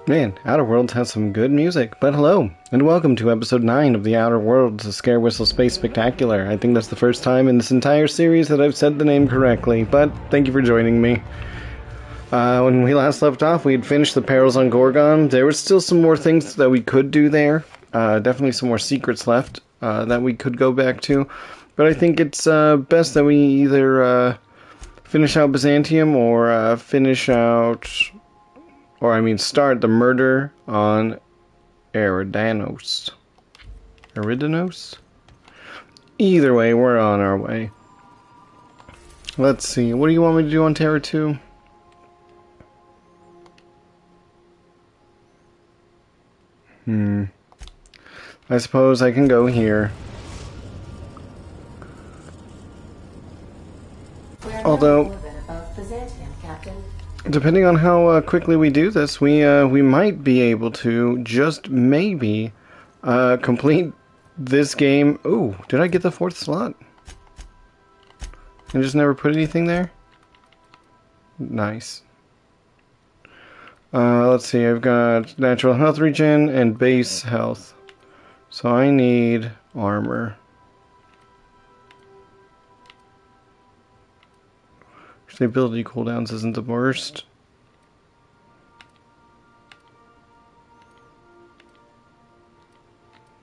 Man, Outer Worlds has some good music. But hello, and welcome to episode 9 of the Outer Worlds, the ScareWhistle Space Spectacular. I think that's the first time in this entire series that I've said the name correctly, but thank you for joining me. When we last left off, we had finished the Perils on Gorgon. There were still some more things that we could do there. Definitely some more secrets left that we could go back to. But I think it's best that we either finish out Byzantium or start the murder on Eridanos. Eridanos? Either way, we're on our way. Let's see, what do you want me to do on Terra 2? I suppose I can go here. Although, depending on how quickly we do this, we might be able to just maybe complete this game. Ooh, did I get the 4th slot? I just never put anything there? Nice. Let's see, I've got natural health regen and base health. So I need armor. Actually, ability cooldowns isn't the worst.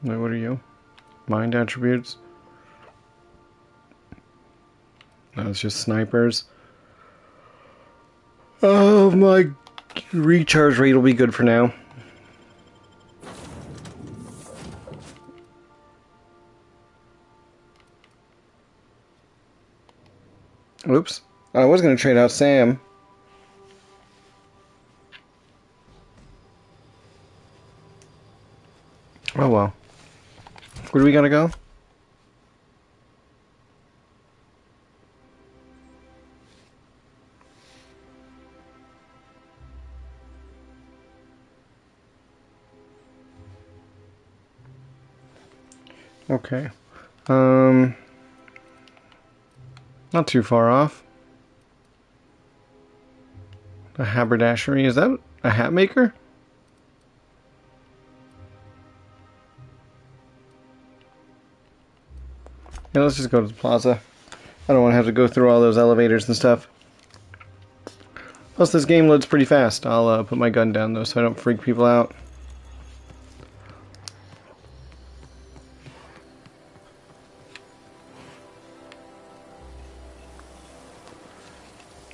Wait, what are you? Mind attributes? No, it's just snipers. Oh, my recharge rate will be good for now. Oops. I was going to trade out Sam. Oh well. Where do we gotta go? Okay. Not too far off. A haberdashery. Is that a hat maker? Yeah, let's just go to the plaza. I don't want to have to go through all those elevators and stuff. Plus, this game loads pretty fast. I'll put my gun down, though, so I don't freak people out.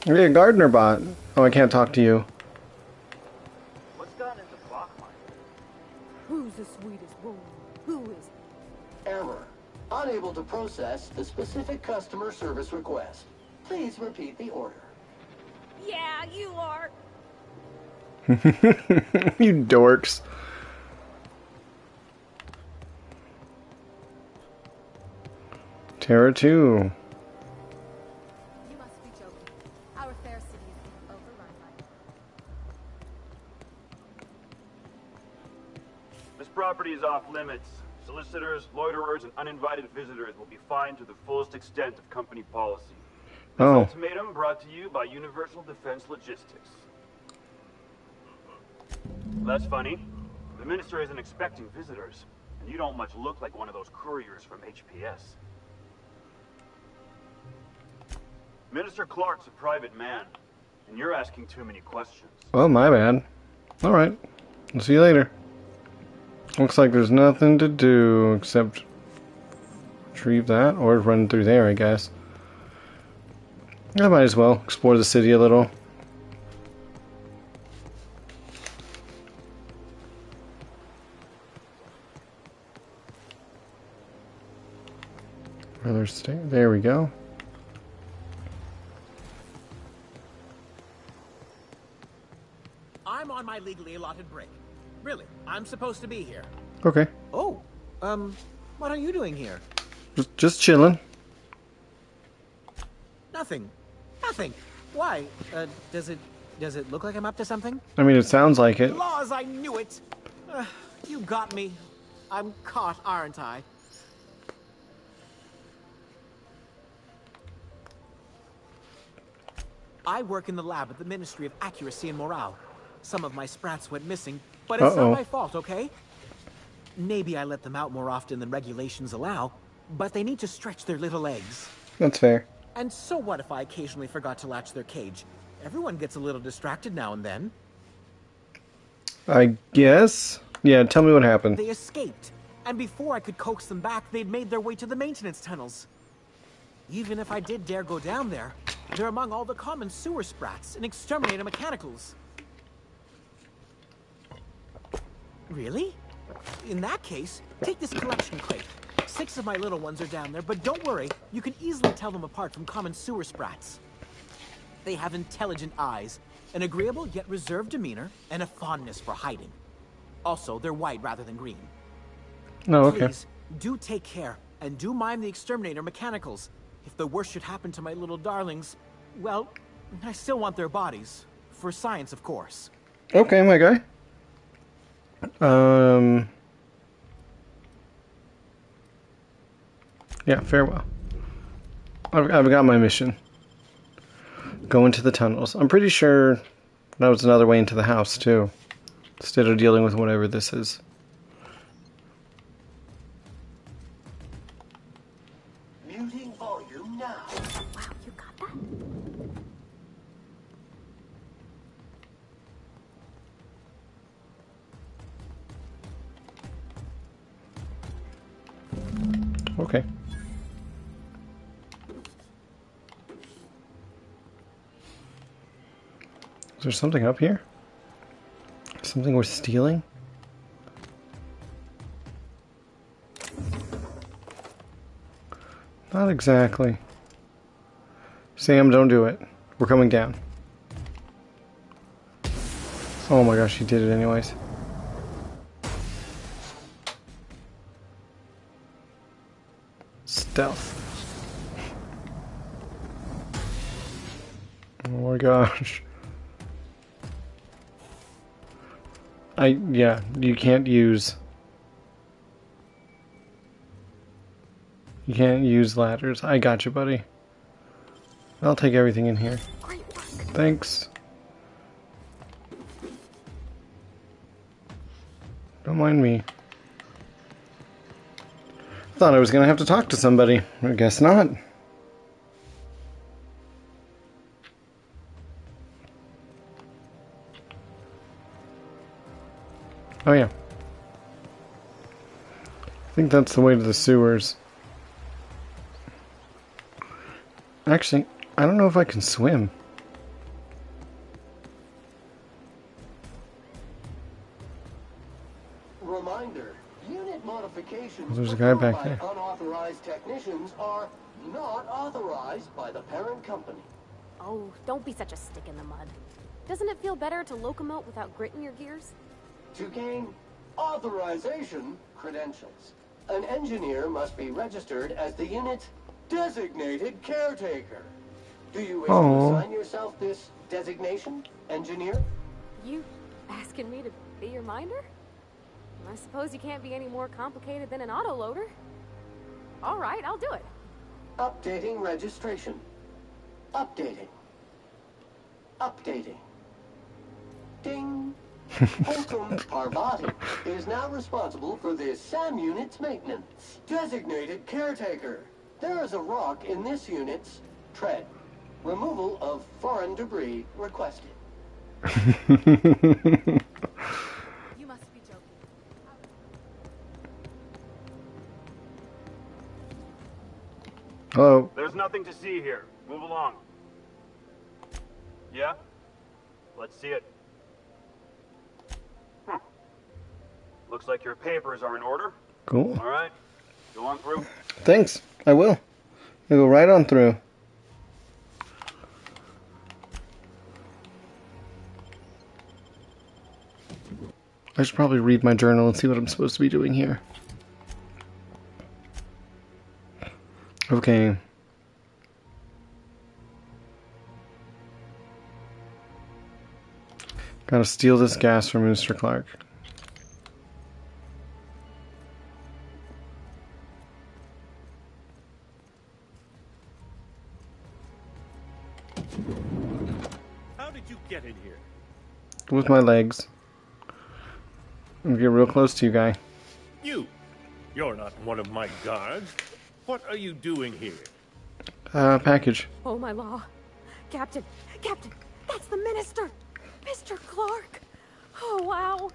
Hey, a gardener bot. Oh, I can't talk to you. What's gone into block mine? Who's the sweetest woman? Who is Error. Unable to process the specific customer service request. Please repeat the order. Yeah, you are. You dorks. Terra 2. You must be joking. Our fair city is being overrun by... This property is off limits. Solicitors, loiterers, and uninvited visitors will be fined to the fullest extent of company policy. This ultimatum brought to you by Universal Defense Logistics. That's funny. The minister isn't expecting visitors, and you don't much look like one of those couriers from HPS. Minister Clark's a private man, and you're asking too many questions. Oh, my bad. Alright. I'll see you later. Looks like there's nothing to do except retrieve that or run through there, I guess. I might as well explore the city a little. Further stay. There we go. I'm on my legally allotted break. Really, I'm supposed to be here. Okay. Oh, what are you doing here? Just chilling. Nothing. Nothing. Why? Does it look like I'm up to something? I mean, it sounds like it. Laws, I knew it! You got me. I'm caught, aren't I? I work in the lab at the Ministry of Accuracy and Morale. Some of my sprats went missing, but it's Uh-oh. not my fault, okay? Maybe I let them out more often than regulations allow, but they need to stretch their little legs. That's fair. And so what if I occasionally forgot to latch their cage? Everyone gets a little distracted now and then. I guess? Yeah, tell me what happened. They escaped, and before I could coax them back, they'd made their way to the maintenance tunnels. Even if I did dare go down there, they're among all the common sewer sprats and exterminator mechanicals. Really? In that case, take this collection crate. 6 of my little ones are down there, but don't worry, you can easily tell them apart from common sewer sprats. They have intelligent eyes, an agreeable yet reserved demeanor, and a fondness for hiding. Also, they're white rather than green. Oh, okay. Please, do take care, and do mime the exterminator mechanicals. If the worst should happen to my little darlings, well, I still want their bodies. For science, of course. Okay, my guy. Yeah, farewell. I've got my mission. Go into the tunnels. I'm pretty sure that was another way into the house, too. Instead of dealing with whatever this is. Muting volume now. Wow, you got that? Okay. Is there something up here? Something worth stealing? Not exactly. Sam, don't do it. We're coming down. Oh my gosh, he did it anyways. Stealth. Oh my gosh. Yeah, you can't use ladders. I got you, buddy. I'll take everything in here. Great work. Thanks. Don't mind me. Thought I was gonna have to talk to somebody. I guess not. Oh yeah. I think that's the way to the sewers. Actually, I don't know if I can swim. Reminder, unit modifications There's a guy performed back by there. unauthorized technicians are not authorized by the parent company. Oh, don't be such a stick in the mud. Doesn't it feel better to locomote without grit in your gears? To gain authorization credentials, an engineer must be registered as the unit's designated caretaker. Do you wish to Oh. assign yourself this designation, engineer? You asking me to be your minder? I suppose you can't be any more complicated than an autoloader. All right, I'll do it. Updating registration. Updating. Updating. Ding. Holcomb Parvati is now responsible for the SAM unit's maintenance. Designated caretaker. There is a rock in this unit's tread. Removal of foreign debris requested. You must be joking. Hello. There's nothing to see here. Move along. Yeah? Let's see it. Looks like your papers are in order. Cool. All right. Go on through. Thanks. I will. I'll go right on through. I should probably read my journal and see what I'm supposed to be doing here. Okay. Gotta steal this gas from Mr. Clark. How did you get in here? with my legs. I'm gonna get real close to you, guy. You're not one of my guards. What are you doing here? Package. Oh, my law. Captain, that's the minister! Mr. Clark! Oh, wow.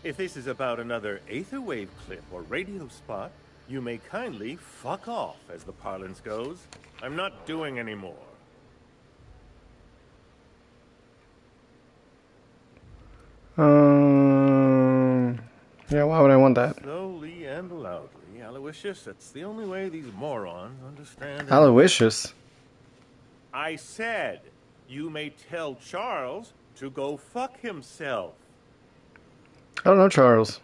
If this is about another aetherwave clip or radio spot, you may kindly fuck off, as the parlance goes. I'm not doing any more. Yeah, why would I want that? Slowly and loudly, Aloysius, that's the only way these morons understand. Aloysius? I said, you may tell Charles to go fuck himself. I don't know, Charles.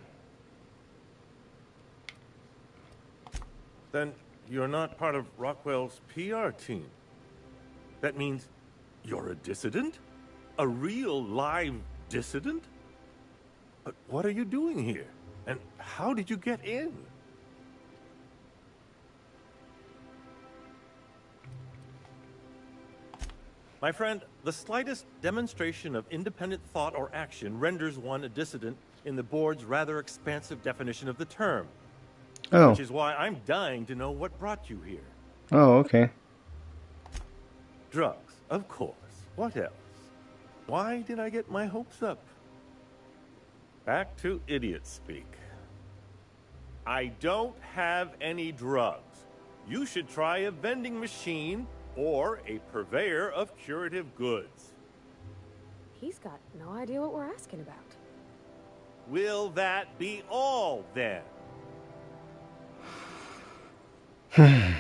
Then you're not part of Rockwell's PR team. That means you're a dissident? A real live dissident? But what are you doing here? And how did you get in? My friend, the slightest demonstration of independent thought or action renders one a dissident in the board's rather expansive definition of the term. Oh. Which is why I'm dying to know what brought you here. Oh, okay. Drugs, of course. What else? Why did I get my hopes up? Back to idiot speak. I don't have any drugs. You should try a vending machine or a purveyor of curative goods. He's got no idea what we're asking about. Will that be all, then? Process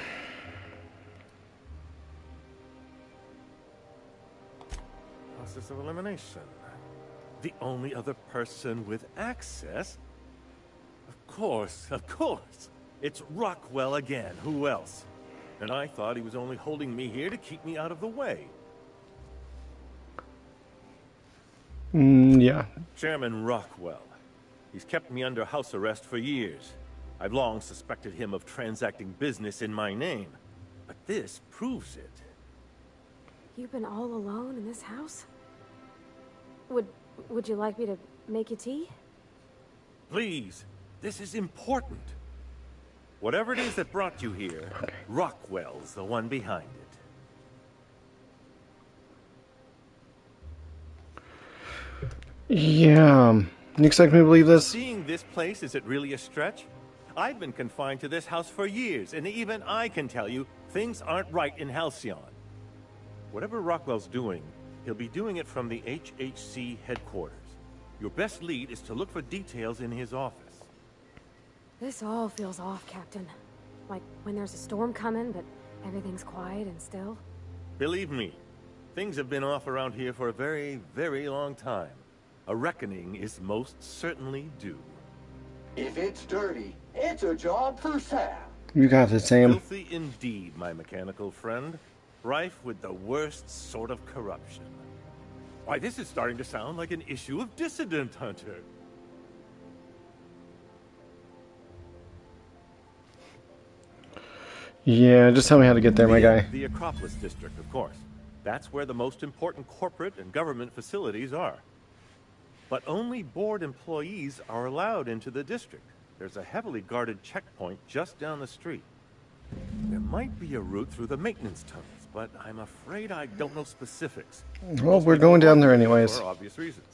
of elimination. The only other person with access? Of course. It's Rockwell again. Who else? And I thought he was only holding me here to keep me out of the way. Yeah. Chairman Rockwell. He's kept me under house arrest for years. I've long suspected him of transacting business in my name. But this proves it. You've been all alone in this house? Would you like me to make you tea? Please, this is important. Whatever it is that brought you here, Rockwell's the one behind it. Yeah. You expect me to believe this? Seeing this place, is it really a stretch? I've been confined to this house for years, and even I can tell you, things aren't right in Halcyon. Whatever Rockwell's doing, he'll be doing it from the HHC headquarters. Your best lead is to look for details in his office. This all feels off, Captain. Like when there's a storm coming, but everything's quiet and still. Believe me, things have been off around here for a very, very long time. A reckoning is most certainly due. If it's dirty, it's a job for Sam. You got this, Sam. Filthy indeed, my mechanical friend. Rife with the worst sort of corruption. Why, this is starting to sound like an issue of Dissident Hunter. Yeah, just tell me how to get there, my guy. The Acropolis District, of course. That's where the most important corporate and government facilities are. But only board employees are allowed into the district. There's a heavily guarded checkpoint just down the street. There might be a route through the maintenance tunnels, but I'm afraid I don't know specifics. Well, we're going down there anyways. For obvious reasons.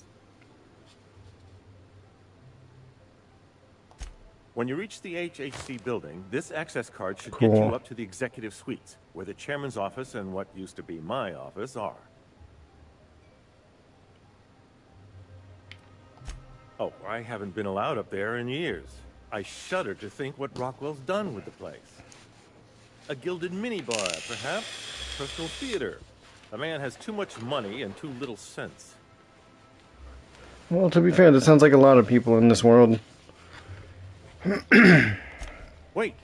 When you reach the HHC building, this access card should get you up to the executive suites, where the chairman's office and what used to be my office are. Oh, I haven't been allowed up there in years. I shudder to think what Rockwell's done with the place. A gilded minibar, perhaps? Personal theater. A man has too much money and too little sense. Well, to be fair, that sounds like a lot of people in this world. Wait.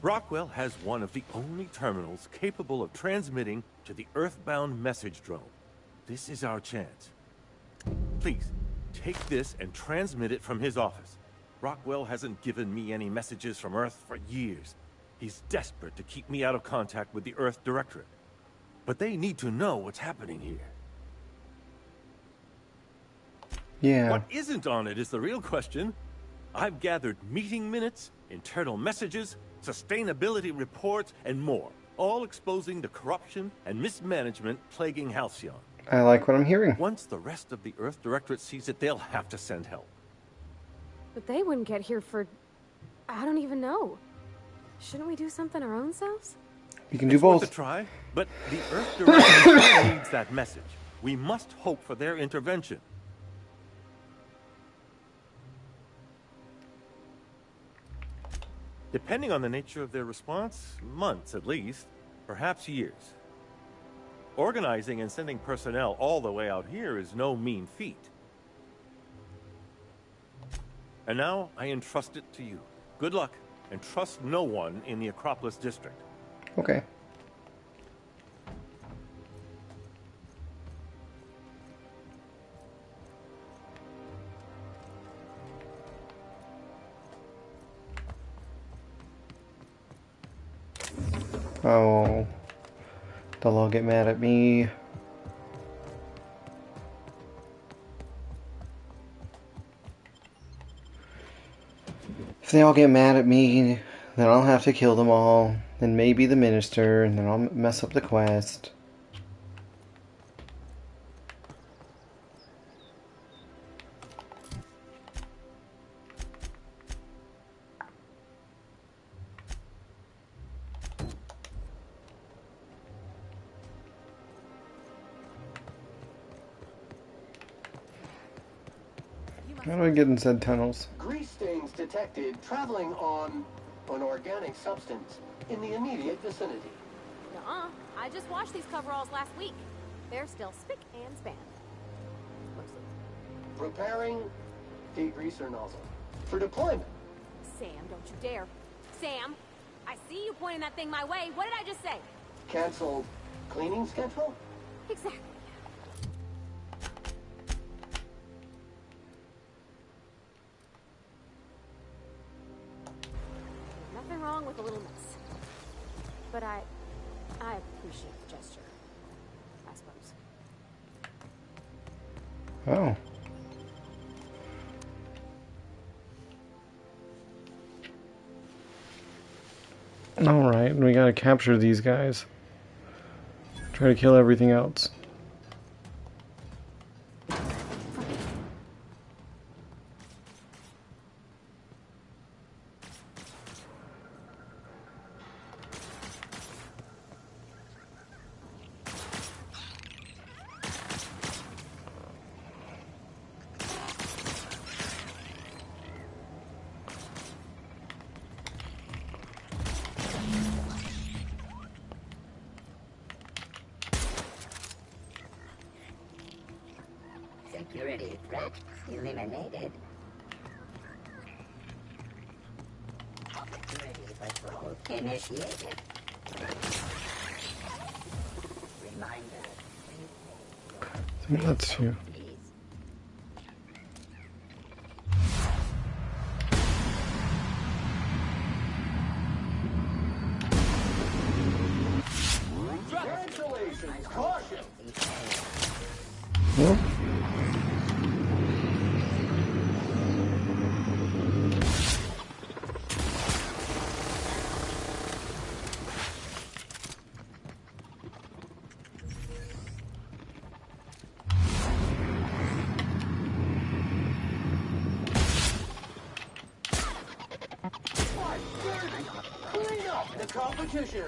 Rockwell has one of the only terminals capable of transmitting to the Earthbound message drone. This is our chance. Please, take this and transmit it from his office. Rockwell hasn't given me any messages from Earth for years. He's desperate to keep me out of contact with the Earth Directorate. But they need to know what's happening here. Yeah. What isn't on it is the real question. I've gathered meeting minutes, internal messages, sustainability reports, and more, all exposing the corruption and mismanagement plaguing Halcyon. I like what I'm hearing. Once the rest of the Earth Directorate sees it, they'll have to send help. But they wouldn't get here for... I don't even know. Shouldn't we do something our own selves? You can do It's worth both. a try, but the Earth Directorate needs that message. We must hope for their intervention. Depending on the nature of their response, months at least, perhaps years. Organizing and sending personnel all the way out here is no mean feat. And now I entrust it to you. Good luck, and trust no one in the Acropolis district. Okay. Oh, they'll all get mad at me. If they all get mad at me, then I'll have to kill them all, and maybe the minister, and then I'll mess up the quest. How do I get inside tunnels? Grease stains detected traveling on an organic substance in the immediate vicinity. Nuh-uh. I just washed these coveralls last week. They're still spick and span. Mostly. Preparing degreaser nozzle for deployment. Sam, don't you dare. Sam, I see you pointing that thing my way. What did I just say? Cancel cleaning schedule? Exactly. Nothing wrong with a little mess. But I appreciate the gesture. I suppose. Oh. Alright, we gotta capture these guys. Try to kill everything else. Security threat eliminated. Security patrol initiated. Reminder. I think that's you. Congratulations! Caution! Well, Clean up the competition!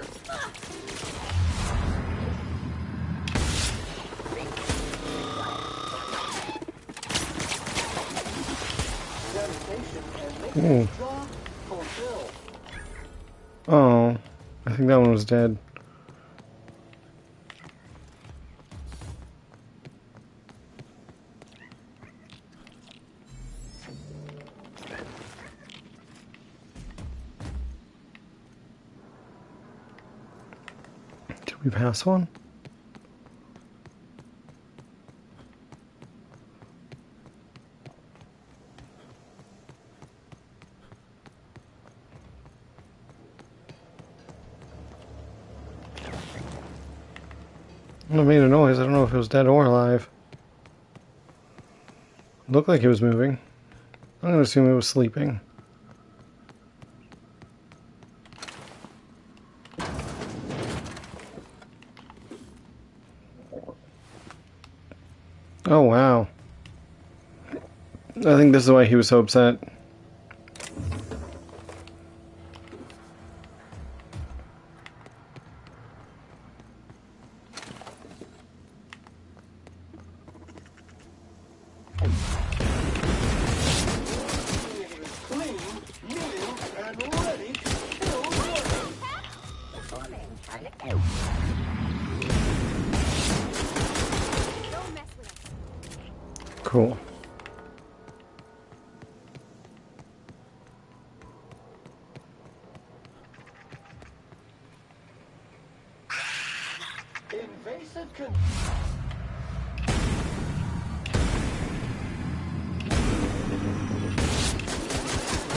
Dedication and making job fulfilled. oh, I think that one was dead. Did we pass one? It made a noise. I don't know if it was dead or alive. Looked like it was moving. I'm gonna assume it was sleeping. Oh wow. I think this is why he was so upset. Clean, new, and ready to kill Morgan. Performing on it. Don't mess with us. Cool. Invasive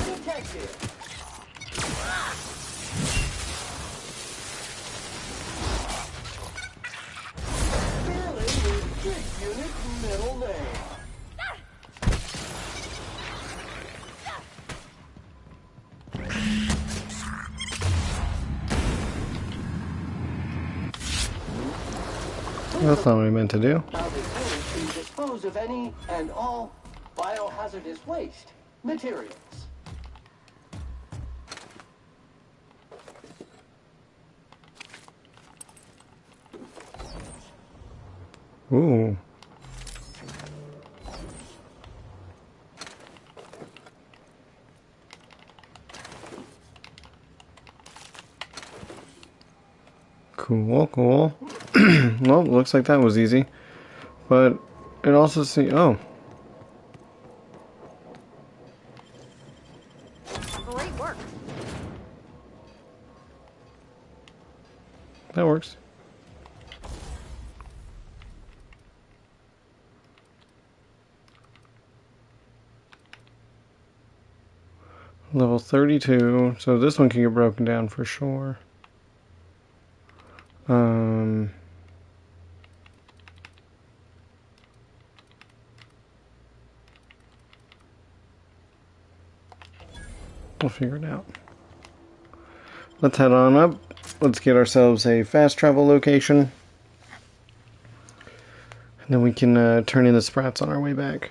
detected. Spilling is Big Unit's middle name. That's not what I meant to do. How this unit can dispose of any and all biohazardous waste materials. Ooh. Cool, cool. Well, looks like that was easy. But it also oh. Great work. That works. Level 32. So this one can get broken down for sure. We'll figure it out. Let's head on up. Let's get ourselves a fast travel location. And then we can turn in the sprats on our way back.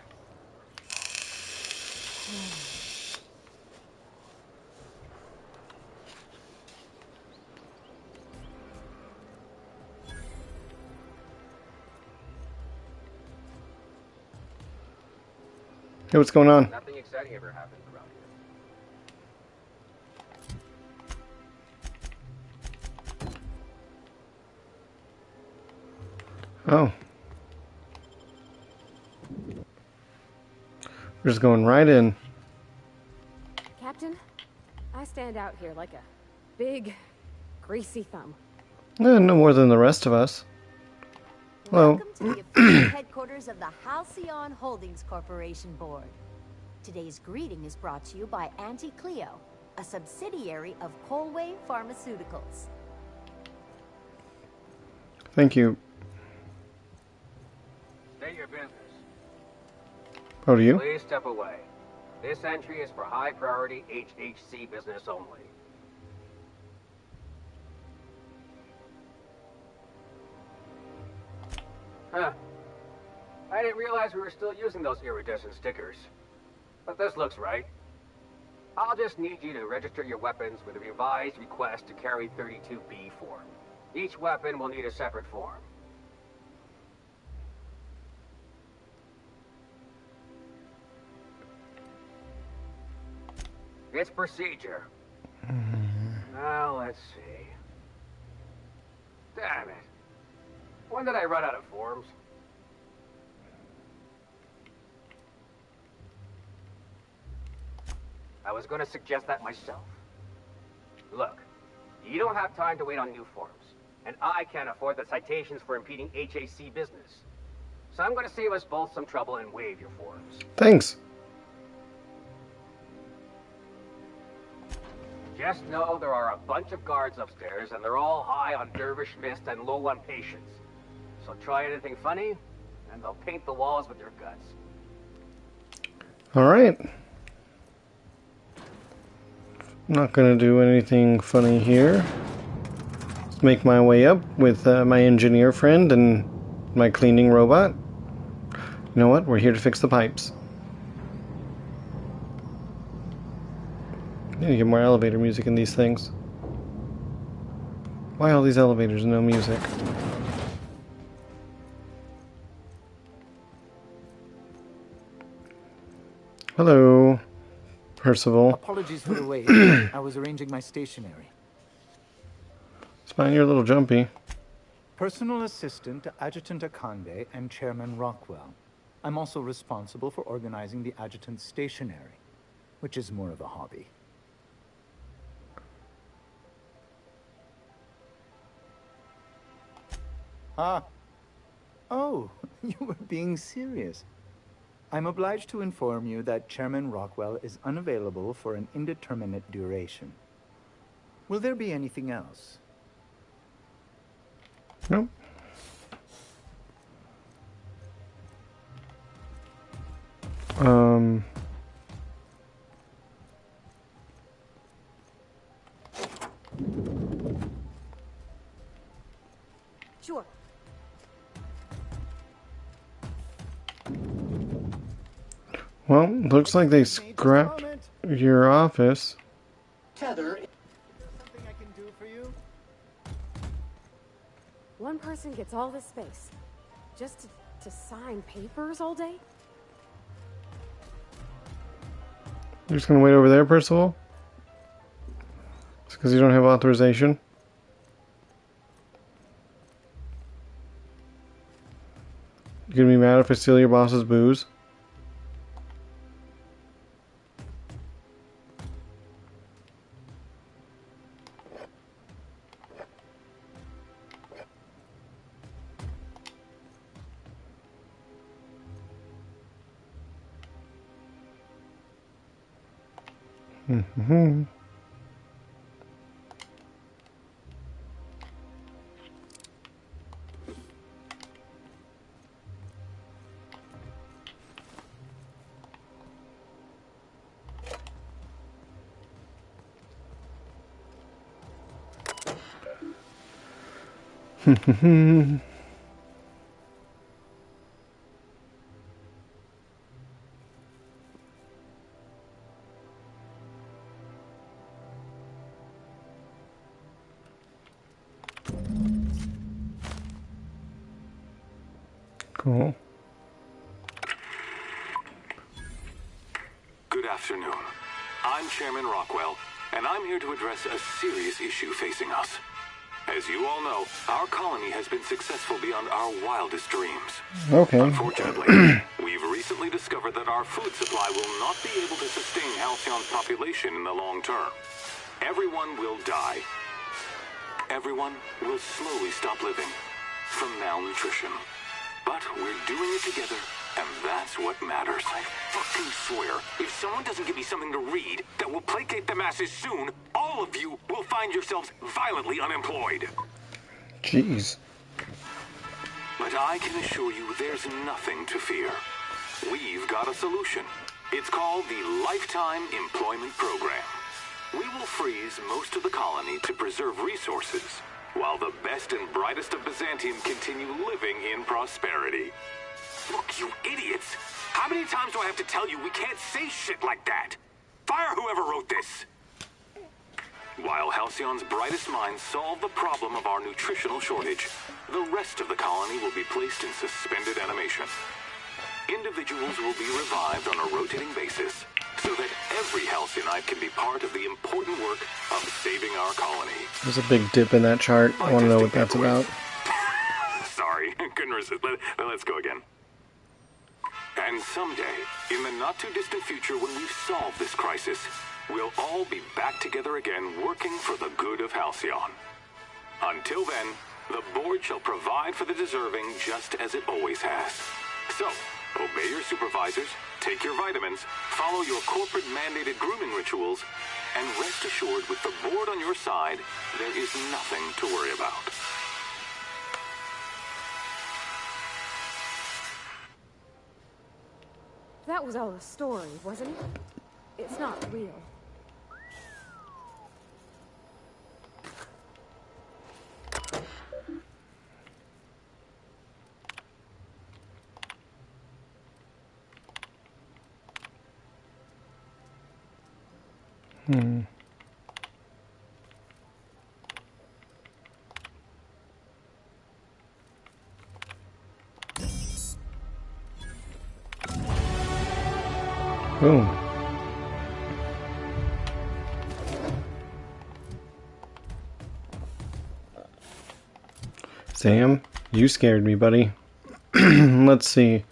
Hey, what's going on? Nothing exciting ever happens around here. Oh. We're just going right in. Captain, I stand out here like a big, greasy thumb. No more than the rest of us. Hello. Welcome to the official headquarters of the Halcyon Holdings Corporation Board. Today's greeting is brought to you by Auntie Cleo, a subsidiary of Colway Pharmaceuticals. Thank you. State your business. Oh, do you? Please step away. This entry is for high priority HHC business only. Huh. I didn't realize we were still using those iridescent stickers. But this looks right. I'll just need you to register your weapons with a revised request to carry 32B form. Each weapon will need a separate form. It's procedure. Now, let's see. Damn it. When did I run out of forms? I was going to suggest that myself. Look, you don't have time to wait on new forms, and I can't afford the citations for impeding HAC business. So I'm going to save us both some trouble and waive your forms. Thanks. Just know there are a bunch of guards upstairs, and they're all high on dervish mist and low on patience. So try anything funny, and they'll paint the walls with your guts. Alright. Not gonna do anything funny here. Let's make my way up with my engineer friend and my cleaning robot. You know what? We're here to fix the pipes. Need to get more elevator music in these things. Why all these elevators and no music? Hello, Percival. Apologies for the wait. I was arranging my stationery. It's fine, you're a little jumpy. Personal assistant to Adjutant Akande and Chairman Rockwell. I'm also responsible for organizing the adjutant's stationery, which is more of a hobby. Ah. Oh, you were being serious. I'm obliged to inform you that Chairman Rockwell is unavailable for an indeterminate duration. Will there be anything else? Nope. Sure. Well, looks like they scrapped your office. Tether. Something I can do for you? One person gets all this space. Just to sign papers all day? You're just gonna wait over there, Percival? It's because you don't have authorization? You gonna be mad if I steal your boss's booze? Mm-hmm. Cool. Good afternoon. I'm Chairman Rockwell, and I'm here to address a serious issue facing us. As you all know, our colony has been successful beyond our wildest dreams. Okay. Unfortunately, we've recently discovered that our food supply will not be able to sustain Halcyon's population in the long term. Everyone will die. Everyone will slowly stop living from malnutrition. But we're doing it together, and that's what matters. I fucking swear, if someone doesn't give me something to read that will placate the masses soon, all of you will find yourselves violently unemployed. Jeez. But I can assure you there's nothing to fear. We've got a solution. It's called the Lifetime Employment Program. We will freeze most of the colony to preserve resources, while the best and brightest of Byzantium continue living in prosperity. Look, you idiots! How many times do I have to tell you we can't say shit like that? Fire whoever wrote this! While Halcyon's brightest minds solve the problem of our nutritional shortage, the rest of the colony will be placed in suspended animation. Individuals will be revived on a rotating basis, so that every Halcyonite can be part of the important work of saving our colony. There's a big dip in that chart. I want to know what that's about. Sorry, couldn't resist. Let's go again. And someday, in the not-too-distant future when we've solved this crisis, we'll all be back together again working for the good of Halcyon. Until then, the board shall provide for the deserving just as it always has. So, obey your supervisors, take your vitamins, follow your corporate-mandated grooming rituals, and rest assured with the board on your side, there is nothing to worry about. That was all a story, wasn't it? It's not real. Boom. Sam, you scared me, buddy. Let's see.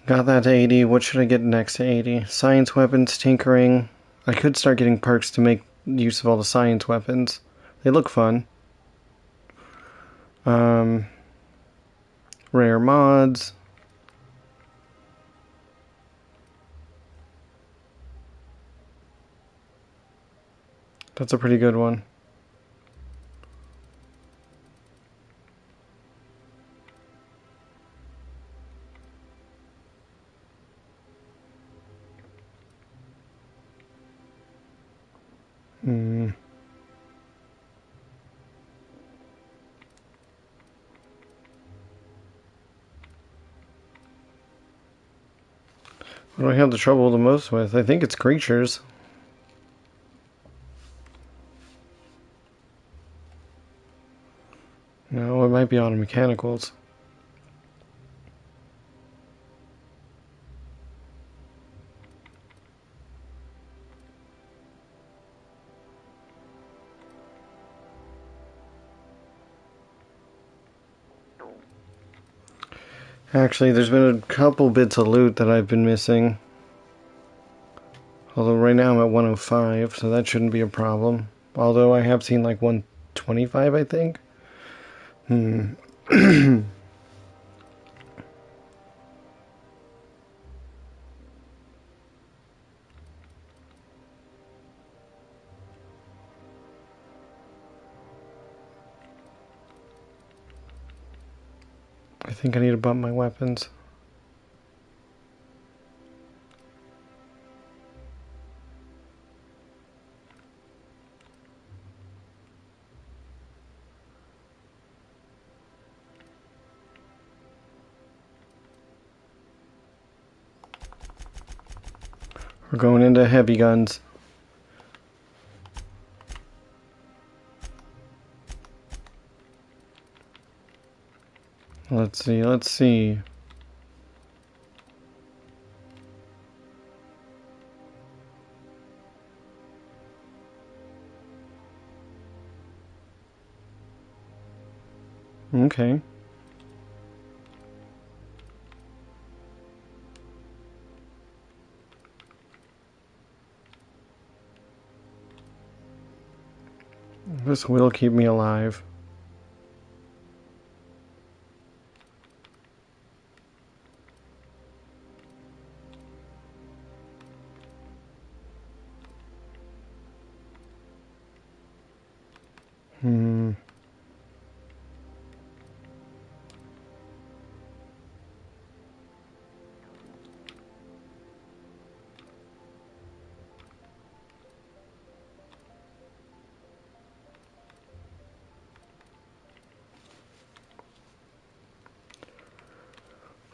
Got that to 80. What should I get next to 80? Science weapons, tinkering. I could start getting perks to make use of all the science weapons. They look fun. Rare mods. That's a pretty good one. What do I have the trouble the most with? I think it's creatures. No, it might be auto mechanicals. Actually, there's been a couple bits of loot that I've been missing. Although right now I'm at 105, so that shouldn't be a problem. Although I have seen like 125, I think. I think I need to bump my weapons. We're going into heavy guns. Let's see, let's see. Okay. This will keep me alive.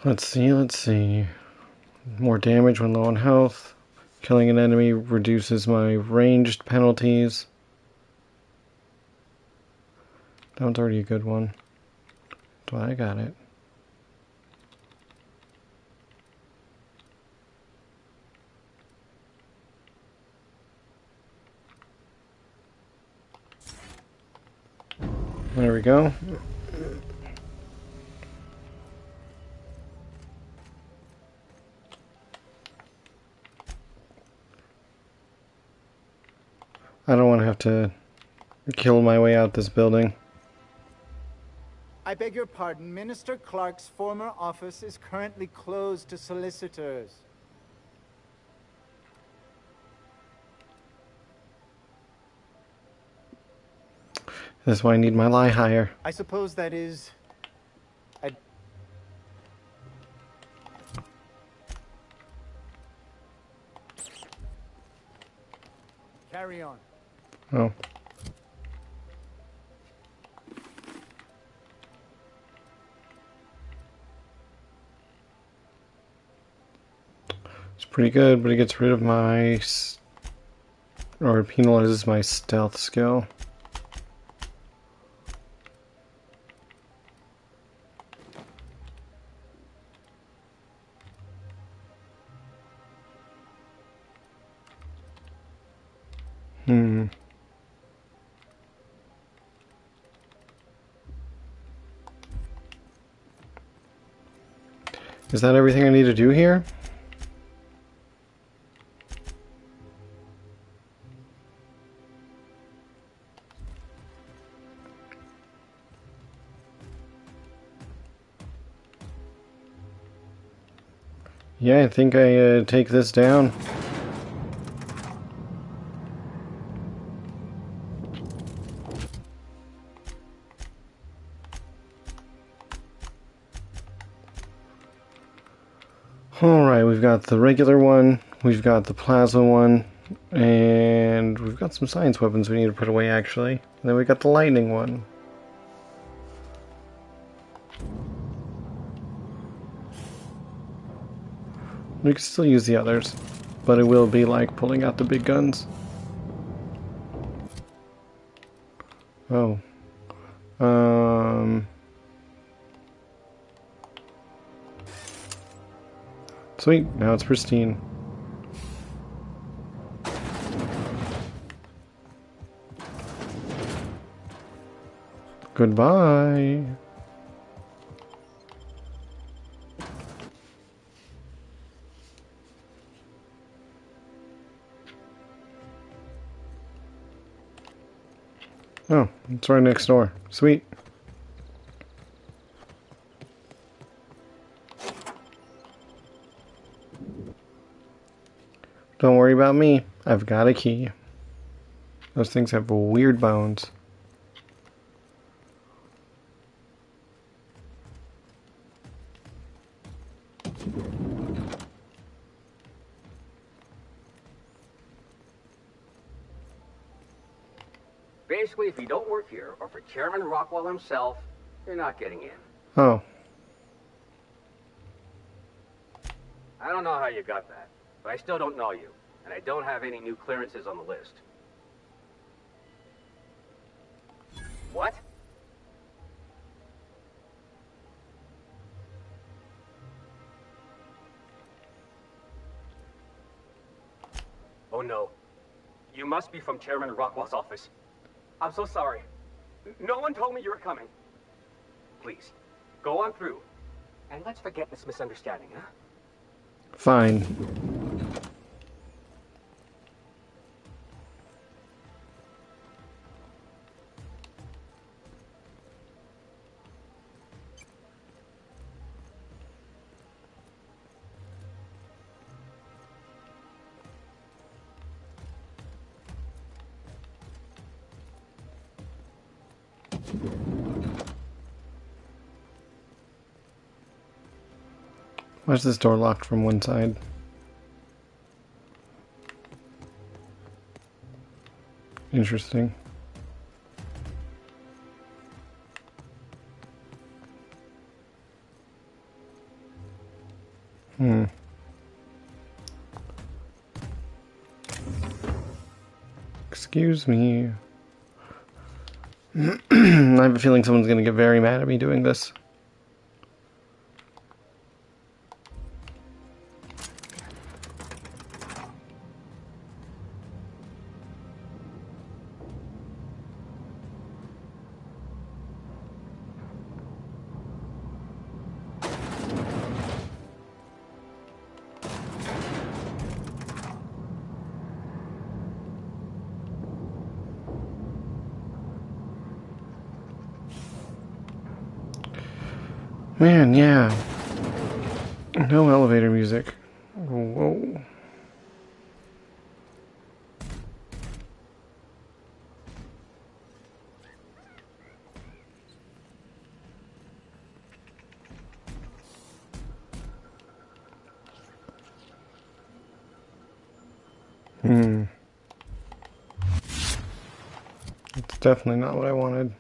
Let's see, let's see. More damage when low on health. Killing an enemy reduces my ranged penalties. That one's already a good one. So I got it. There we go. I don't want to have to kill my way out this building. I beg your pardon. Minister Clark's former office is currently closed to solicitors. That's why I need my lie higher. I suppose that is... Carry on. Oh. It's pretty good, but it gets rid of my... or penalizes my stealth skill. Is that everything I need to do here? Yeah, I think I take this down. Alright, we've got the regular one, we've got the plasma one, and we've got some science weapons we need to put away actually. And then we got the lightning one. We can still use the others, but it will be like pulling out the big guns. Oh. Sweet, now it's pristine. Goodbye. Oh, it's right next door. Sweet. Don't worry about me. I've got a key. Those things have weird bones. Basically, if you don't work here, or for Chairman Rockwell himself, you're not getting in. Oh. I don't know how you got that, but I still don't know you, and I don't have any new clearances on the list. What? Oh no. You must be from Chairman Rockwell's office. I'm so sorry. No one told me you were coming. Please, go on through. And let's forget this misunderstanding, huh? Fine. Why is this door locked from one side? Interesting. Excuse me. I have a feeling someone's gonna get very mad at me doing this. Man, yeah. No elevator music. Whoa. Definitely not what I wanted.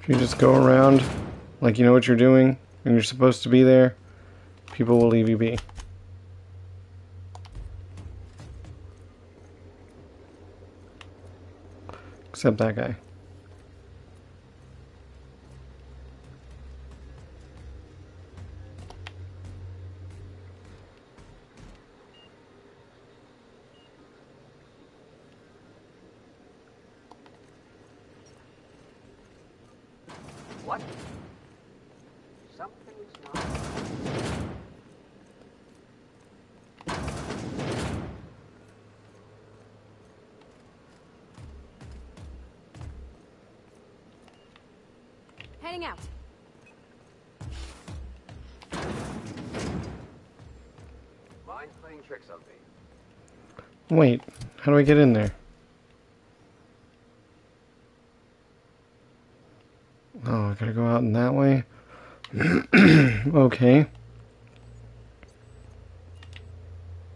If you just go around like you know what you're doing and you're supposed to be there, people will leave you be. Except that guy. What? Something's not... Heading out. Mind playing tricks on me? Wait, how do I get in there? Oh, I gotta go out in that way? Okay.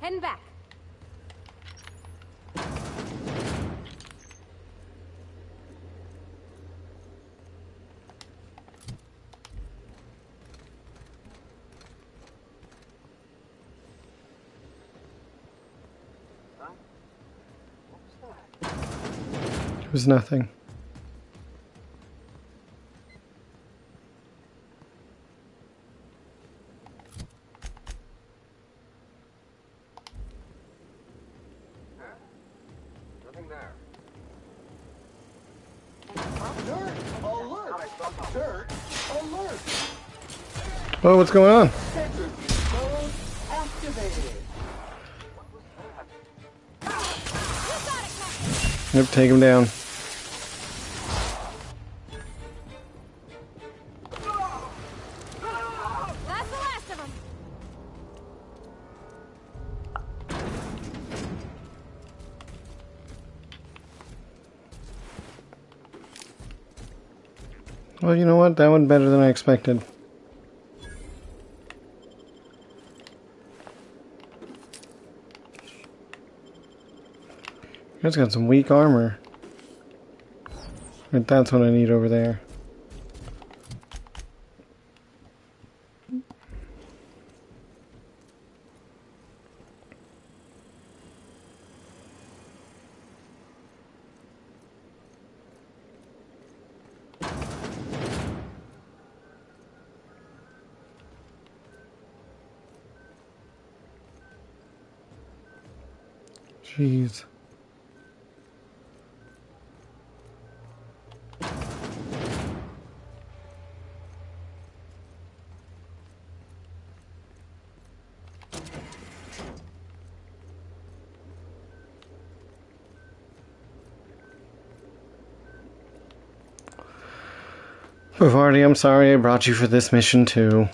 Heading back. Huh? What was that? It was nothing. Nothing there. Dirt alert! Dirt alert! Oh, what's going on? Centrifuge mode activated. Yep, take him down. That's the last of them. Well, you know what? That went better than I expected. You guys got some weak armor. Right, that's what I need over there. Jeez. Bavardi, I'm sorry I brought you for this mission too.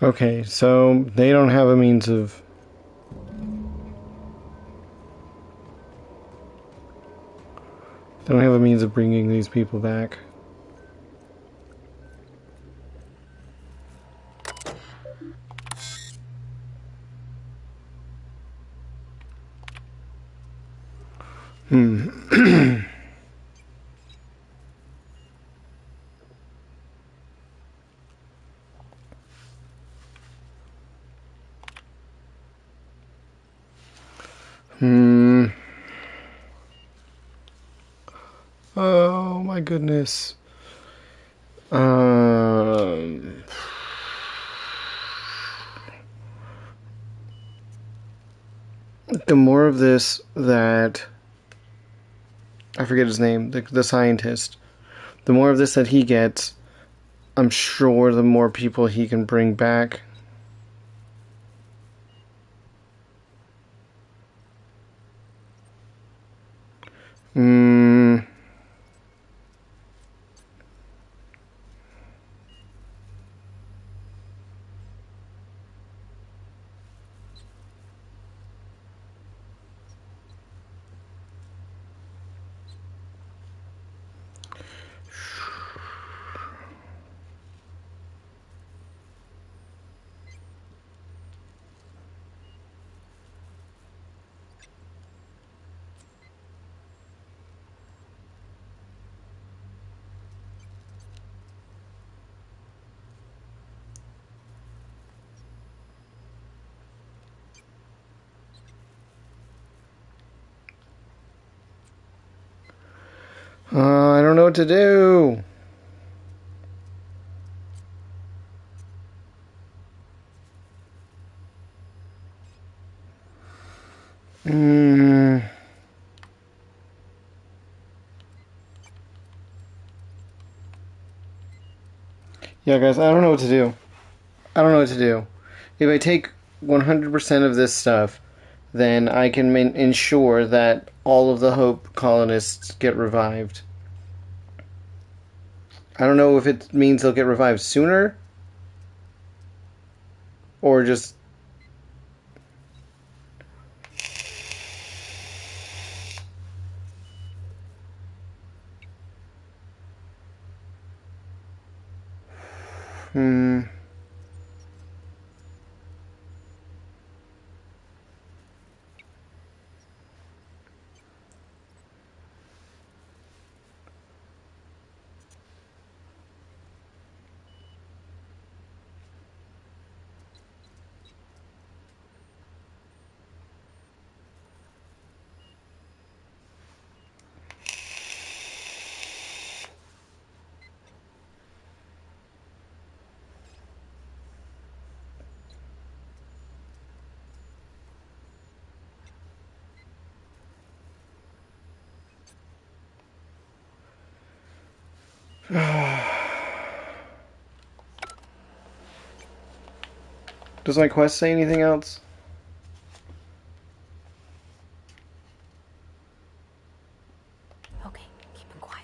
Okay, so they don't have a means of... They don't have a means of bringing these people back. Oh my goodness. The more of this that... I forget his name, the scientist. The more of this that he gets, I'm sure the more people he can bring back. I don't know what to do. Yeah, guys, I don't know what to do. I don't know what to do. If I take 100% of this stuff, then I can ensure that all of the Hope colonists get revived. I don't know if it means they'll get revived sooner, or just... Does my quest say anything else? Okay, keep it quiet.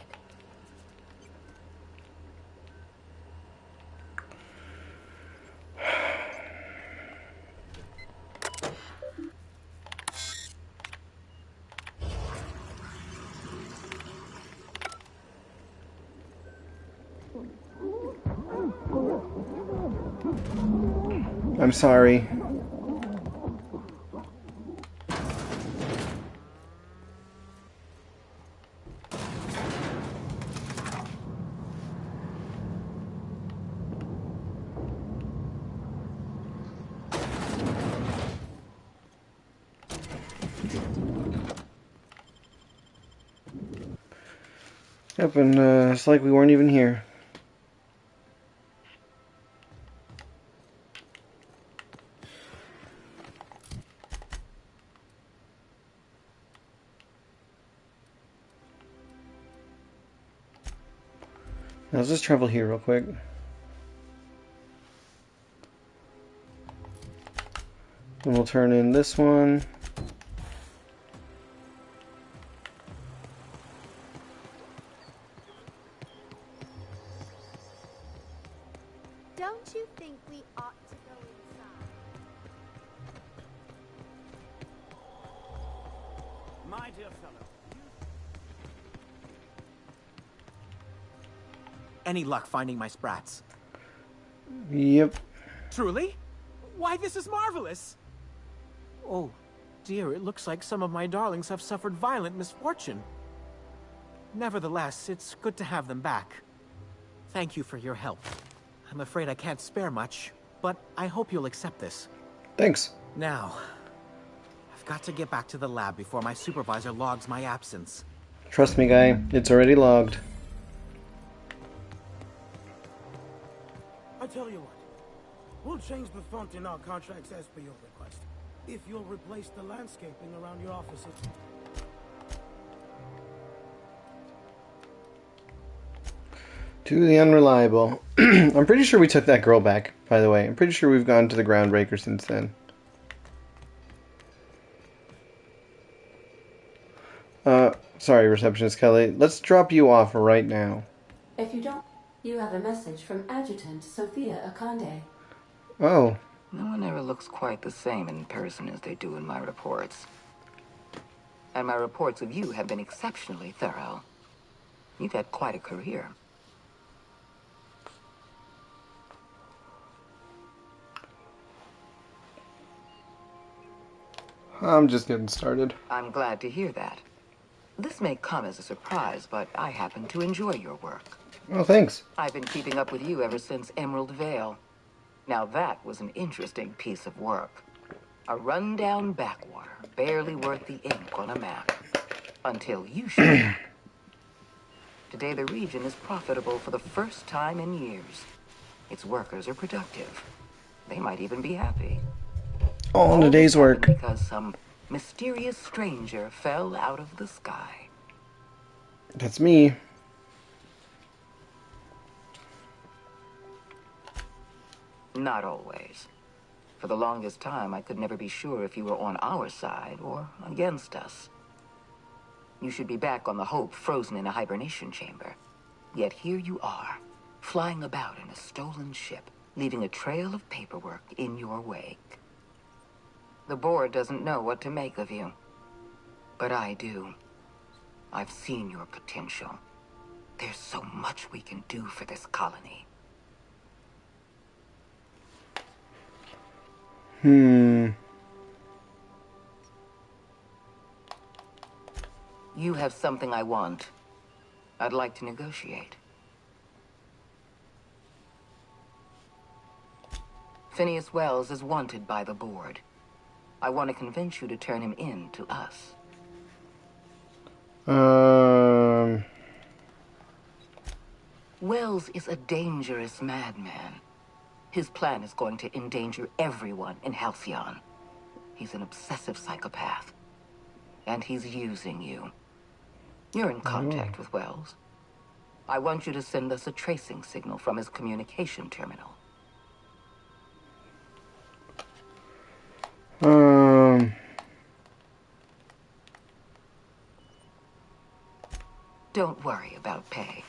I'm sorry. Yep, and it's like we weren't even here. Now, let's just travel here real quick. And we'll turn in this one. Don't you think we ought to go inside? My dear fellow. Any luck finding my sprats? Yep. Truly? Why, this is marvelous! Oh, dear, it looks like some of my darlings have suffered violent misfortune. Nevertheless, it's good to have them back. Thank you for your help. I'm afraid I can't spare much, but I hope you'll accept this. Thanks. Now, I've got to get back to the lab before my supervisor logs my absence. Trust me, guy. It's already logged. I tell you what, we'll change the font in our contracts as per your request, if you'll replace the landscaping around your offices. To the unreliable. I'm pretty sure we took that girl back, by the way. I'm pretty sure we've gone to the Groundbreaker since then. Sorry, Receptionist Kelly. Let's drop you off right now. If you don't, you have a message from Adjutant Sophia Akande. Oh. No one ever looks quite the same in person as they do in my reports. And my reports of you have been exceptionally thorough. You've had quite a career. I'm just getting started. I'm glad to hear that. This may come as a surprise, but I happen to enjoy your work. Oh, thanks. I've been keeping up with you ever since Emerald Vale. Now that was an interesting piece of work. A rundown backwater, barely worth the ink on a map. Until you showed up. Today the region is profitable for the first time in years. Its workers are productive. They might even be happy. All in a day's work. Because some mysterious stranger fell out of the sky. That's me. Not always. For the longest time, I could never be sure if you were on our side or against us. You should be back on the Hope, frozen in a hibernation chamber. Yet here you are, flying about in a stolen ship, leaving a trail of paperwork in your wake. The board doesn't know what to make of you. But I do. I've seen your potential. There's so much we can do for this colony. You have something I want. I'd like to negotiate. Phineas Wells is wanted by the board. I want to convince you to turn him in to us. Wells is a dangerous madman. His plan is going to endanger everyone in Halcyon. He's an obsessive psychopath. And he's using you. You're in contact with Wells. I want you to send us a tracing signal from his communication terminal. Don't worry about pay.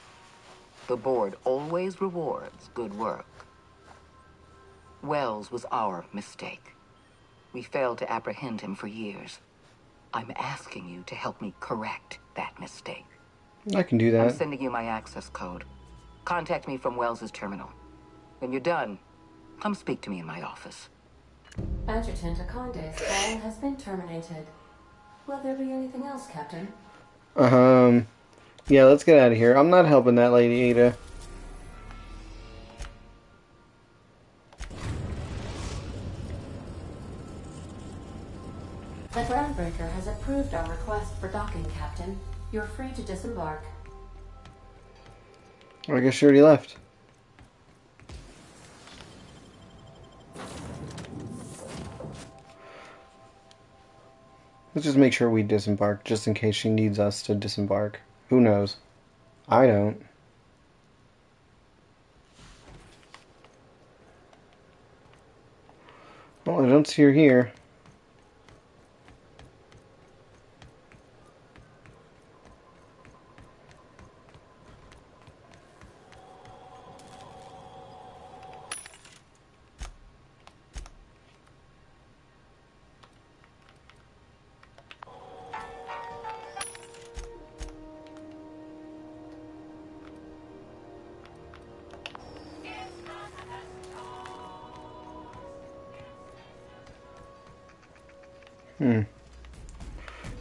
The board always rewards good work. Wells was our mistake. We failed to apprehend him for years. I'm asking you to help me correct that mistake. I can do that. I'm sending you my access code. Contact me from Wells's terminal. When you're done, come speak to me in my office. Adjutant Akonde's call has been terminated. Will there be anything else, Captain? Yeah, let's get out of here. I'm not helping that lady, Ada. The Groundbreaker has approved our request for docking, Captain. You're free to disembark. I guess she already left. Let's just make sure we disembark, just in case she needs us to disembark. Who knows? I don't. Well, I don't see her here.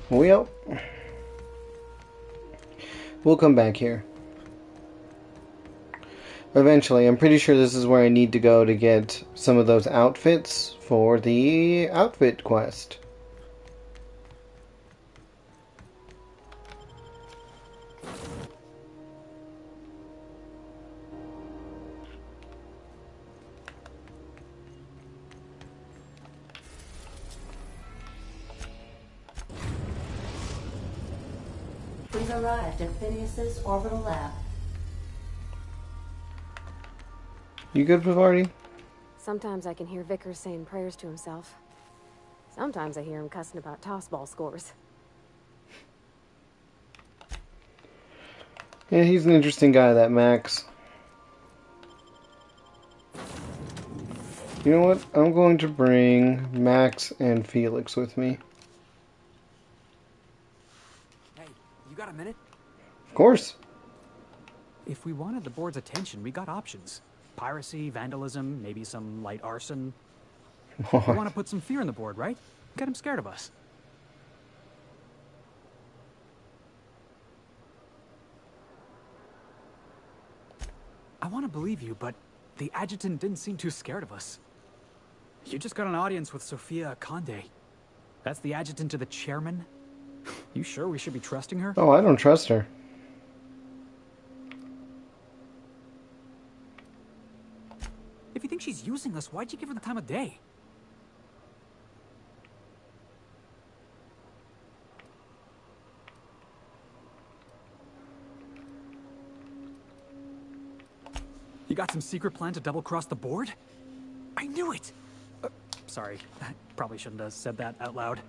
Well, we'll come back here. Eventually, I'm pretty sure this is where I need to go to get some of those outfits for the outfit quest. We've arrived at Phineas's orbital lab. You good, Pavarti? Sometimes I can hear Vickers saying prayers to himself. Sometimes I hear him cussing about tossball scores. Yeah, he's an interesting guy, that Max. You know what? I'm going to bring Max and Felix with me. Hey, you got a minute? Of course. If we wanted the board's attention, we got options. Piracy, vandalism, maybe some light arson. We want to put some fear in the board, right? Get them scared of us. I want to believe you, but the adjutant didn't seem too scared of us. You just got an audience with Sophia Akonde. That's the adjutant to the chairman? You sure we should be trusting her? Oh, I don't trust her. If you think she's using us, why'd you give her the time of day? You got some secret plan to double-cross the board? I knew it! Sorry, I probably shouldn't have said that out loud.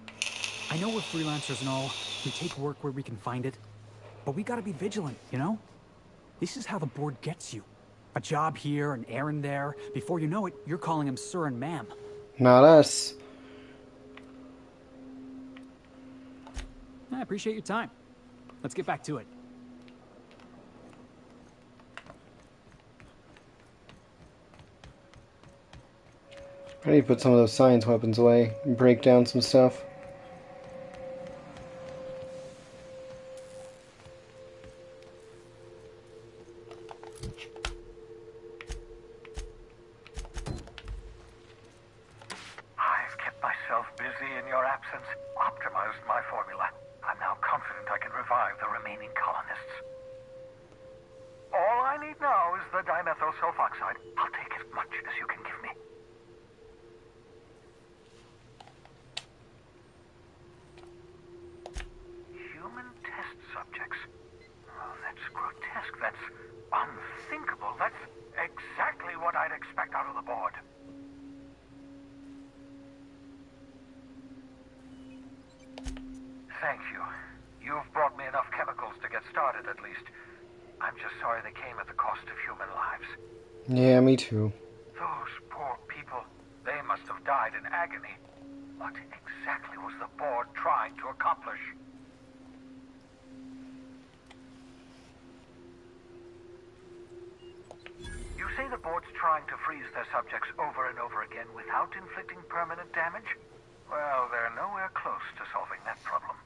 I know we're freelancers and all. We take work where we can find it. But we gotta be vigilant, you know? This is how the board gets you. A job here, an errand there. Before you know it, you're calling him sir and ma'am. Not us. I appreciate your time. Let's get back to it. I need to put some of those science weapons away and break down some stuff. I've kept myself busy in your absence, optimized my formula. I'm now confident I can revive the remaining colonists. All I need now is the dimethyl sulfoxide. I'll take as much as you can give me. Human test subjects. Oh, that's grotesque. That's unthinkable. That's exactly what I'd expect out of the board. Thank you. You've brought me enough chemicals to get started, at least. I'm just sorry they came at the cost of human lives. Yeah, me too. Those poor people, they must have died in agony. What exactly was the board trying to accomplish? You say the board's trying to freeze their subjects over and over again without inflicting permanent damage? Well, they're nowhere close to solving that problem.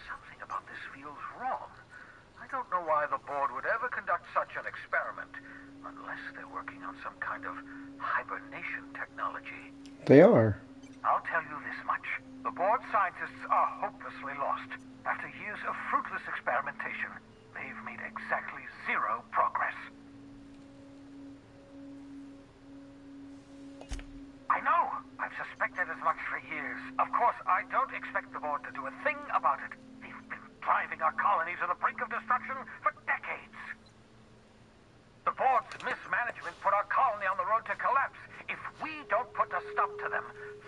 Something about this feels wrong. I don't know why the board would ever conduct such an experiment, unless they're working on some kind of hibernation technology. They are. I'll tell you this much. The board scientists are hopelessly lost. After years of fruitless experimentation, they've made exactly zero progress. I know! I've suspected as much for years. Of course, I don't expect the board to do a thing about it. They've been driving our colony to the brink of destruction for decades. The board's mismanagement put our colony on the road to collapse. If we don't put a stop to them,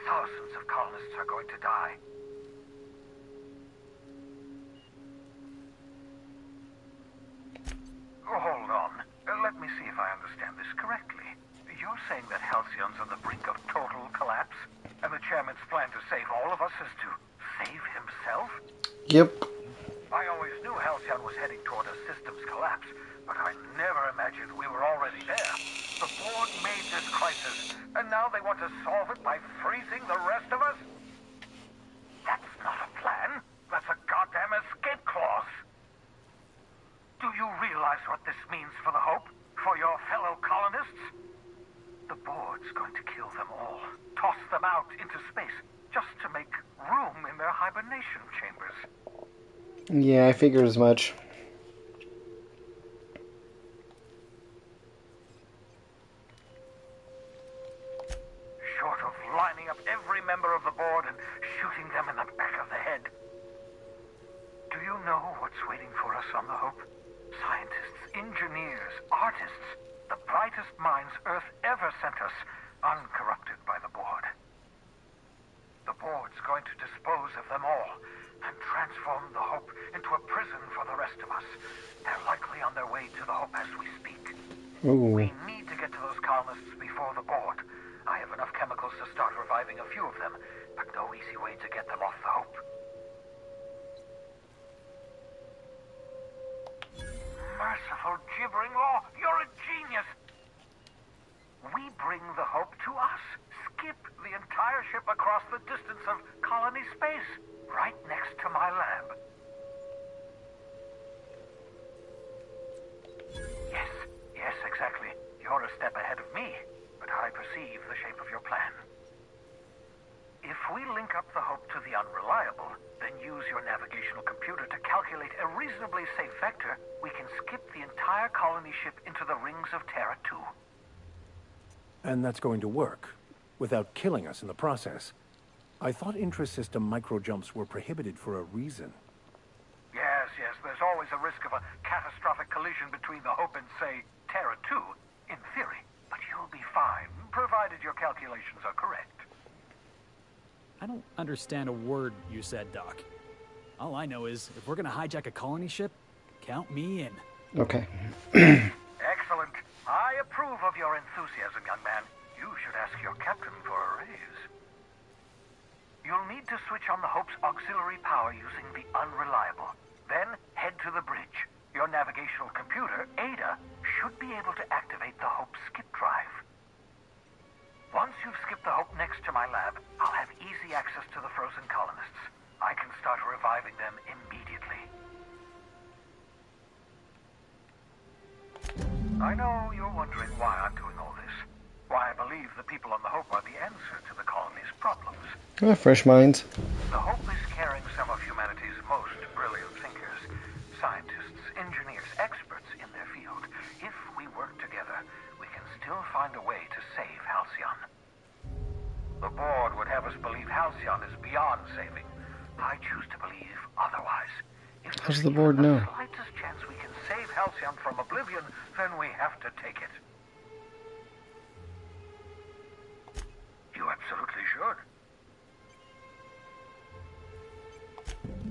thousands of colonists are going to die. Oh, hold on. Let me see if I understand this correctly. You're saying that Halcyon's on the brink of total collapse, and the chairman's plan to save all of us is to save himself? Yep. I always knew Halcyon was heading toward a systems collapse, but I never imagined we were already there. The board made this crisis, and now they want to solve it by freezing the rest of us? That's not a plan. That's a goddamn escape clause. Do you realize what this means for the Hope? For your fellow colonists? The board's going to kill them all. Toss them out into space, just to make room in their hibernation chambers. Yeah, I figured as much. Short of lining up every member of the board and shooting them in the back of the head. Do you know what's waiting for us on the Hope? Scientists, engineers, artists, the brightest minds Earth ever sent us, uncorrupted by the board. The board's going to dispose of them all and transform the Hope into a prison for the rest of us. They're likely on their way to the Hope as we speak. Ooh. We need to get to those colonists before the board. I have enough chemicals to start reviving a few of them, but no easy way to get them off the Hope. Merciful gibbering law, you're a genius! We bring the Hope to us. Skip the entire ship across the distance of colony space, right next to my lab. Yes, exactly. You're a step ahead of me, but I perceive the shape of your plan. If we link up the Hope to the Unreliable, then use your navigational computer to calculate a reasonably safe vector, we can skip the entire colony ship into the rings of Terra 2. And that's going to work, without killing us in the process. I thought intra-system micro-jumps were prohibited for a reason. Yes, there's always a risk of a catastrophic collision between the Hope and, say, Terra 2, in theory. But you'll be fine, provided your calculations are correct. I don't understand a word you said, Doc. All I know is, if we're gonna hijack a colony ship, count me in. Okay. Excellent. I approve of your enthusiasm, young man. You should ask your captain for a raise. You'll need to switch on the Hope's auxiliary power using the unreliable. Then head to the bridge. Your navigational computer, Ada, should be able to activate the Hope's skip drive. Once you've skipped the Hope next to my lab, I'll have easy access to the frozen colonists. I can start reviving them immediately. I know you're wondering why I'm doing all this. Why I believe the people on the Hope are the answer to the colony's problems. Fresh minds. The Hope is carrying some of humanity's most brilliant thinkers. Scientists, engineers, experts in their field. If we work together, we can still find a way to save Halcyon. The board would have us believe Halcyon is beyond saving. I choose to believe otherwise. How does the board know? The slightest chance we can save Halcyon from oblivion, then we have to take it. You absolutely should.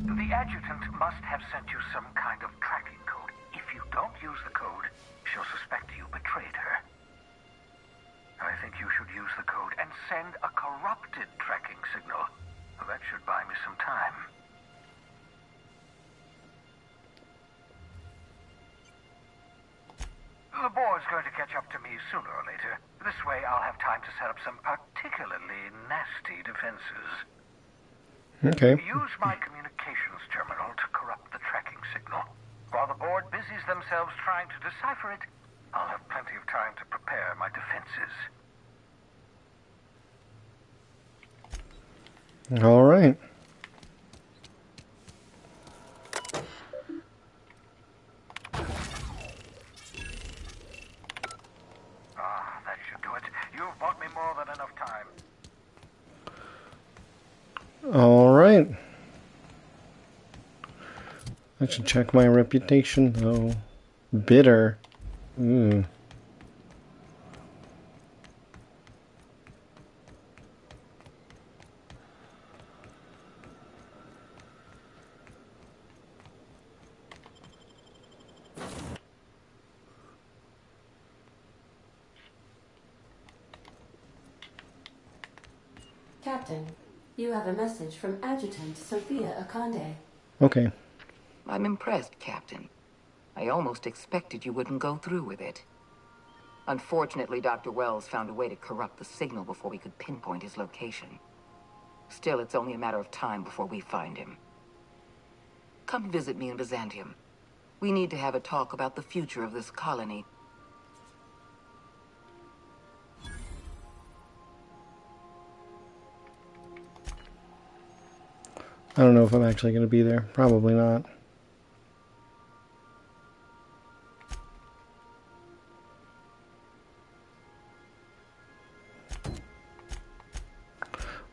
The adjutant must have sent you some kind of tracking code. If you don't use the code, she'll suspect you betrayed her. I think you should use the code and send a corrupted tracking signal. That should buy me some time. The board's going to catch up to me sooner or later. This way I'll have time to set up some particularly nasty defenses. Okay. Use my communications terminal to corrupt the tracking signal. While the board busies themselves trying to decipher it, I'll have plenty of time to prepare my defenses. All right. That should do it. You've bought me more than enough time. All right. I should check my reputation, though. Bitter. Captain, you have a message from Adjutant Sophia Akande. Okay. I'm impressed, Captain. I almost expected you wouldn't go through with it. Unfortunately, Dr. Wells found a way to corrupt the signal before we could pinpoint his location. Still, it's only a matter of time before we find him. Come visit me in Byzantium. We need to have a talk about the future of this colony. I don't know if I'm actually going to be there. Probably not.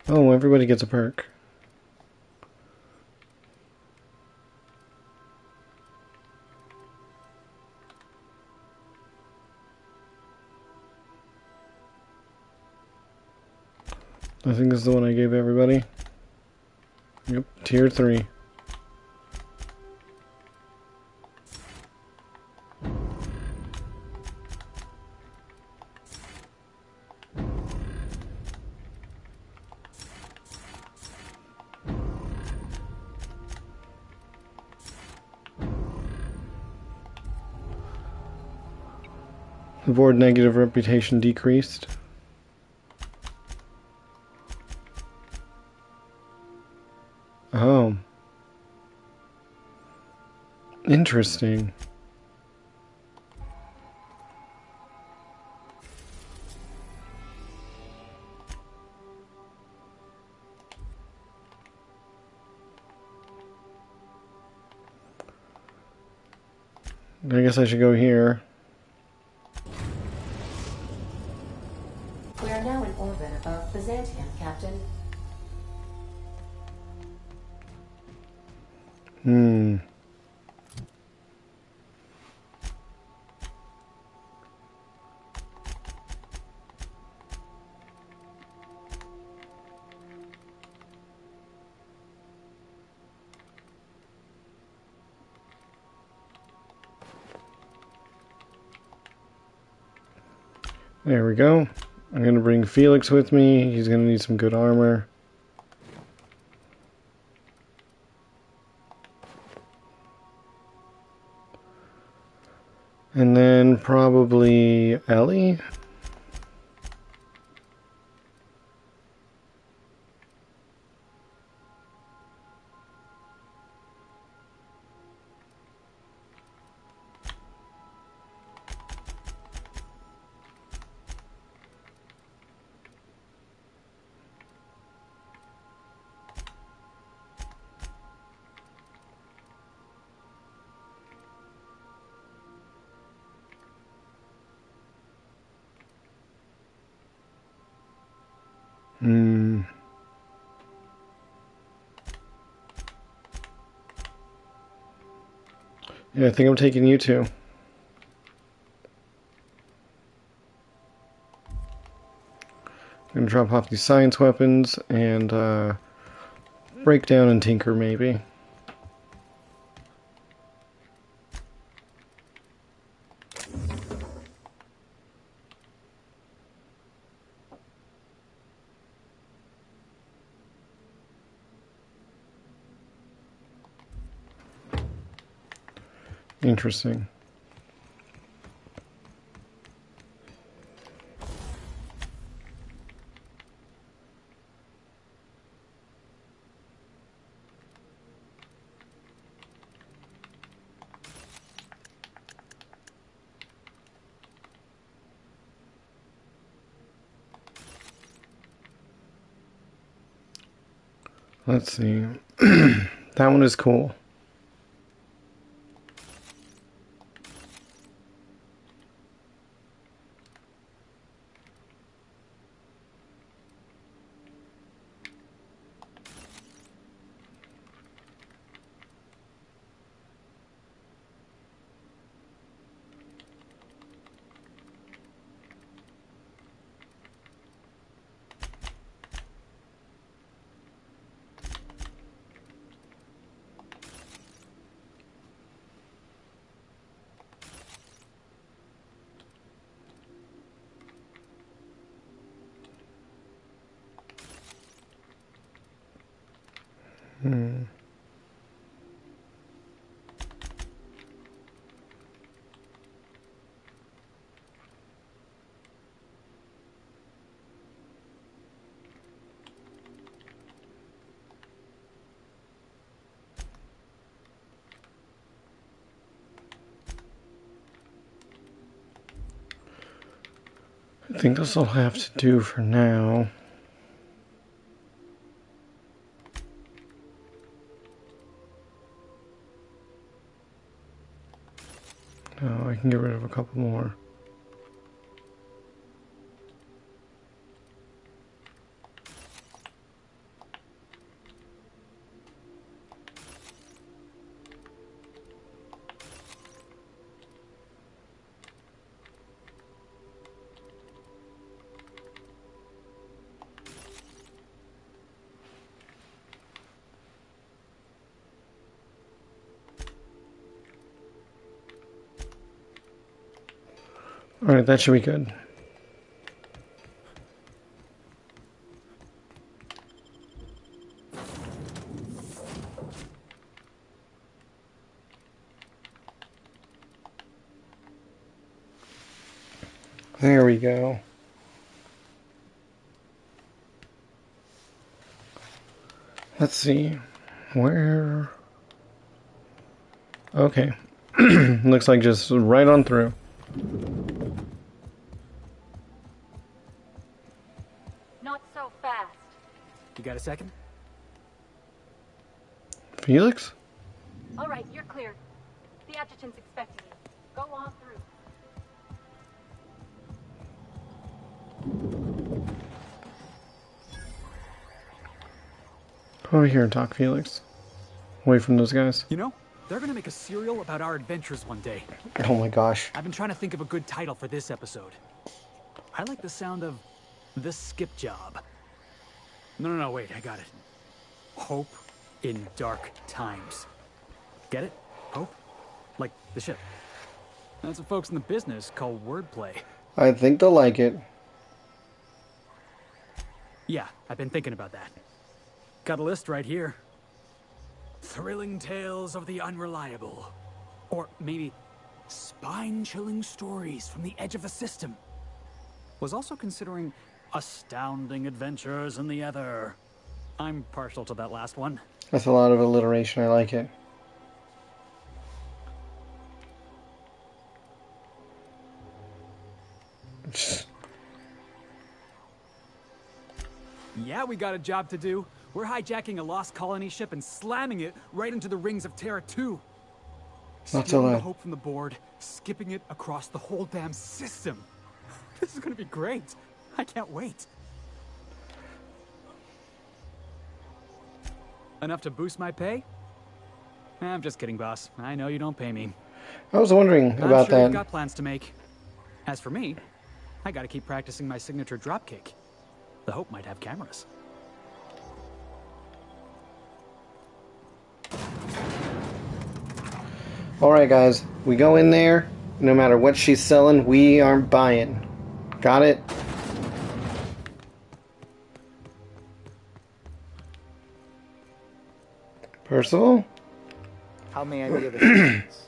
Oh, everybody gets a perk. I think this is the one I gave everybody. Yep, tier 3. The board negative reputation decreased. Oh. Interesting. I guess I should go here. We are now in orbit above Byzantium, Captain. There we go. I'm going to bring Felix with me. He's going to need some good armor. And then probably Ellie. Yeah, I think I'm taking you too. I'm gonna drop off these science weapons and break down and tinker maybe. Interesting. Let's see. That one is cool. I think this will have to do for now. Oh, I can get rid of a couple more. Alright, that should be good. There we go. Let's see. Where? Okay. Looks like just right on through. Not so fast. You got a second? Felix? All right, you're clear. The adjutant's expecting you. Go on through. Come over here and talk, Felix. Away from those guys. You know, they're gonna make a serial about our adventures one day. Oh my gosh. I've been trying to think of a good title for this episode. I like the sound of The Skip Job. No, wait, I got it. Hope in Dark Times. Get it? Hope? Like the ship. That's what folks in the business call wordplay. I think they'll like it. Yeah, I've been thinking about that. Got a list right here. Thrilling tales of the unreliable. Or maybe spine-chilling stories from the edge of the system. Was also considering astounding adventures in the ether. I'm partial to that last one. That's a lot of alliteration. I like it. Yeah, we got a job to do. We're hijacking a lost colony ship and slamming it right into the rings of Terra 2. Not so Stealing the loud. hope from the board, skipping it across the whole damn system. This is gonna be great. I can't wait. Enough to boost my pay? I'm just kidding, boss. I know you don't pay me. I was wondering I'm about sure that. you've got plans to make. As for me, I gotta keep practicing my signature dropkick. The Hope might have cameras. Alright guys, we go in there, no matter what she's selling, we aren't buying. Got it? Percival? How may I be of assistance?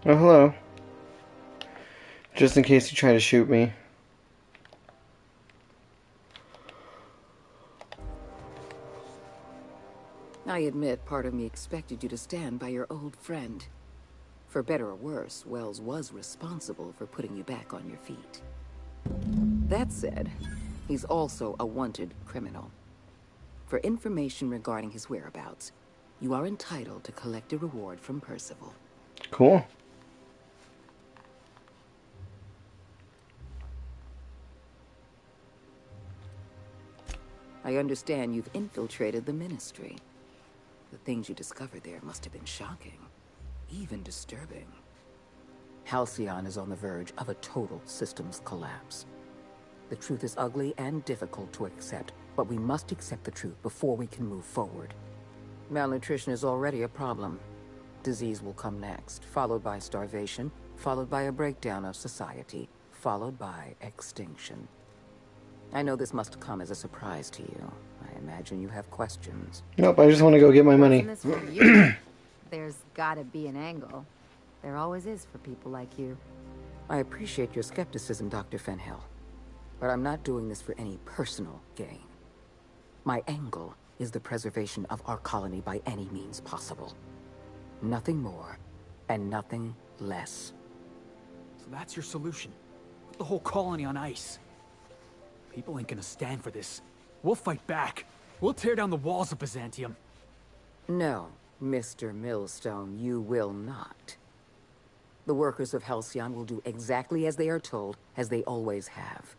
Oh, hello. Just in case you try to shoot me. I admit part of me expected you to stand by your old friend. For better or worse, Wells was responsible for putting you back on your feet. That said, he's also a wanted criminal. For information regarding his whereabouts, you are entitled to collect a reward from Percival. Cool. I understand you've infiltrated the Ministry. The things you discovered there must have been shocking, even disturbing. Halcyon is on the verge of a total systems collapse. The truth is ugly and difficult to accept, but we must accept the truth before we can move forward. Malnutrition is already a problem. Disease will come next, followed by starvation, followed by a breakdown of society, followed by extinction. I know this must come as a surprise to you. I imagine you have questions. Nope, I just want to go get my money. This for you. There's gotta be an angle. There always is for people like you. I appreciate your skepticism, Dr. Fenhill. But I'm not doing this for any personal gain. My angle is the preservation of our colony by any means possible. Nothing more, and nothing less. So that's your solution. Put the whole colony on ice. People ain't gonna stand for this. We'll fight back. We'll tear down the walls of Byzantium. No, Mr. Millstone, you will not. The workers of Halcyon will do exactly as they are told, as they always have.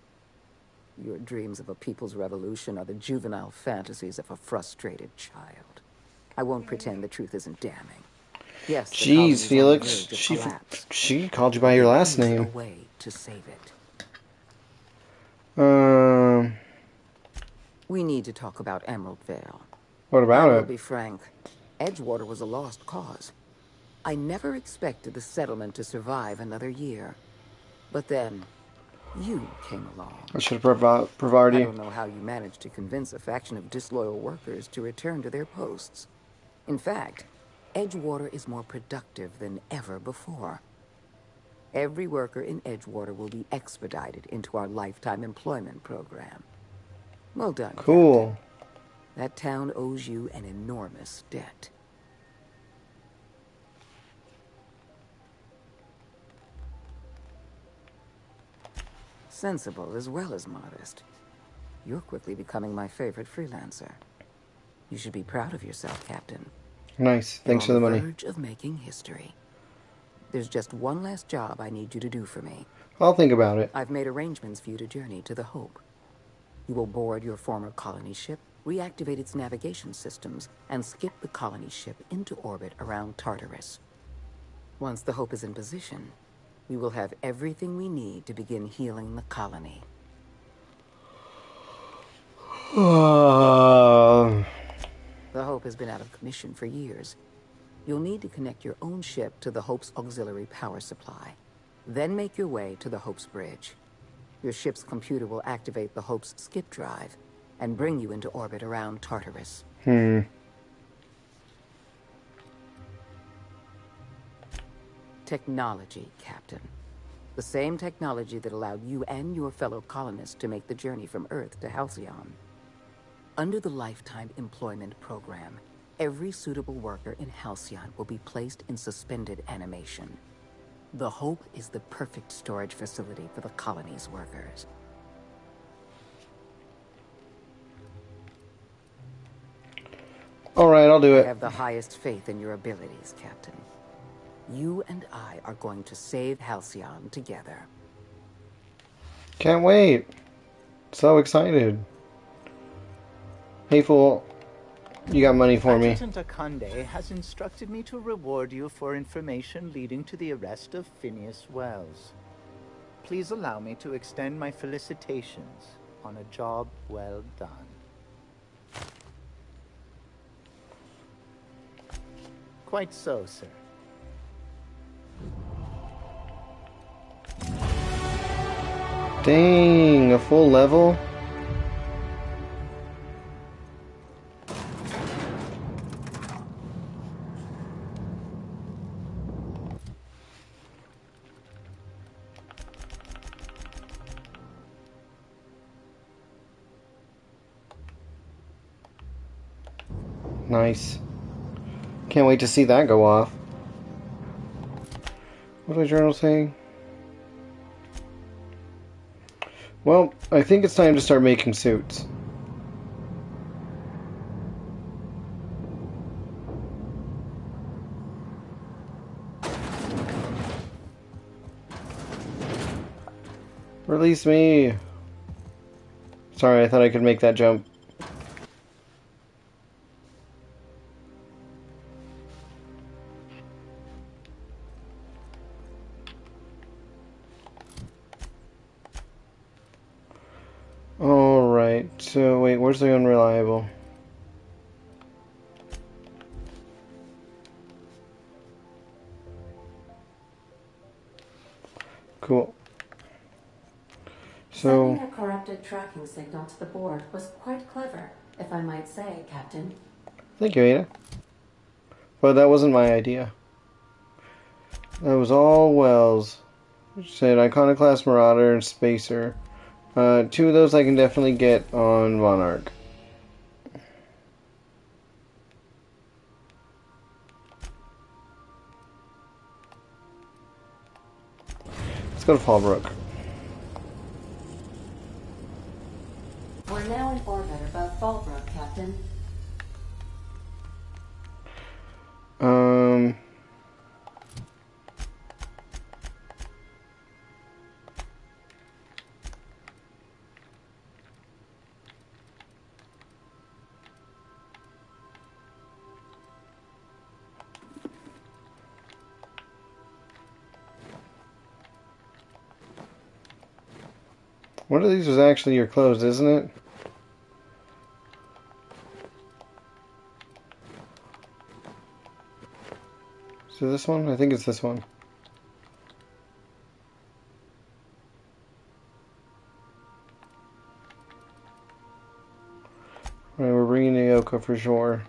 Your dreams of a people's revolution are the juvenile fantasies of a frustrated child. I won't pretend the truth isn't damning. Yes, the colony is Jeez, on Felix. the verge of collapse. She called you by your last There is name. a way to save it. We need to talk about Emerald Vale. What about I will it? be frank. Edgewater was a lost cause. I never expected the settlement to survive another year. But then, you came along. I should have provided I you. don't know how you managed to convince a faction of disloyal workers to return to their posts. In fact, Edgewater is more productive than ever before. Every worker in Edgewater will be expedited into our lifetime employment program. Well done, Cool. Captain. That town owes you an enormous debt. Sensible as well as modest. You're quickly becoming my favorite freelancer. You should be proud of yourself, Captain. Nice. Thanks for You're the on money. the verge of making history. There's just one last job I need you to do for me. I'll think about it. I've made arrangements for you to journey to the Hope. You will board your former colony ship, reactivate its navigation systems, and skip the colony ship into orbit around Tartarus. Once the Hope is in position, we will have everything we need to begin healing the colony. The Hope has been out of commission for years. You'll need to connect your own ship to the Hope's auxiliary power supply. Then make your way to the Hope's bridge. Your ship's computer will activate the Hope's skip drive and bring you into orbit around Tartarus. Technology, Captain. The same technology that allowed you and your fellow colonists to make the journey from Earth to Halcyon. Under the Lifetime Employment Program, every suitable worker in Halcyon will be placed in suspended animation. The Hope is the perfect storage facility for the colony's workers. All right, I'll do it. I have the highest faith in your abilities, Captain. You and I are going to save Halcyon together. Can't wait. So excited. Hey, fool. You got money for me. Adjutant Akande has instructed me to reward you for information leading to the arrest of Phineas Wells. Please allow me to extend my felicitations on a job well done. Quite so, sir. Dang, a full level? Nice. Can't wait to see that go off. What did the journal say? Well, I think it's time to start making suits. Release me! Sorry, I thought I could make that jump. Alright, so wait, where's the unreliable? Cool. So, sending a corrupted tracking signal to the board was quite clever, if I might say, Captain. thank you, Ada. But that wasn't my idea. That was all Wells. It said Iconoclast, Marauder, and Spacer. Two of those I can definitely get on Monarch. Let's go to Fallbrook. We're now in orbit above Fallbrook, Captain. One of these was actually your clothes, isn't it? Is it this one? I think it's this one. Alright, we're bringing Naoko for sure.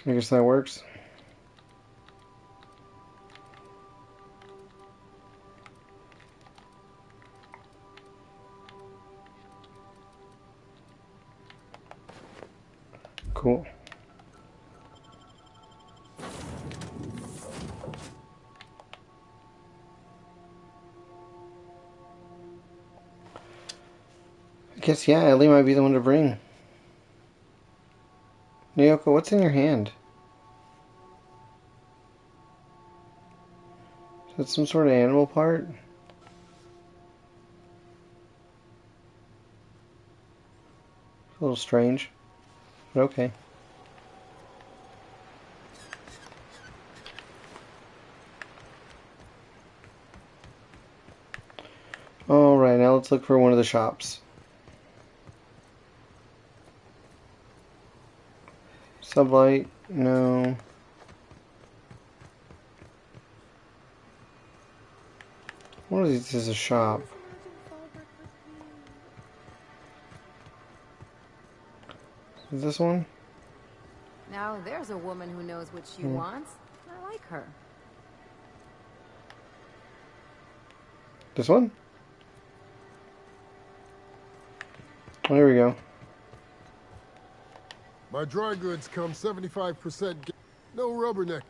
I guess that works. Cool. guess, yeah, Ellie might be the one to bring. Nyoko, what's in your hand? Is that some sort of animal part? A little strange, but okay. Alright, now let's look for one of the shops. Sublight, no. What is this? Is a shop? Is this one? Now there's a woman who knows what she wants. I like her. This one? There we go. My dry goods come 75%. No rubberneck.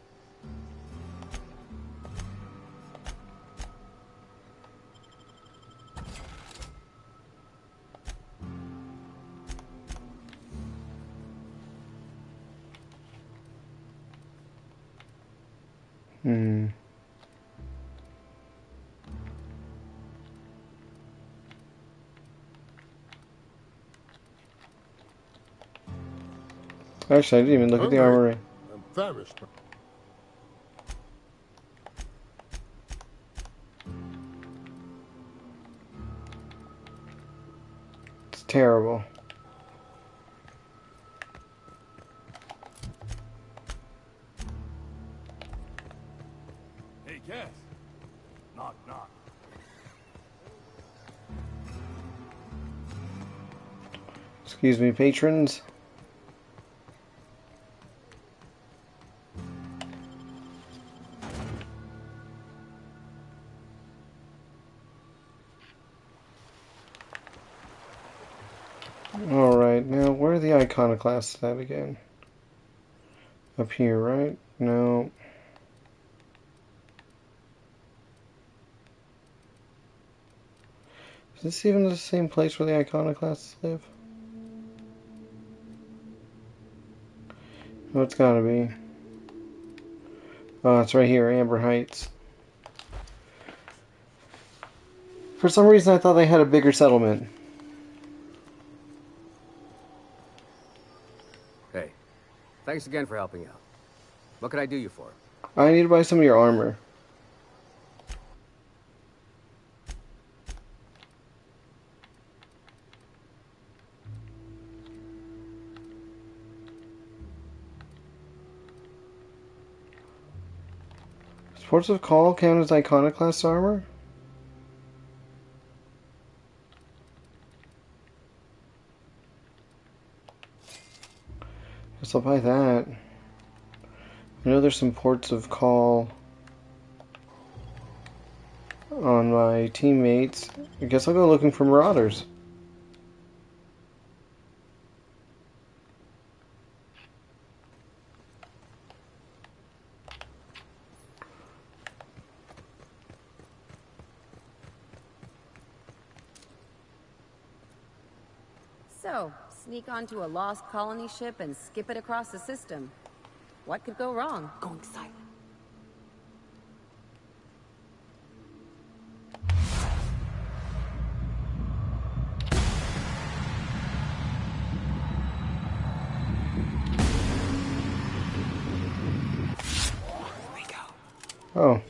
Actually, I didn't even look at the armory. I'm famished. It's terrible. Hey, Cass. Knock, knock. Excuse me, patrons. Alright, now where are the iconoclasts at again? Up here, right? No. Is this even the same place where the iconoclasts live? Oh, it's gotta be. Oh, it's right here, Amber Heights. For some reason I thought they had a bigger settlement. Hey, thanks again for helping out. What can I do you for? I need to buy some of your armor. Ports of Call count as iconoclast armor? Guess I'll buy that. I know there's some ports of call on my teammates. I guess I'll go looking for marauders. So, sneak onto a lost colony ship and skip it across the system. What could go wrong? Going silent. Oh.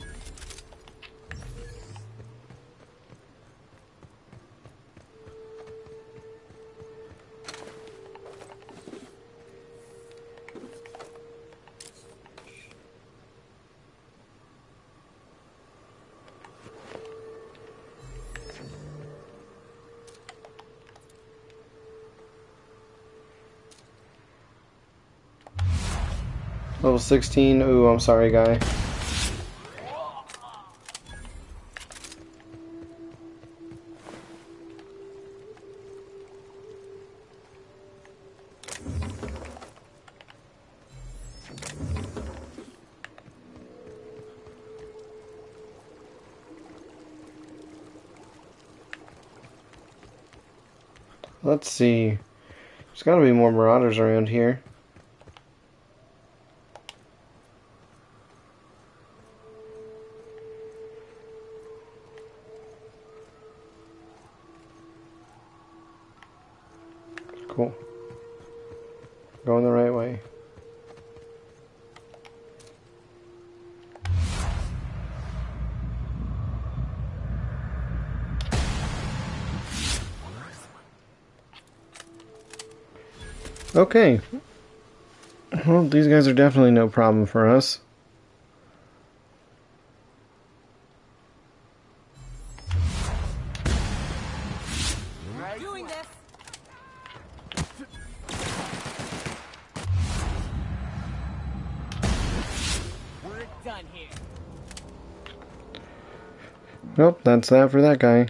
Level 16. Ooh, I'm sorry, guy. Let's see. There's gotta be more marauders around here. Cool. Going the right way. Okay. Well, these guys are definitely no problem for us. Doing this. We're done here. Nope, that's that for that guy.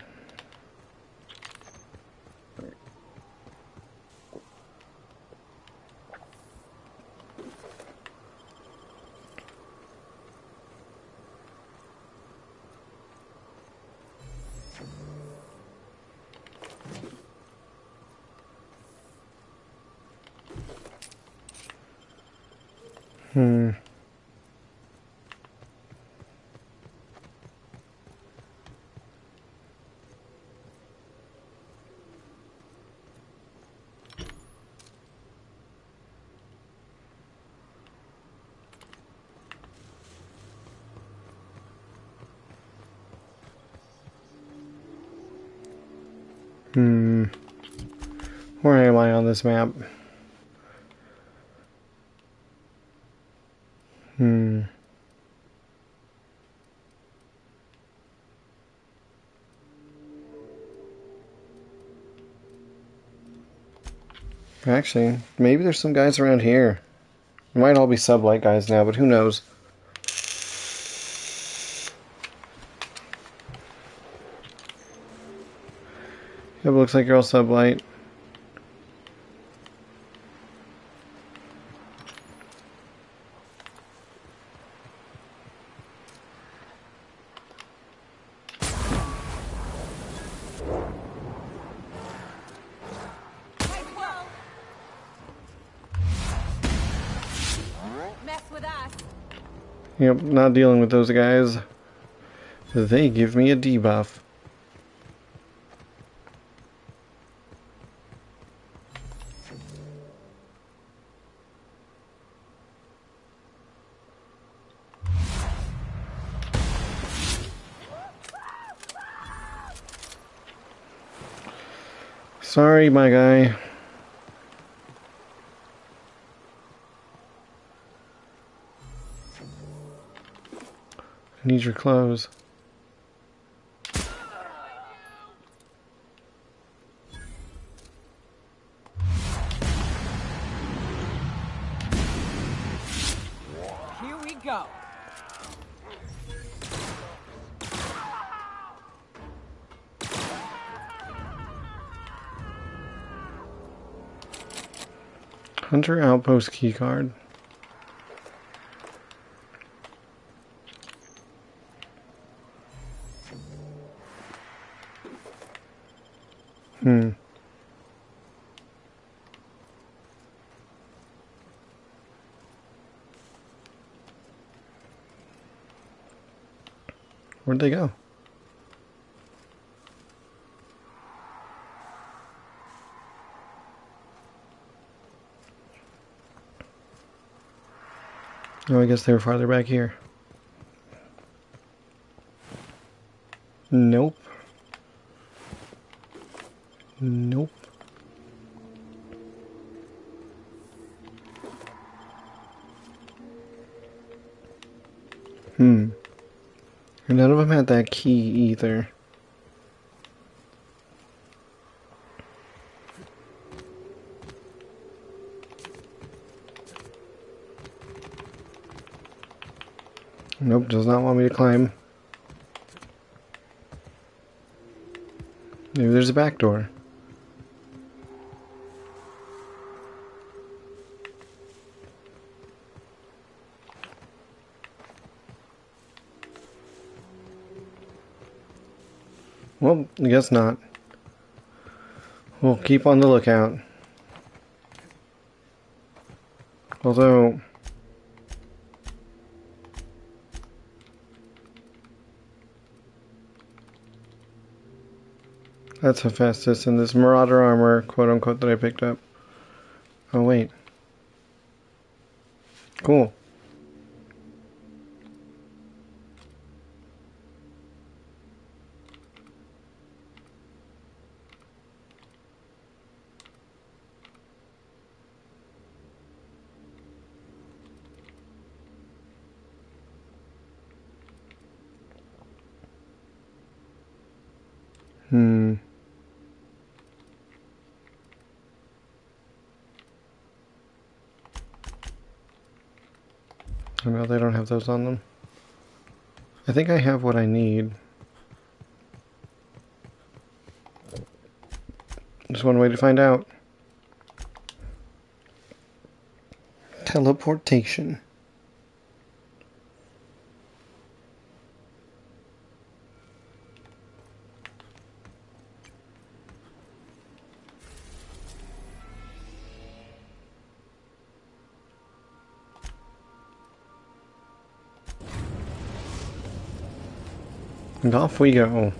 Hmm. Hmm. Where am I on this map? Hmm. Actually, maybe there's some guys around here. It might all be sublight guys now, but who knows? Yep, looks like you're all sublight. Mess with us. Yep, not dealing with those guys. They give me a debuff. Sorry, my guy. I need your clothes. Here we go. Hunter Outpost keycard. Hmm. Where'd they go? Oh, I guess they were farther back here. Nope. Nope. Hmm. And none of them had that key either. Nope, does not want me to climb. Maybe there's a back door. Well, I guess not. We'll keep on the lookout. Although... that's Hephaestus and this Marauder armor, quote-unquote, that I picked up. Oh, wait. Cool. Oh no, they don't have those on them. I think I have what I need. Just one way to find out. Teleportation. And off we go.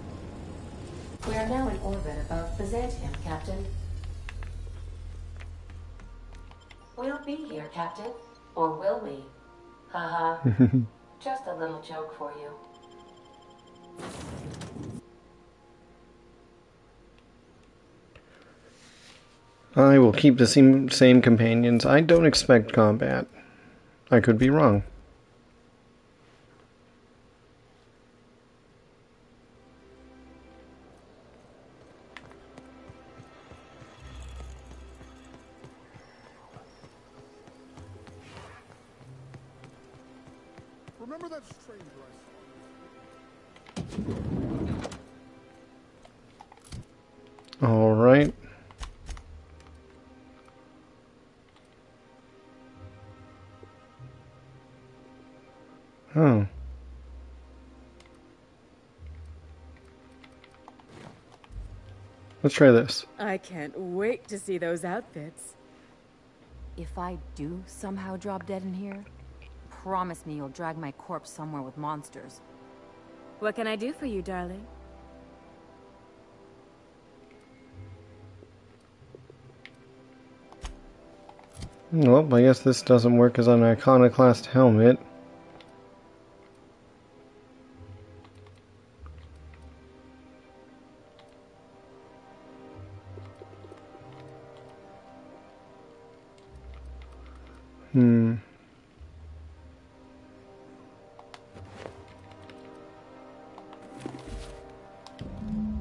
We are now in orbit above Byzantium, Captain. We'll be here, Captain. Or will we? Haha. Just a little joke for you. I will keep the same companions. I don't expect combat. I could be wrong. Remember that stranger I saw? All right. Oh. Let's try this. I can't wait to see those outfits. If I do somehow drop dead in here, promise me you'll drag my corpse somewhere with monsters. What can I do for you, darling? Well, I guess this doesn't work as an iconoclast helmet.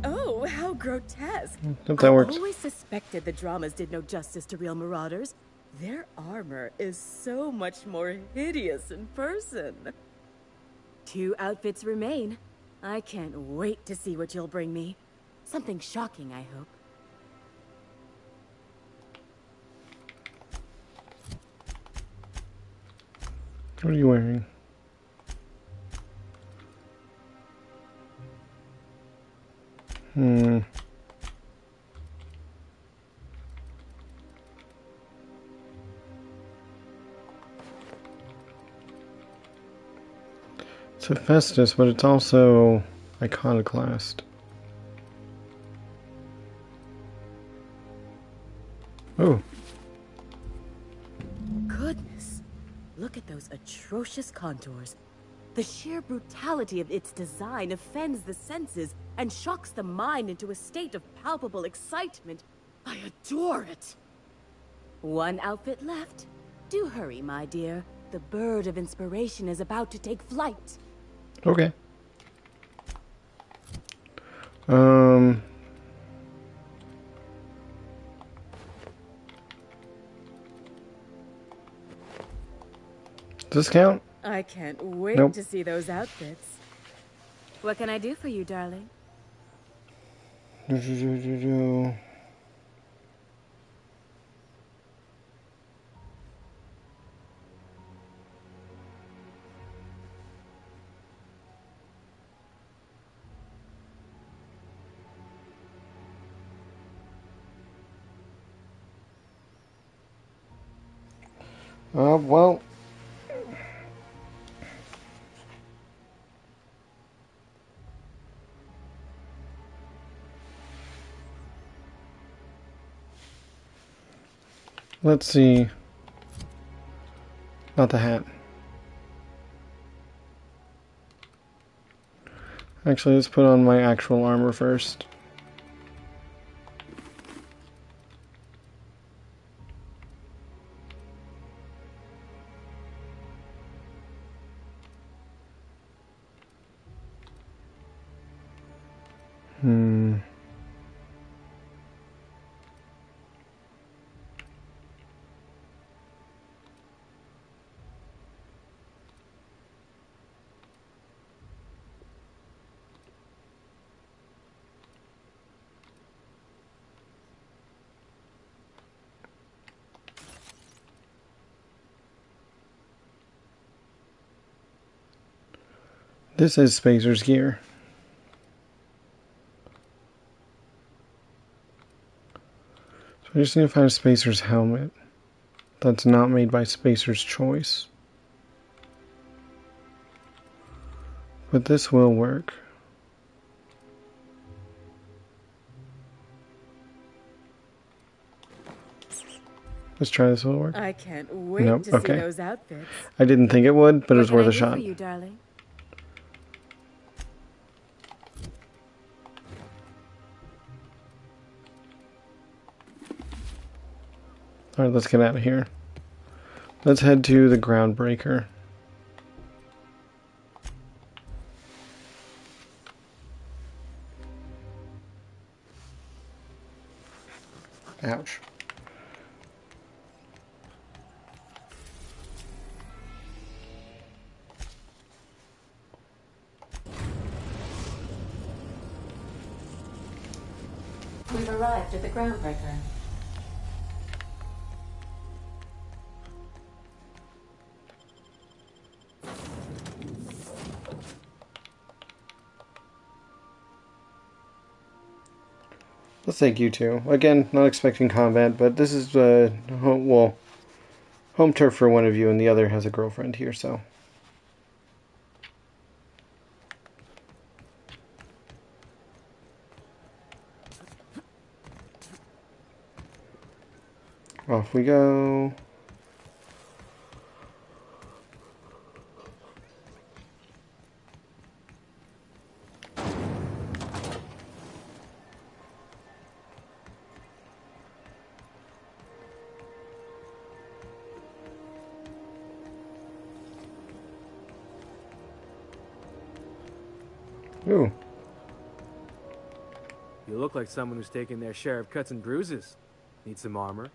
Oh, how grotesque. Hope that works. I always suspected the dramas did no justice to real marauders. Their armor is so much more hideous in person. 2 outfits remain. I can't wait to see what you'll bring me. Something shocking, I hope. What are you wearing? It's Hephaestus, but it's also iconoclast. Oh. Goodness. Look at those atrocious contours. The sheer brutality of its design offends the senses and shocks the mind into a state of palpable excitement. I adore it. 1 outfit left. Do hurry, my dear. The bird of inspiration is about to take flight. Okay. Does this count? I can't wait Nope. to see those outfits. What can I do for you, darling? Well... Let's see. Not the hat. Actually, let's put on my actual armor first. This is Spacer's gear. So I just need to find Spacer's helmet that's not made by Spacer's choice. But this will work. Let's try this. Will it work? I can't wait Nope. to Okay. see those outfits. I didn't think it would, but it was What worth can a I do shot. for you, darling? Alright, let's get out of here. Let's head to the Groundbreaker. Ouch. We've arrived at the Groundbreaker. Let's take you two. Again, not expecting combat, but this is, home turf for one of you, and the other has a girlfriend here, so. Off we go. Ooh. You look like someone who's taken their share of cuts and bruises. Need some armor?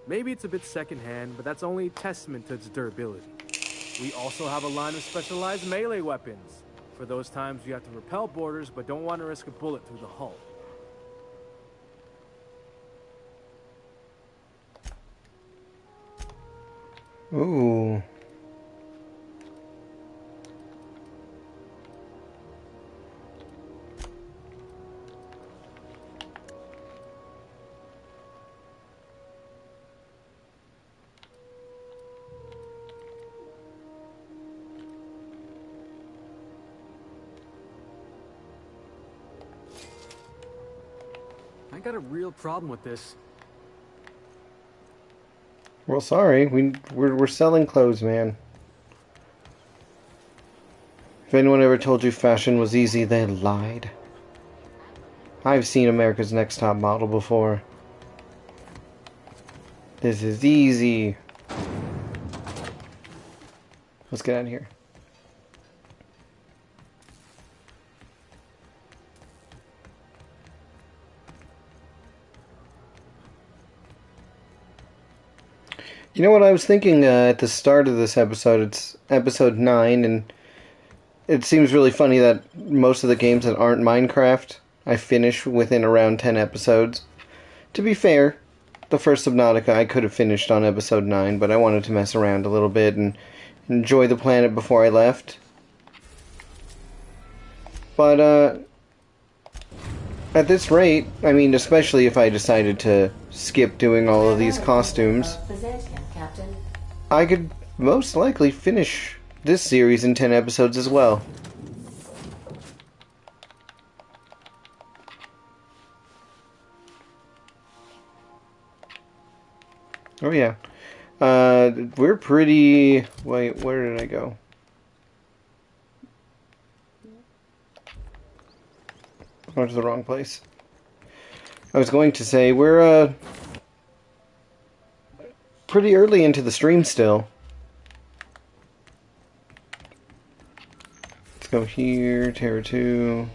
Maybe it's a bit secondhand, but that's only a testament to its durability. We also have a line of specialized melee weapons. For those times you have to repel boarders, but don't want to risk a bullet through the hull. Ooh. I got a real problem with this. Well, sorry. We're selling clothes, man. If anyone ever told you fashion was easy, they lied. I've seen America's Next Top Model before. This is easy. Let's get out of here. You know what I was thinking at the start of this episode? It's episode 9, and it seems really funny that most of the games that aren't Minecraft, I finish within around 10 episodes. To be fair, the first Subnautica I could have finished on episode 9, but I wanted to mess around a little bit and enjoy the planet before I left. But, at this rate, I mean, especially if I decided to skip doing all of these costumes. Byzantium, Captain. I could most likely finish this series in 10 episodes as well. Oh yeah. We're pretty... Wait, where did I go? I went to the wrong place. I was going to say, we're, pretty early into the stream still. Let's go here, Terra 2.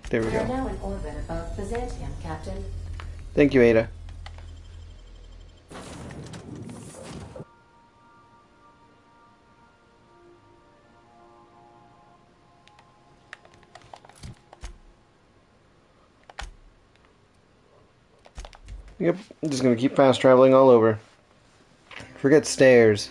There we We are go. now in orbit above Byzantium, Captain. Thank you, Ada. Yep, I'm just gonna keep fast traveling all over. Forget stairs.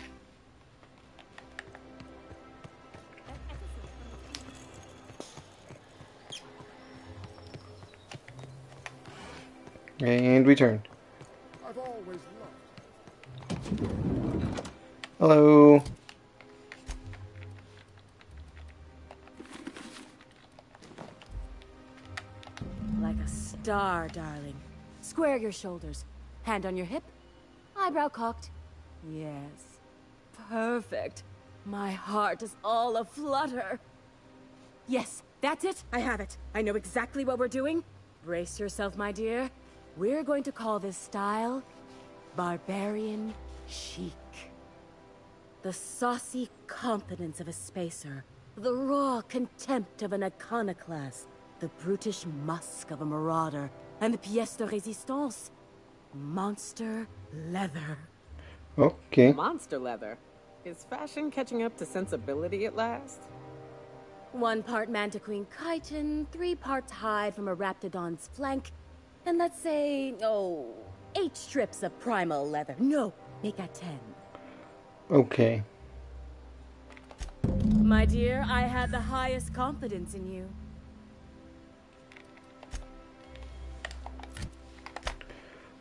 And we turn. I've always loved. Hello. Like a star, darling. Square your shoulders. Hand on your hip. Eyebrow cocked. Yes. Perfect. My heart is all aflutter. Yes, that's it. I have it. I know exactly what we're doing. Brace yourself, my dear. We're going to call this style Barbarian Chic. The saucy confidence of a spacer. The raw contempt of an iconoclast. The brutish musk of a marauder. And the pièce de résistance. Monster leather. Okay. Monster leather? Is fashion catching up to sensibility at last? 1 part Mantiqueen chitin, 3 parts hide from a raptidon's flank, and let's say, 8 strips of primal leather. No, make that 10. Okay. My dear, I have the highest confidence in you.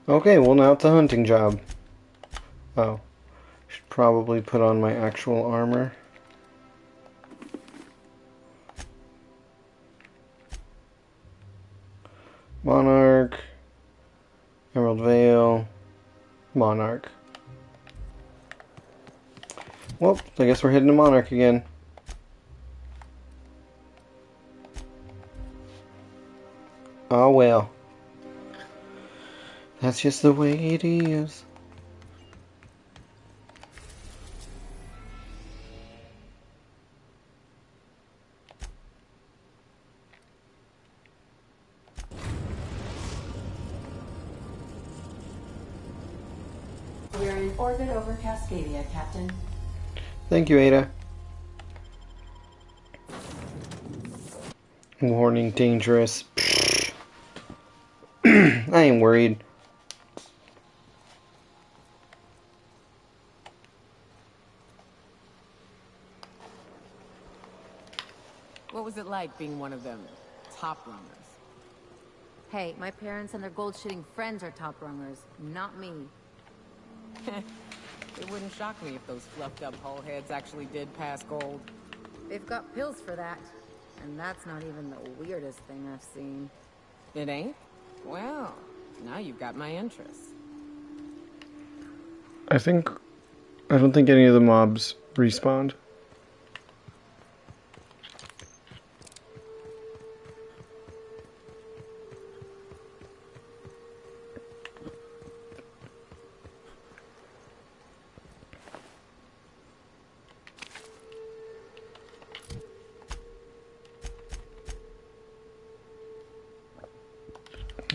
Okay, well now it's a hunting job. Oh. Should probably put on my actual armor. Monarch. Emerald Veil. Monarch. Well, I guess we're heading to Monarch again. Oh well. That's just the way it is. We're in orbit over Cascadia, Captain. Thank you, Ada. Warning, dangerous. I ain't worried. What was it like being one of them top runners? Hey, my parents and their gold-shitting friends are top rungers, not me. It wouldn't shock me if those fluffed up hull heads actually did pass gold. They've got pills for that. And that's not even the weirdest thing I've seen. It ain't? Well, now you've got my interest. I don't think any of the mobs respawned.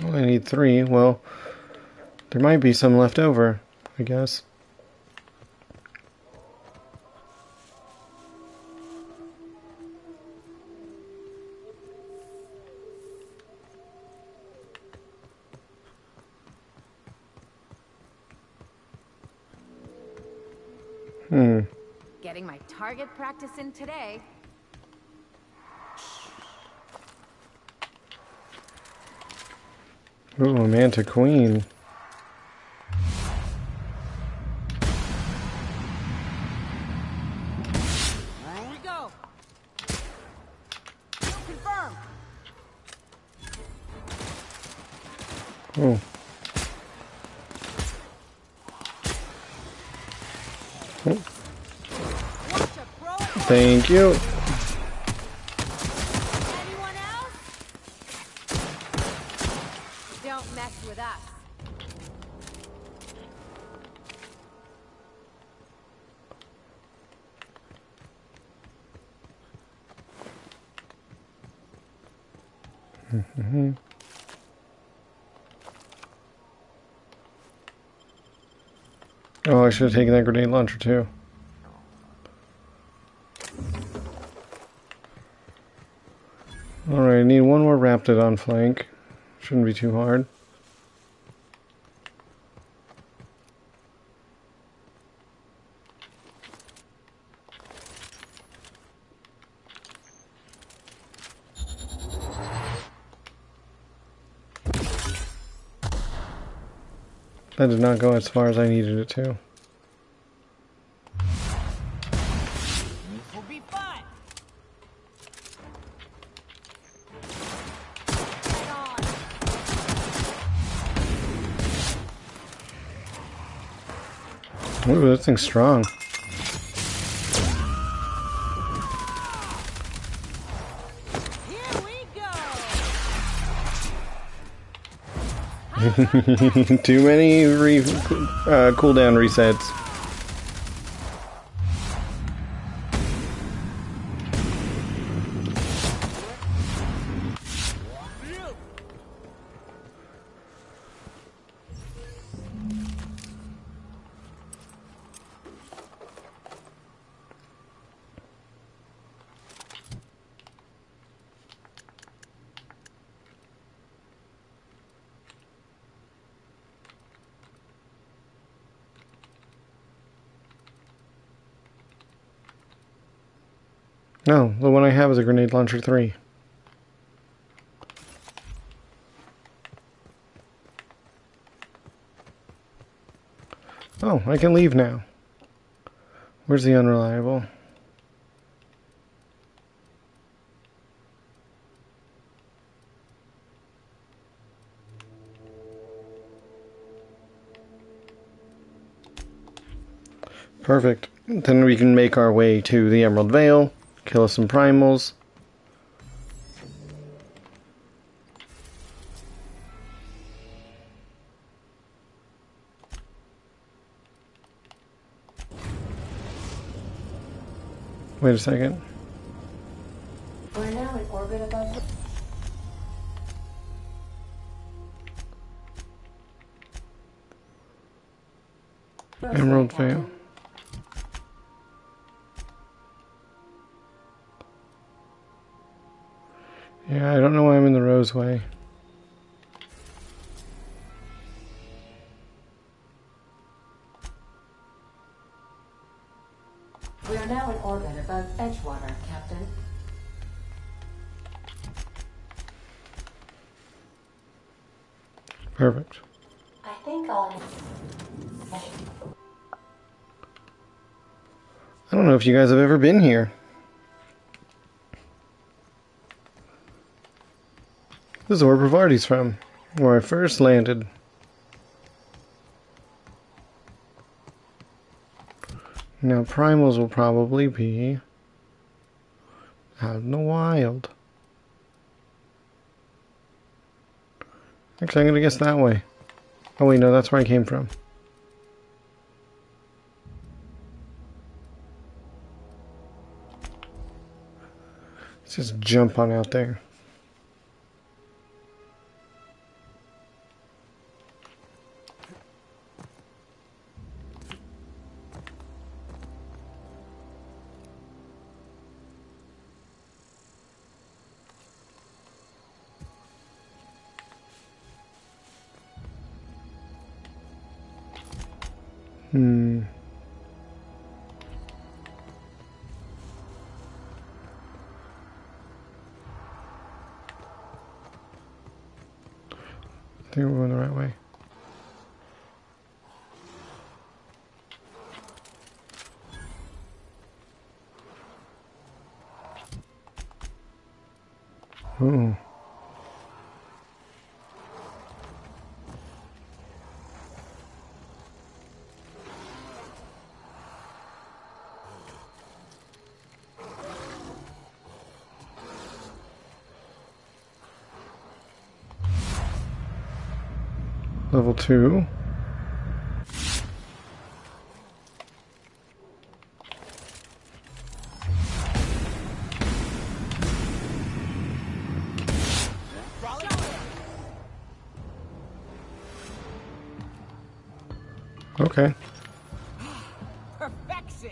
Well, I need 3. Well, there might be some left over, I guess. Getting my target practice in today. Ooh, Manta Queen. Oh. Oh. Thank you. Anyone else? Don't mess with us. Mm-hmm. Oh, I should have taken that grenade launcher too. Alright, I need one more Raptidon flank. Shouldn't be too hard. That did not go as far as I needed it to. Will be fun. Ooh, that thing's strong. Here we go. Too many cooldown resets. No, the one I have is a grenade launcher 3. Oh, I can leave now. Where's the unreliable? Perfect. Then we can make our way to the Emerald Vale, kill some primals. Wait a second. We're now in orbit above the... Emerald Vale. Yeah, I don't know why I'm in the Roseway. We are now in orbit above Edgewater, Captain. Perfect. I think I'll... I don't know if you guys have ever been here. This is where Bravardi's from, where I first landed. Now primals will probably be out in the wild. Actually, I'm gonna guess that way. Oh wait, no, that's where I came from. Let's just jump on out there. Hmm. I think we're going the right way. Ooh. Level 2. Okay. Perfection.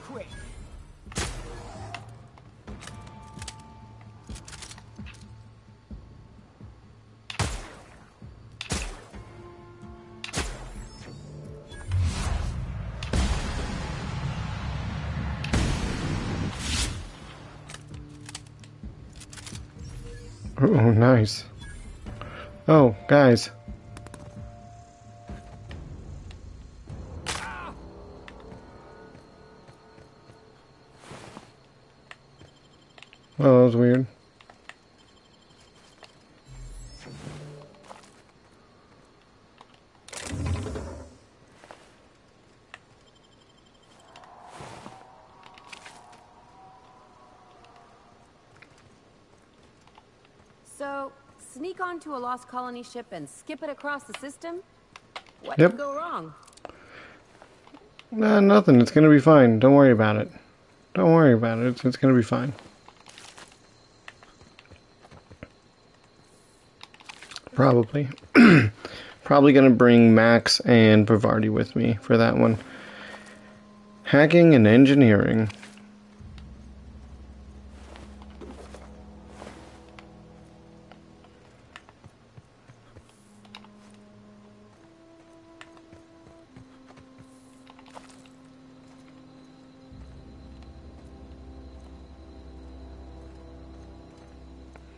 Quick. Oh, nice. Oh, guys. Oh, that was weird. So, sneak onto a lost colony ship and skip it across the system? What Yep. could go wrong? Nah, nothing. It's gonna be fine. Don't worry about it. Don't worry about it. It's gonna be fine. Probably. Probably gonna bring Max and Bavardi with me for that one. Hacking and engineering.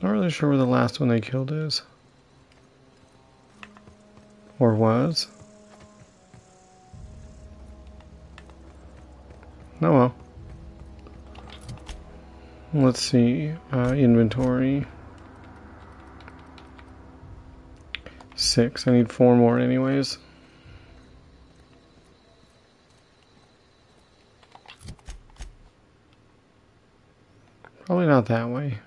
Not really sure where the last one they killed is. Or was. Oh well. Let's see. Inventory. 6. I need 4 more anyways. Probably not that way.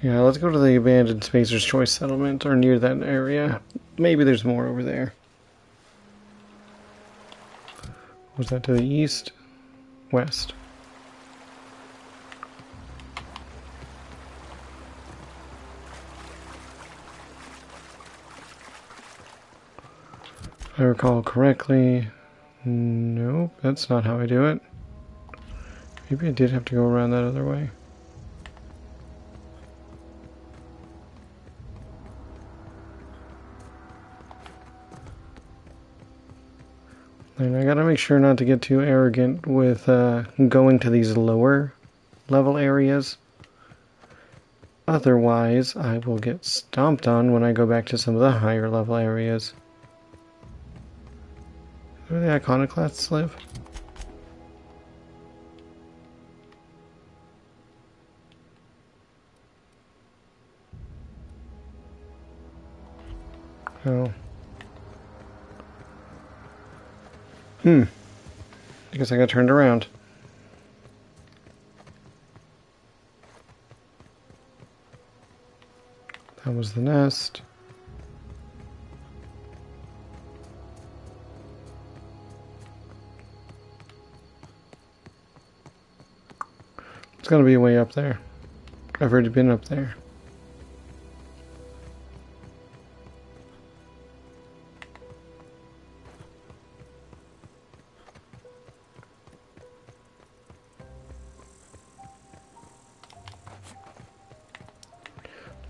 Yeah, let's go to the abandoned Spacer's Choice settlement, or near that area. Maybe there's more over there. Was that to the east? West. If I recall correctly, nope, that's not how I do it. Maybe I did have to go around that other way. And I gotta make sure not to get too arrogant with going to these lower level areas. Otherwise, I will get stomped on when I go back to some of the higher level areas. Where the iconoclasts live? Oh. I guess I got turned around. That was the nest. It's gotta be way up there. I've already been up there.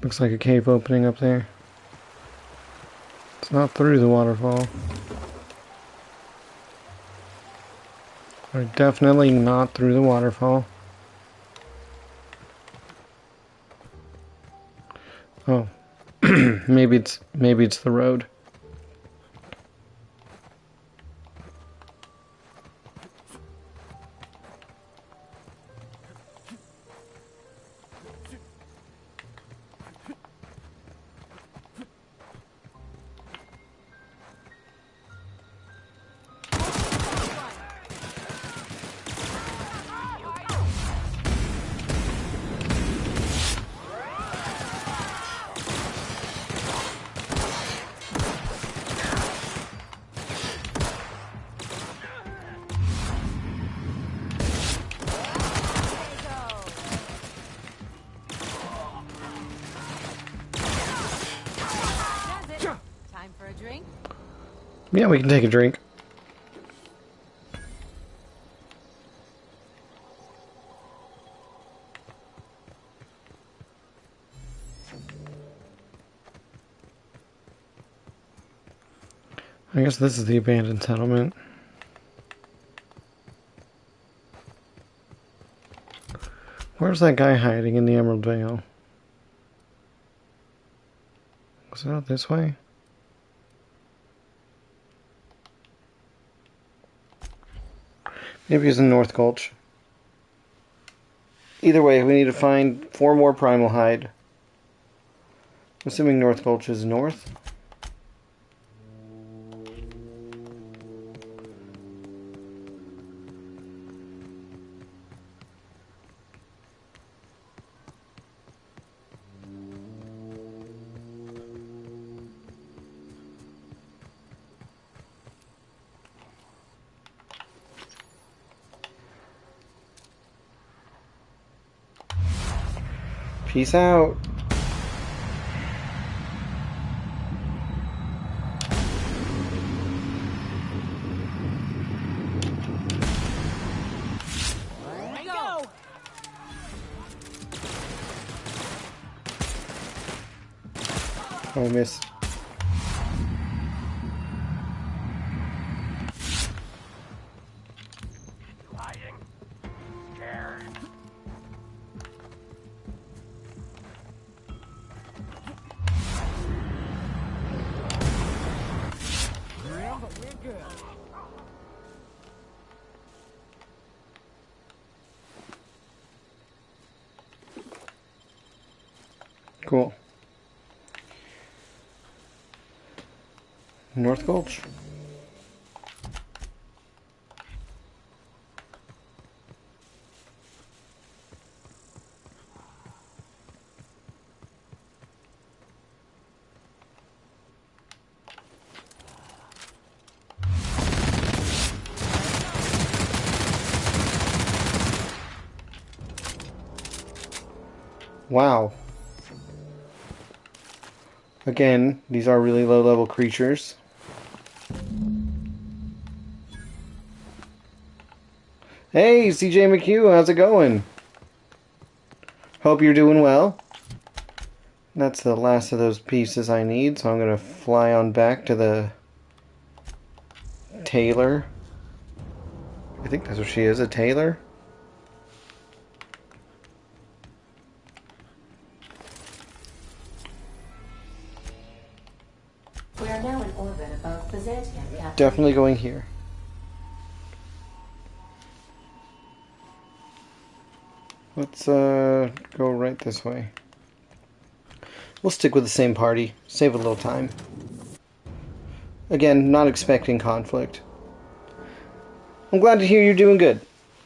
Looks like a cave opening up there. It's not through the waterfall. Or definitely not through the waterfall. Oh. maybe it's the road. Yeah, we can take a drink. I guess this is the abandoned settlement. Where's that guy hiding in the Emerald Vale? Was it out this way? Maybe he's in North Gulch. Either way, we need to find 4 more primal hide. I'm assuming North Gulch is north. Peace out. Go! Oh, I missed. Lying. Scared. Yeah, but we're good. Cool. North Gulch. Wow. Again, these are really low-level creatures. Hey, CJ McHugh, how's it going? Hope you're doing well. That's the last of those pieces I need, so I'm going to fly on back to the tailor. I think that's what she is, a tailor? We are now in orbit above Byzantium, Captain. Definitely going here. Let's go right this way. We'll stick with the same party. Save a little time. Again, not expecting conflict. I'm glad to hear you're doing good.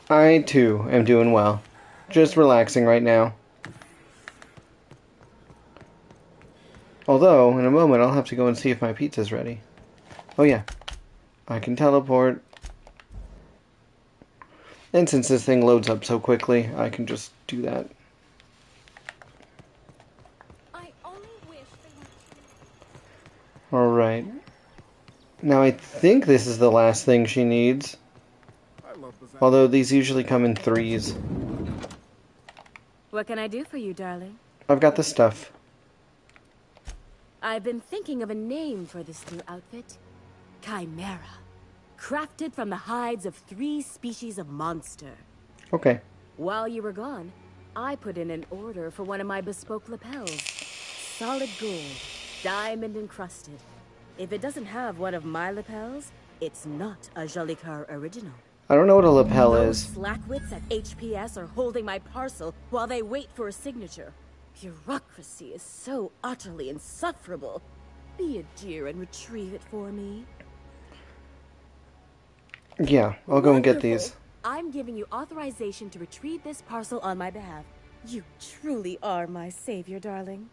I, too, am doing well. Just relaxing right now. Although, in a moment, I'll have to go and see if my pizza's ready. Oh yeah, I can teleport. And since this thing loads up so quickly, I can just do that. Alright. Now I think this is the last thing she needs. Although these usually come in 3s. What can I do for you, darling? I've got the stuff. I've been thinking of a name for this new outfit. Chimera. Crafted from the hides of 3 species of monster. Okay. While you were gone, I put in an order for one of my bespoke lapels. Solid gold, diamond encrusted. If it doesn't have one of my lapels, it's not a Jolicoeur original. I don't know what a lapel Those is. slackwits at HPS are holding my parcel while they wait for a signature. Bureaucracy is so utterly insufferable. Be a dear and retrieve it for me. Yeah, I'll go and get these. I'm giving you authorization to retrieve this parcel on my behalf. You truly are my savior, darling.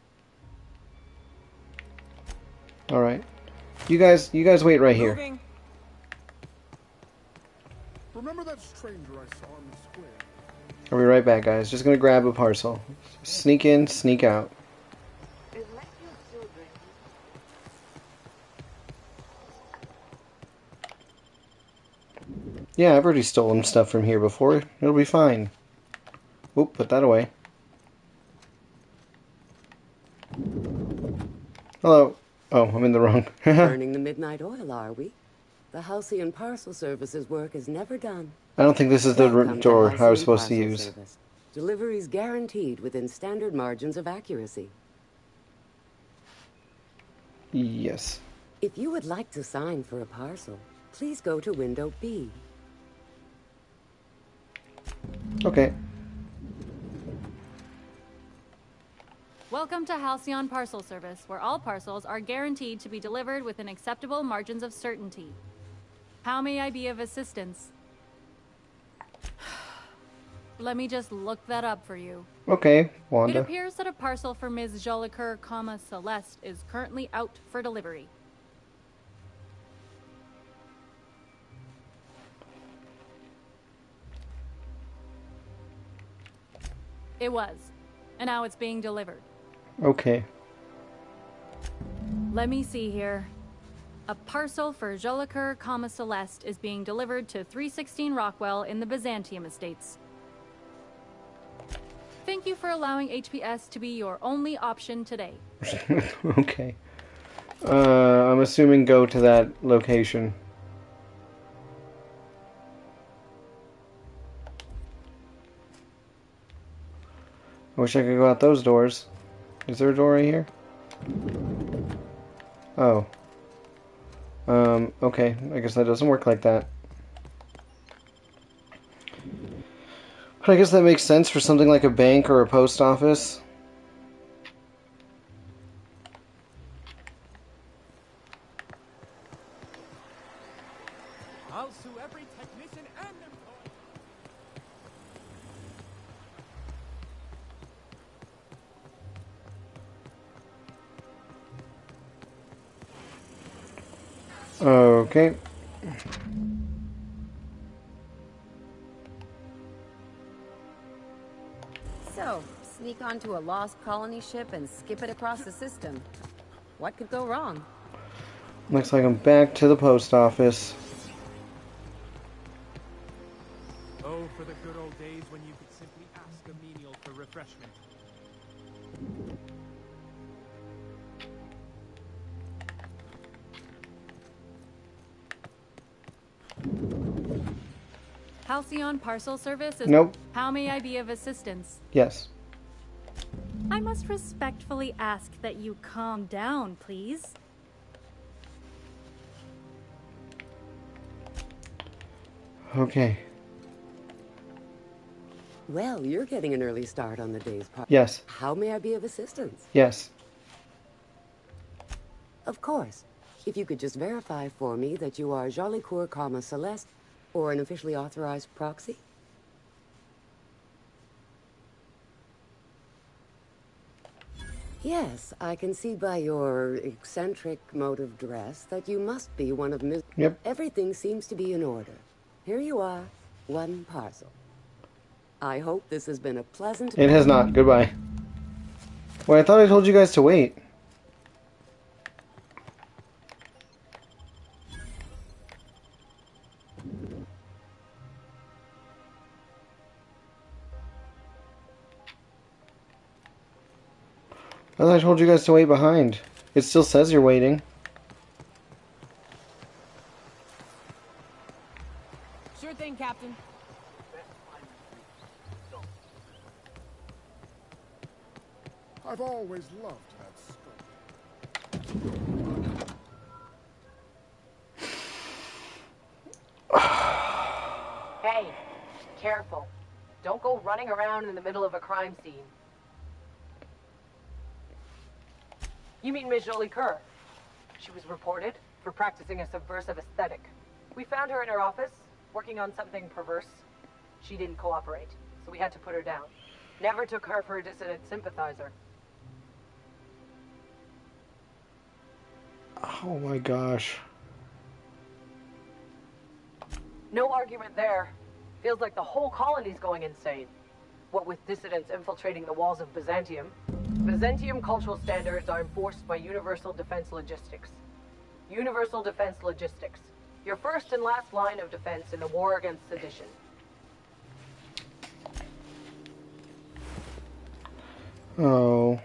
Alright. You guys wait right here. Moving. Remember that stranger I saw in the square? I'll be right back, guys. Just gonna grab a parcel. Sneak in, sneak out. Yeah, I've already stolen stuff from here before. It'll be fine. Oop, put that away. Hello. Oh, I'm in the wrong. Burning the midnight oil, are we? The Halcyon Parcel Service's work is never done. I don't think this is the Welcome door to I was Halcyon supposed to Parcel use. Service. Deliveries guaranteed within standard margins of accuracy. Yes. If you would like to sign for a parcel, please go to window B. Okay. Welcome to Halcyon Parcel Service, where all parcels are guaranteed to be delivered within acceptable margins of certainty. How may I be of assistance? Let me just look that up for you. Okay, Wanda. It appears that a parcel for Ms. Jolicoeur, Celeste is currently out for delivery. It was, and now it's being delivered. Okay. Let me see here. A parcel for Jolicoeur, Celeste is being delivered to 316 Rockwell in the Byzantium Estates. Thank you for allowing HPS to be your only option today. Okay. I'm assuming go to that location. I wish I could go out those doors. Is there a door right here? Oh. Okay. I guess that doesn't work like that. But I guess that makes sense for something like a bank or a post office. I'll sue every technician and Okay. So, sneak onto a lost colony ship and skip it across the system. What could go wrong? Looks like I'm back to the post office. Oh, for the good old days when you could simply ask a menial for refreshment. Halcyon Parcel Service is... Nope. How may I be of assistance? Yes. I must respectfully ask that you calm down, please. Okay. Well, you're getting an early start on the day's party. Yes. How may I be of assistance? Yes. Of course. If you could just verify for me that you are Jolicoeur, Celeste, or an officially authorized proxy? Yes, I can see by your eccentric mode of dress that you must be one of Ms. Yep. Everything seems to be in order. Here you are, one parcel. I hope this has been a pleasant... It has not. Goodbye. Well, I thought I told you guys to wait. I thought I told you guys to wait behind. It still says you're waiting. Sure thing, Captain. I've always loved that scope. Hey, careful. Don't go running around in the middle of a crime scene. You mean Ms. Jolicoeur? She was reported for practicing a subversive aesthetic. We found her in her office, working on something perverse. She didn't cooperate, so we had to put her down. Never took her for a dissident sympathizer. Oh my gosh. No argument there. Feels like the whole colony's going insane. What with dissidents infiltrating the walls of Byzantium, Byzantium cultural standards are enforced by Universal Defense Logistics. Universal Defense Logistics. Your first and last line of defense in the war against sedition. Oh.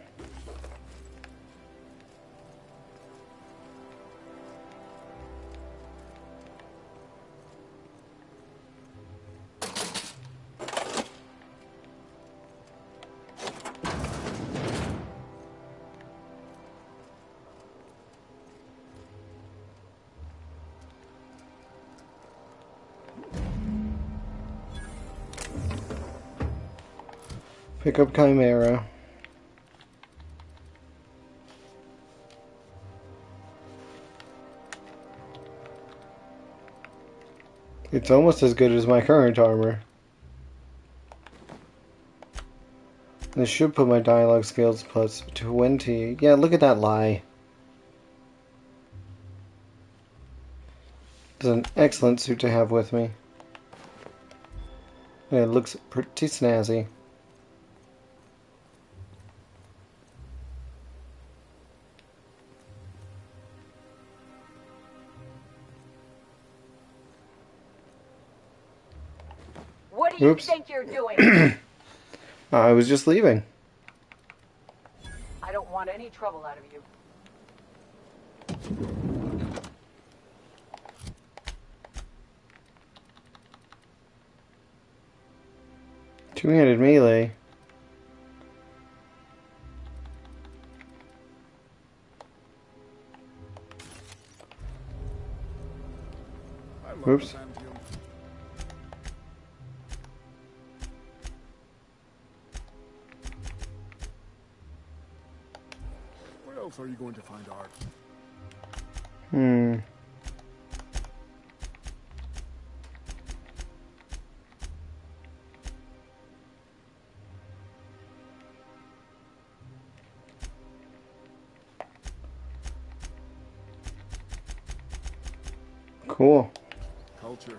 Pick up Chimera. It's almost as good as my current armor. This should put my dialogue skills plus 20. Yeah, look at that lie. It's an excellent suit to have with me. And it looks pretty snazzy. What do you Oops. think you're doing? I was just leaving. I don't want any trouble out of you. Two-handed melee. Oops. Where else are you going to find art? Cool. Culture.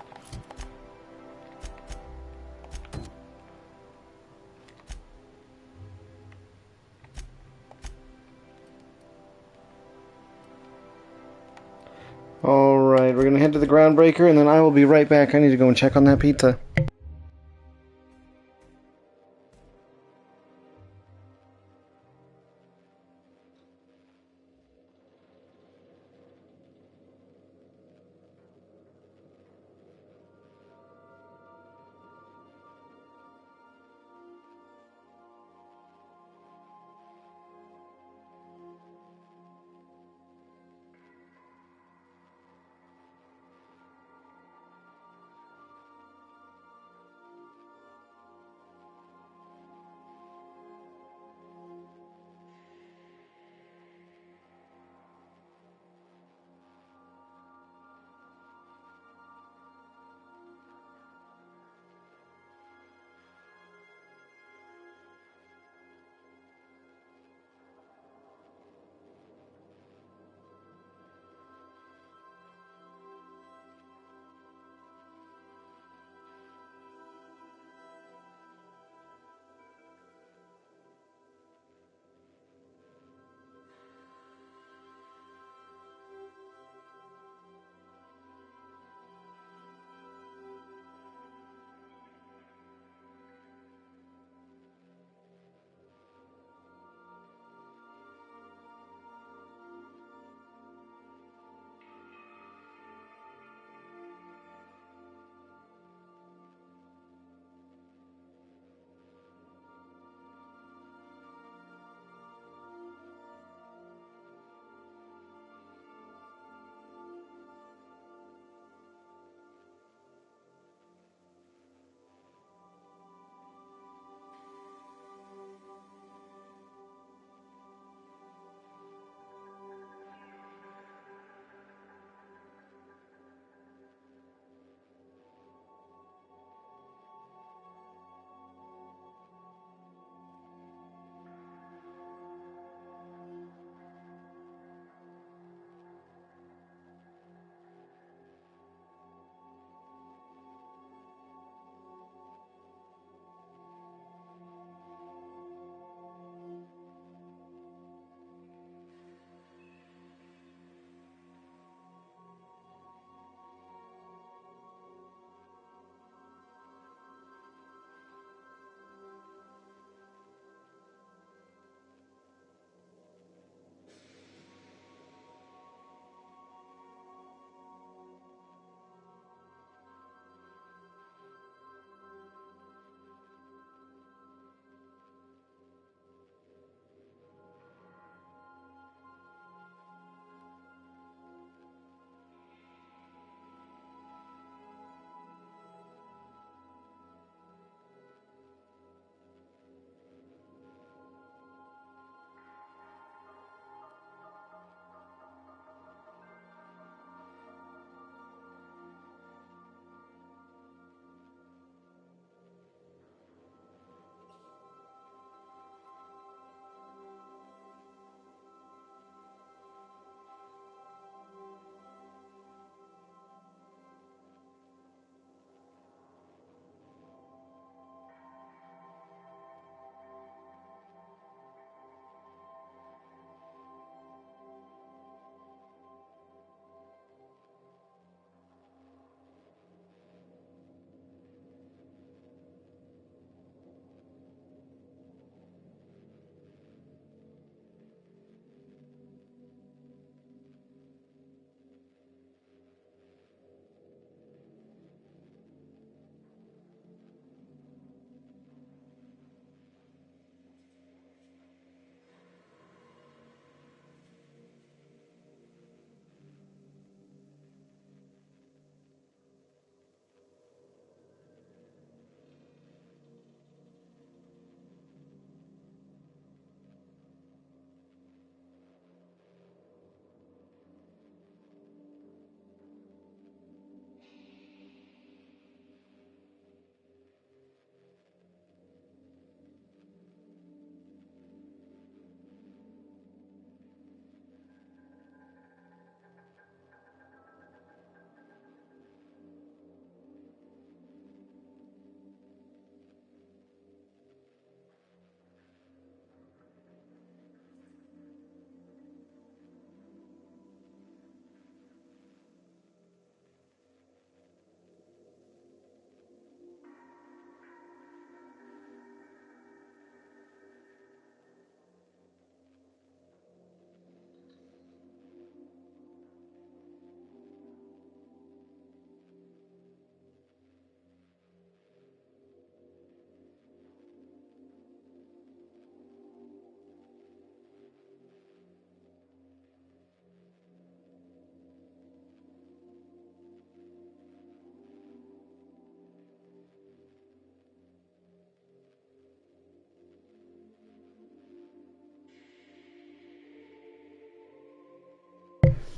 Alright, we're gonna head to the Groundbreaker and then I will be right back. I need to go and check on that pizza.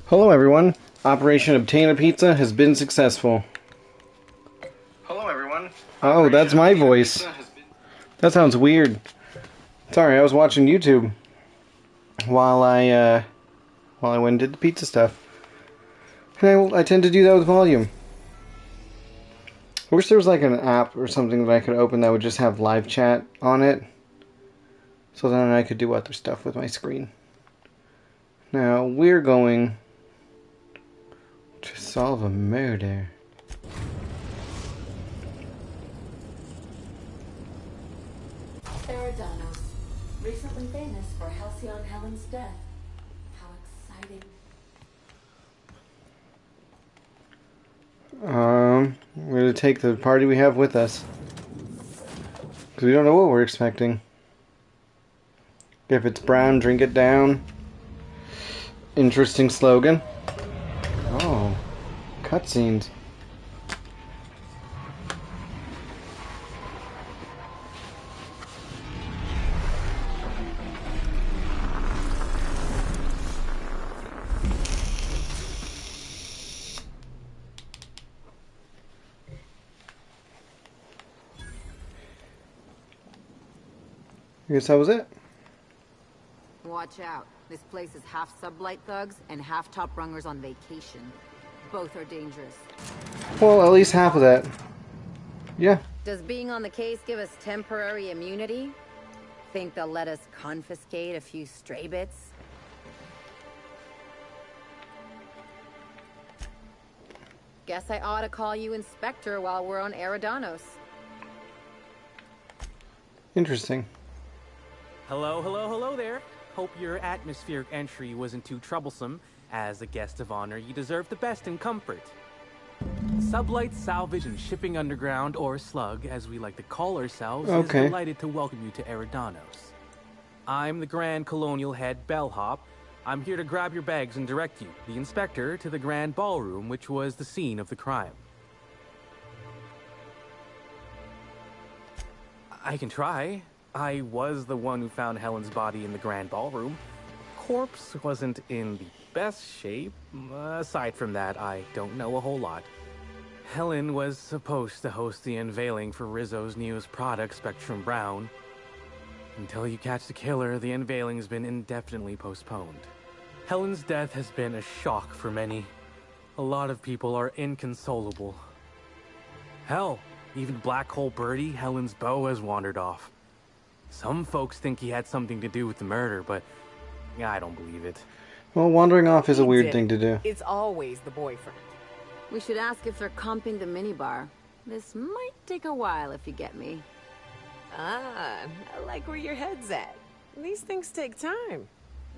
Hello everyone. Operation Obtain a Pizza has been successful. Hello, everyone. Oh, that's my voice. That sounds weird. Sorry, I was watching YouTube while I went and did the pizza stuff. And I tend to do that with volume. I wish there was like an app or something that I could open that would just have live chat on it. So then I could do other stuff with my screen. Now, we're going to solve a murder. Eridanos, recently famous for Halcyon Helen's death. How exciting. We're going to take the party we have with us. Because we don't know what we're expecting. If it's brown, drink it down. Interesting slogan. Oh, cutscenes. I guess that was it. Watch out. This place is half sublight thugs and half top rungers on vacation. Both are dangerous. Well, at least half of that. Yeah. Does being on the case give us temporary immunity? Think they'll let us confiscate a few stray bits? Guess I ought to call you Inspector while we're on Eridanos. Interesting. Hello, hello, hello there. Hope your atmospheric entry wasn't too troublesome. As a guest of honor, you deserve the best in comfort. Sublight Salvage and Shipping Underground, or Slug, as we like to call ourselves, is delighted to welcome you to Eridanos. I'm the Grand Colonial Head Bellhop. I'm here to grab your bags and direct you, the Inspector, to the Grand Ballroom, which was the scene of the crime. I can try. I was the one who found Helen's body in the Grand Ballroom. Corpse wasn't in the best shape. Aside from that, I don't know a whole lot. Helen was supposed to host the unveiling for Rizzo's newest product, Spectrum Brown. Until you catch the killer, the unveiling's been indefinitely postponed. Helen's death has been a shock for many. A lot of people are inconsolable. Hell, even Black Hole Birdie, Helen's beau, has wandered off. Some folks think he had something to do with the murder, but I don't believe it. Well, wandering off is a weird thing to do. It's always the boyfriend. We should ask if they're comping the minibar. This might take a while, if you get me. Ah, I like where your head's at. These things take time.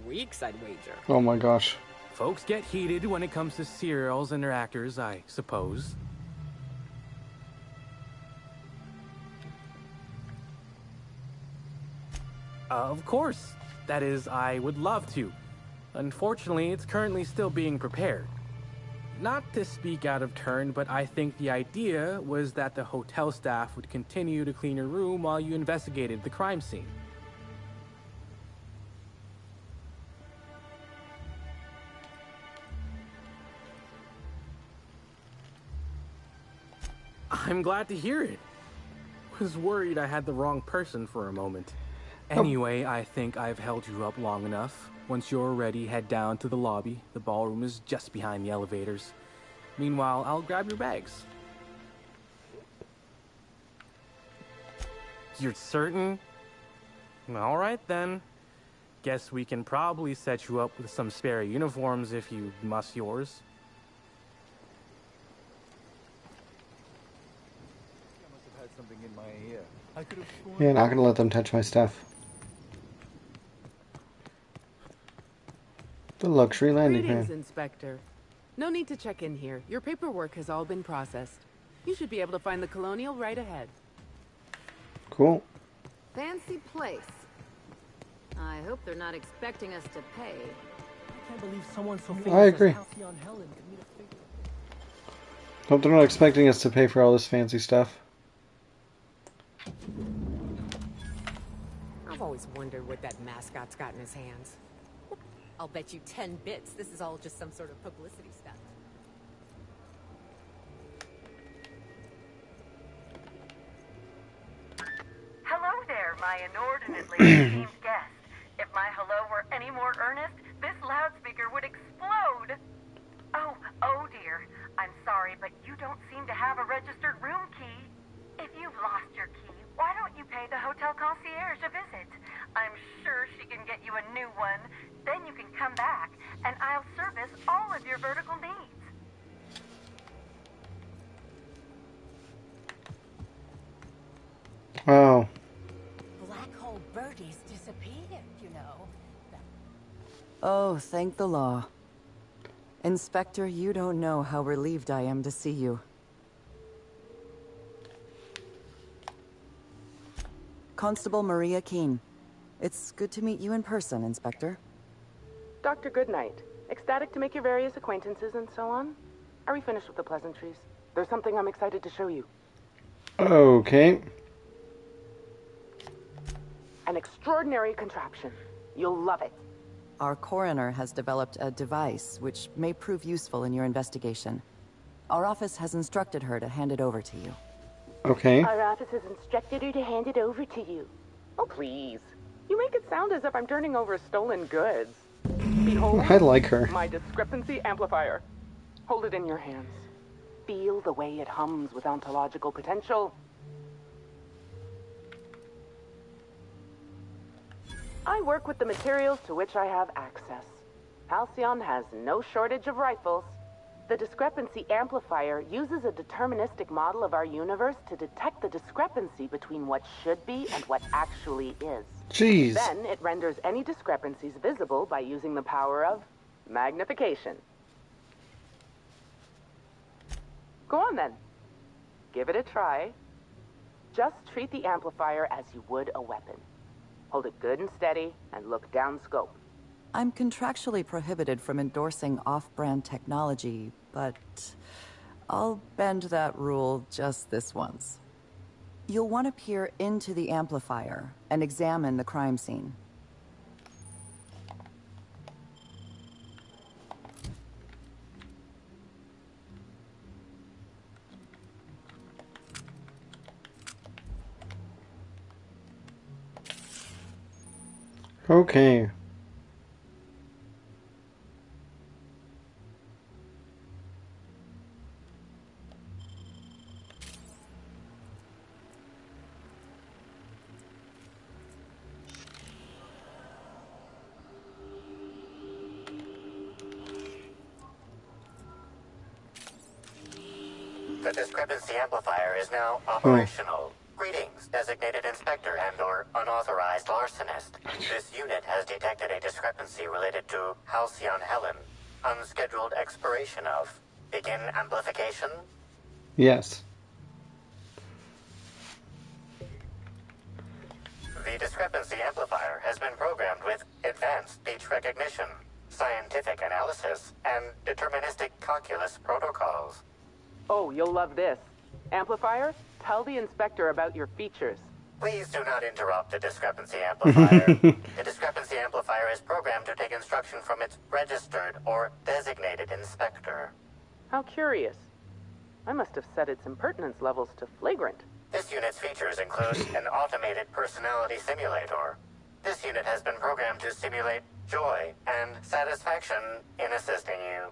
Weeks, I'd wager. Oh my gosh. Folks get heated when it comes to serials and their actors, I suppose. Of course. That is, I would love to. Unfortunately, it's currently still being prepared. Not to speak out of turn, but I think the idea was that the hotel staff would continue to clean your room while you investigated the crime scene. I'm glad to hear it. Was worried I had the wrong person for a moment. Anyway, I think I've held you up long enough. Once you're ready, head down to the lobby. The ballroom is just behind the elevators. Meanwhile, I'll grab your bags. You're certain? All right, then. Guess we can probably set you up with some spare uniforms if you must yours. I must have had something in my ear. I could have sworn... Yeah, not gonna let them touch my stuff. The luxury landing Greetings, pad. Inspector. No need to check in here. Your paperwork has all been processed. You should be able to find the Colonial right ahead. Cool. Fancy place. I hope they're not expecting us to pay. I can't believe someone so famous I agree. as Halcyon Helen could meet a figure. Hope they're not expecting us to pay for all this fancy stuff. I've always wondered what that mascot's got in his hands. I'll bet you 10 bits this is all just some sort of publicity stunt. Hello there, my inordinately esteemed guest. If my hello were any more earnest, this loudspeaker would explode. Oh dear. I'm sorry, but you don't seem to have a registered room key. If you've lost your key, why don't you pay the hotel concierge a visit? I'm sure she can get you a new one. Then you can come back, and I'll service all of your vertical needs. Oh. Black hole birdies disappeared, you know. Oh, thank the law. Inspector, you don't know how relieved I am to see you. Constable Maria Keene. It's good to meet you in person, Inspector. Dr. Goodnight. Ecstatic to make your various acquaintances and so on. Are we finished with the pleasantries? There's something I'm excited to show you. Okay. An extraordinary contraption. You'll love it. Our coroner has developed a device which may prove useful in your investigation. Our office has instructed her to hand it over to you. Okay. Our office has instructed her to hand it over to you. Oh, please. You make it sound as if I'm turning over stolen goods. Behold, I like her. my discrepancy amplifier. Hold it in your hands. Feel the way it hums with ontological potential. I work with the materials to which I have access. Halcyon has no shortage of rifles. The discrepancy amplifier uses a deterministic model of our universe to detect the discrepancy between what should be and what actually is. Jeez. Then it renders any discrepancies visible by using the power of magnification. Go on then. Give it a try. Just treat the amplifier as you would a weapon. Hold it good and steady and look down scope. I'm contractually prohibited from endorsing off-brand technology, but I'll bend that rule just this once. You'll want to peer into the amplifier and examine the crime scene. Okay. The discrepancy amplifier is now operational. Greetings, designated inspector and/or unauthorized larcenist. This unit has detected a discrepancy related to Halcyon Helen. Unscheduled expiration of. Begin amplification? Yes. The discrepancy amplifier has been programmed with advanced speech recognition, scientific analysis, and deterministic calculus protocols. Oh, you'll love this. Amplifier, tell the inspector about your features. Please do not interrupt the discrepancy amplifier. The discrepancy amplifier is programmed to take instruction from its registered or designated inspector. How curious. I must have set its impertinence levels to flagrant. This unit's features include an automated personality simulator. This unit has been programmed to simulate joy and satisfaction in assisting you.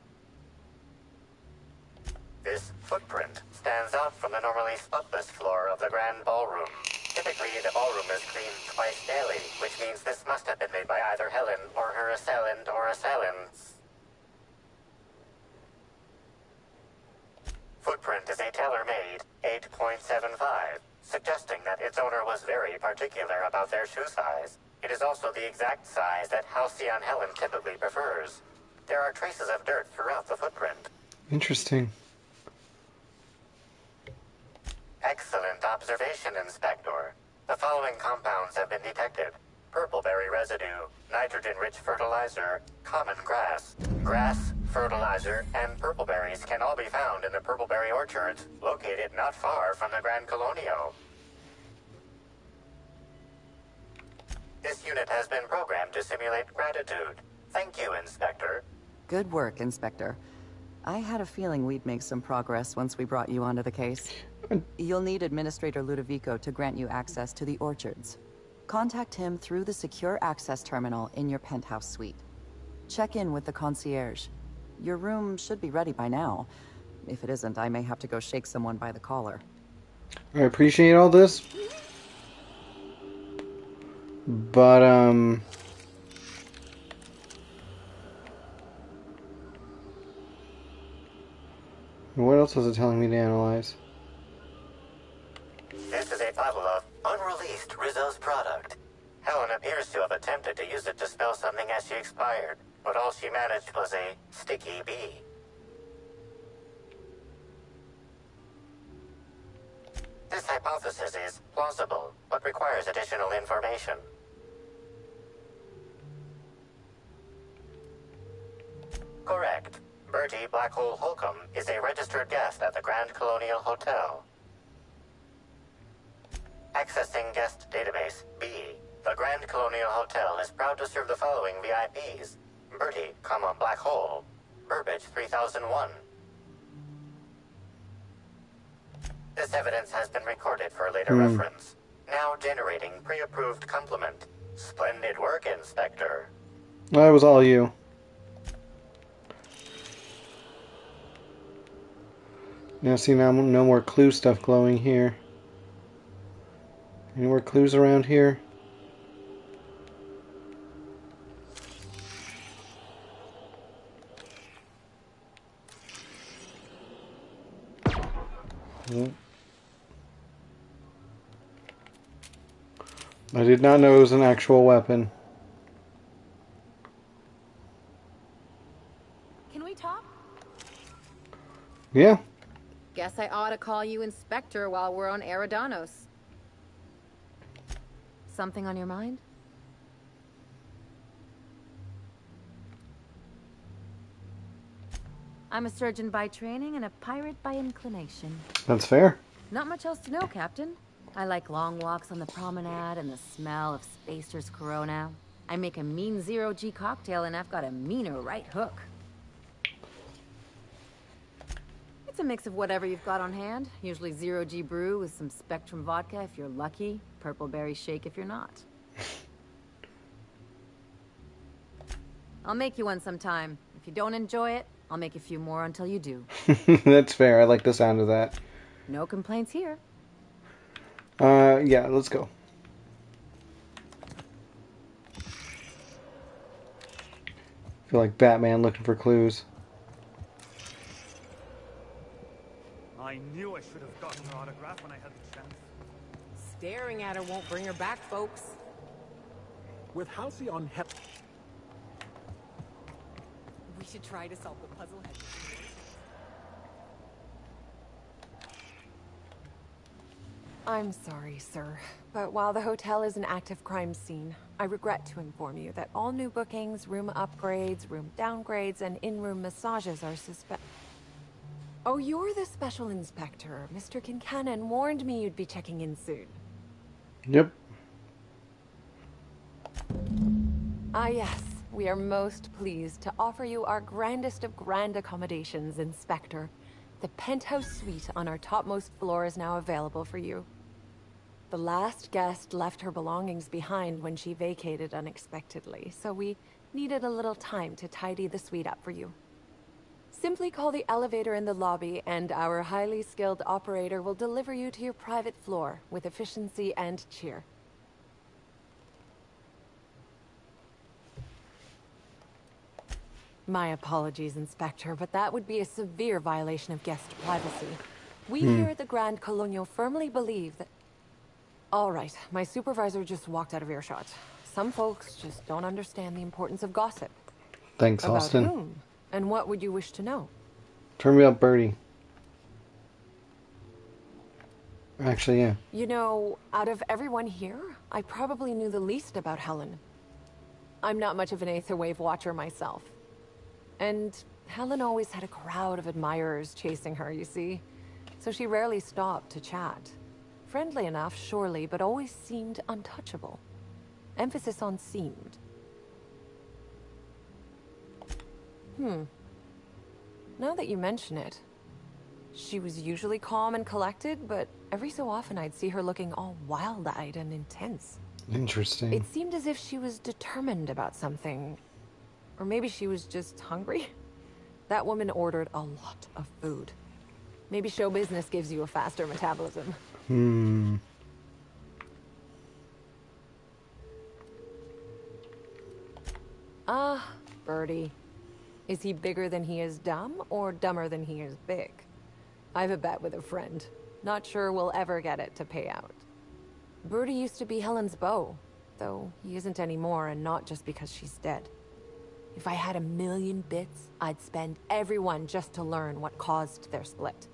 This footprint stands out from the normally spotless floor of the grand ballroom. Typically, the ballroom is cleaned twice daily, which means this must have been made by either Helen or her assailant or assailants. Footprint is a tailor-made 8.75, suggesting that its owner was very particular about their shoe size. It is also the exact size that Halcyon Helen typically prefers. There are traces of dirt throughout the footprint. Interesting. Excellent observation, Inspector. The following compounds have been detected. Purpleberry residue, nitrogen-rich fertilizer, common grass. Grass, fertilizer, and purpleberries can all be found in the purpleberry orchards located not far from the Grand Colonio. This unit has been programmed to simulate gratitude. Thank you, Inspector. Good work, Inspector. I had a feeling we'd make some progress once we brought you onto the case. You'll need Administrator Ludovico to grant you access to the orchards. Contact him through the secure access terminal in your penthouse suite. Check in with the concierge. Your room should be ready by now. If it isn't, I may have to go shake someone by the collar. I appreciate all this, but what else is it telling me to analyze? This is a bottle of unreleased Rizzo's product. Helen appears to have attempted to use it to spell something as she expired, but all she managed was a sticky bee. This hypothesis is plausible, but requires additional information. Correct. Bertie Blackhole Holcomb is a registered guest at the Grand Colonial Hotel. Accessing guest database B. The Grand Colonial Hotel is proud to serve the following VIPs. Bertie, Black Hole. Burbage 3001. This evidence has been recorded for later reference. Now generating pre-approved compliment. Splendid work, Inspector. That was all you. Now see, now no more clue stuff glowing here. Any more clues around here? Nope. I did not know it was an actual weapon. Can we talk? Yeah. Guess I ought to call you Inspector while we're on Eridanos. Something on your mind? I'm a surgeon by training and a pirate by inclination. That's fair. Not much else to know, Captain. I like long walks on the promenade and the smell of Spacer's Corona. I make a mean zero-G cocktail and I've got a meaner right hook. It's a mix of whatever you've got on hand. Usually zero-G brew with some Spectrum vodka if you're lucky. Purple berry shake if you're not. I'll make you one sometime. If you don't enjoy it, I'll make a few more until you do. That's fair. I like the sound of that. No complaints here. Yeah, let's go. Feel like Batman looking for clues. I knew I should have gotten her autograph when I had the chance. Staring at her won't bring her back, folks. With Halcyon We should try to solve the puzzle. I'm sorry, sir, but while the hotel is an active crime scene, I regret to inform you that all new bookings, room upgrades, room downgrades, and in-room massages are Oh, you're the special inspector. Mr. Kincannon warned me you'd be checking in soon. Yep. Ah, yes. We are most pleased to offer you our grandest of grand accommodations, Inspector. The penthouse suite on our topmost floor is now available for you. The last guest left her belongings behind when she vacated unexpectedly, so we needed a little time to tidy the suite up for you. Simply call the elevator in the lobby, and our highly skilled operator will deliver you to your private floor with efficiency and cheer. My apologies, Inspector, but that would be a severe violation of guest privacy. We here at the Grand Colonial firmly believe that... All right, my supervisor just walked out of earshot. Some folks just don't understand the importance of gossip. Thanks, About Austin. whom? And what would you wish to know? Turn me up, Birdie. Actually, yeah. You know, out of everyone here, I probably knew the least about Helen. I'm not much of an Aether Wave watcher myself. And Helen always had a crowd of admirers chasing her, you see. So she rarely stopped to chat. Friendly enough, surely, but always seemed untouchable. Emphasis on seemed. Now that you mention it, she was usually calm and collected, but every so often I'd see her looking all wild-eyed and intense. Interesting. It seemed as if she was determined about something. Or maybe she was just hungry. That woman ordered a lot of food. Maybe show business gives you a faster metabolism. Birdie. Is he bigger than he is dumb, or dumber than he is big? I've a bet with a friend. Not sure we'll ever get it to pay out. Birdie used to be Helen's beau, though he isn't anymore, and not just because she's dead. If I had 1,000,000 bits, I'd spend every one just to learn what caused their split.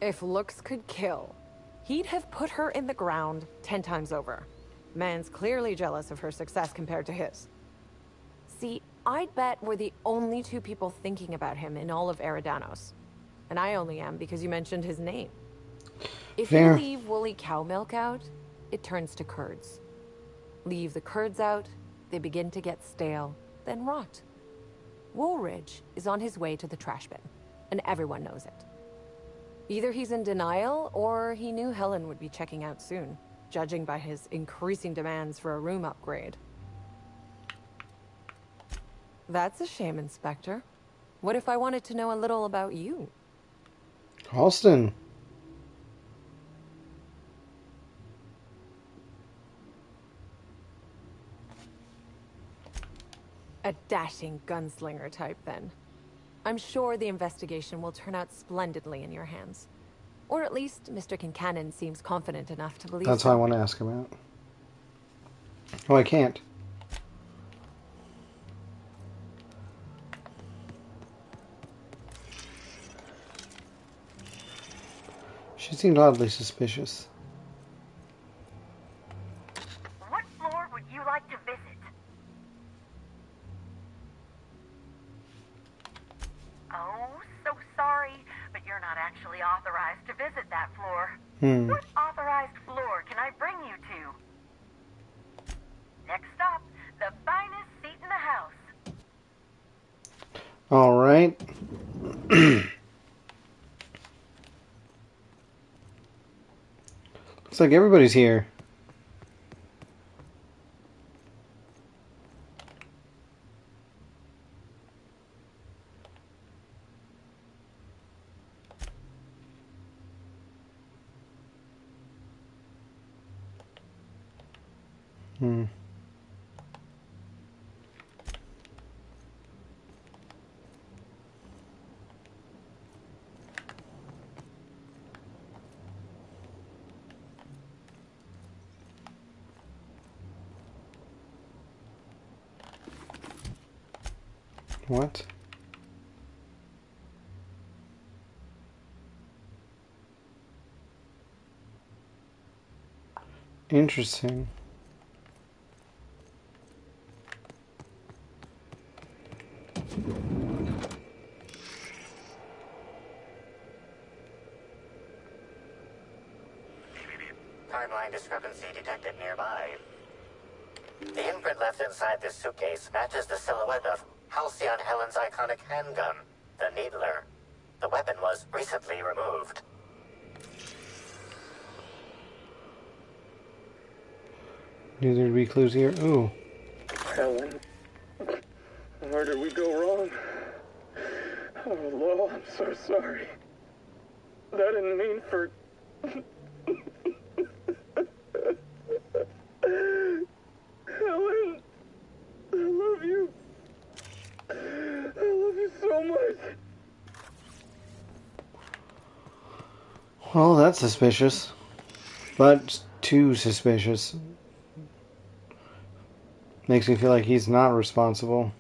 If looks could kill, he'd have put her in the ground 10 times over. Man's clearly jealous of her success compared to his. See, I'd bet we're the only two people thinking about him in all of Eridanos. And I only am because you mentioned his name. If you leave woolly cow milk out, it turns to curds. Leave the curds out, they begin to get stale, then rot. Woolridge is on his way to the trash bin, and everyone knows it. Either he's in denial, or he knew Helen would be checking out soon, judging by his increasing demands for a room upgrade. That's a shame, Inspector. What if I wanted to know a little about you? Halston. A dashing gunslinger type, then. I'm sure the investigation will turn out splendidly in your hands. Or at least Mr. Kincannon seems confident enough to believe That's so. what I want to ask about. Oh, I can't. She seemed oddly suspicious. What floor would you like to visit? Oh, so sorry, but you're not actually authorized to visit that floor. What authorized floor can I bring you to? Next stop, the finest seat in the house. All right. Looks like everybody's here. What? Interesting. Timeline discrepancy detected nearby. The imprint left inside this suitcase matches the silhouette of Halcyon Helen's iconic handgun, the Needler. The weapon was recently removed. Knew there'd be clues here. Ooh. Helen, where did we go wrong? Oh, Lo, I'm so sorry. I didn't mean for... Helen, I love you. I love you so much. Well, that's suspicious. But too suspicious. Makes me feel like he's not responsible.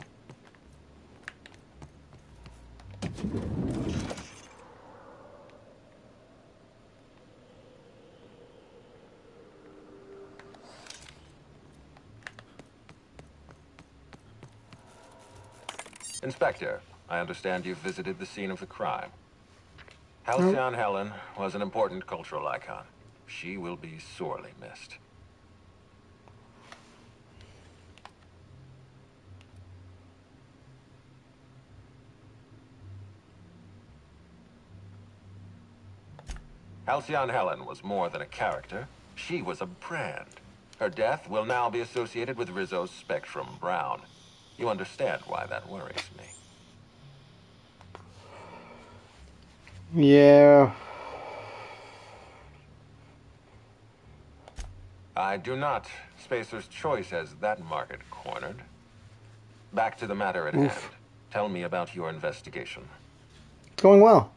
Inspector, I understand you've visited the scene of the crime. Halcyon Helen was an important cultural icon. She will be sorely missed. Halcyon Helen was more than a character. She was a brand. Her death will now be associated with Rizzo's Spectrum Brown. You understand why that worries me. Yeah. I do not. Spacer's Choice has that market cornered. Back to the matter at hand. Tell me about your investigation. It's going well.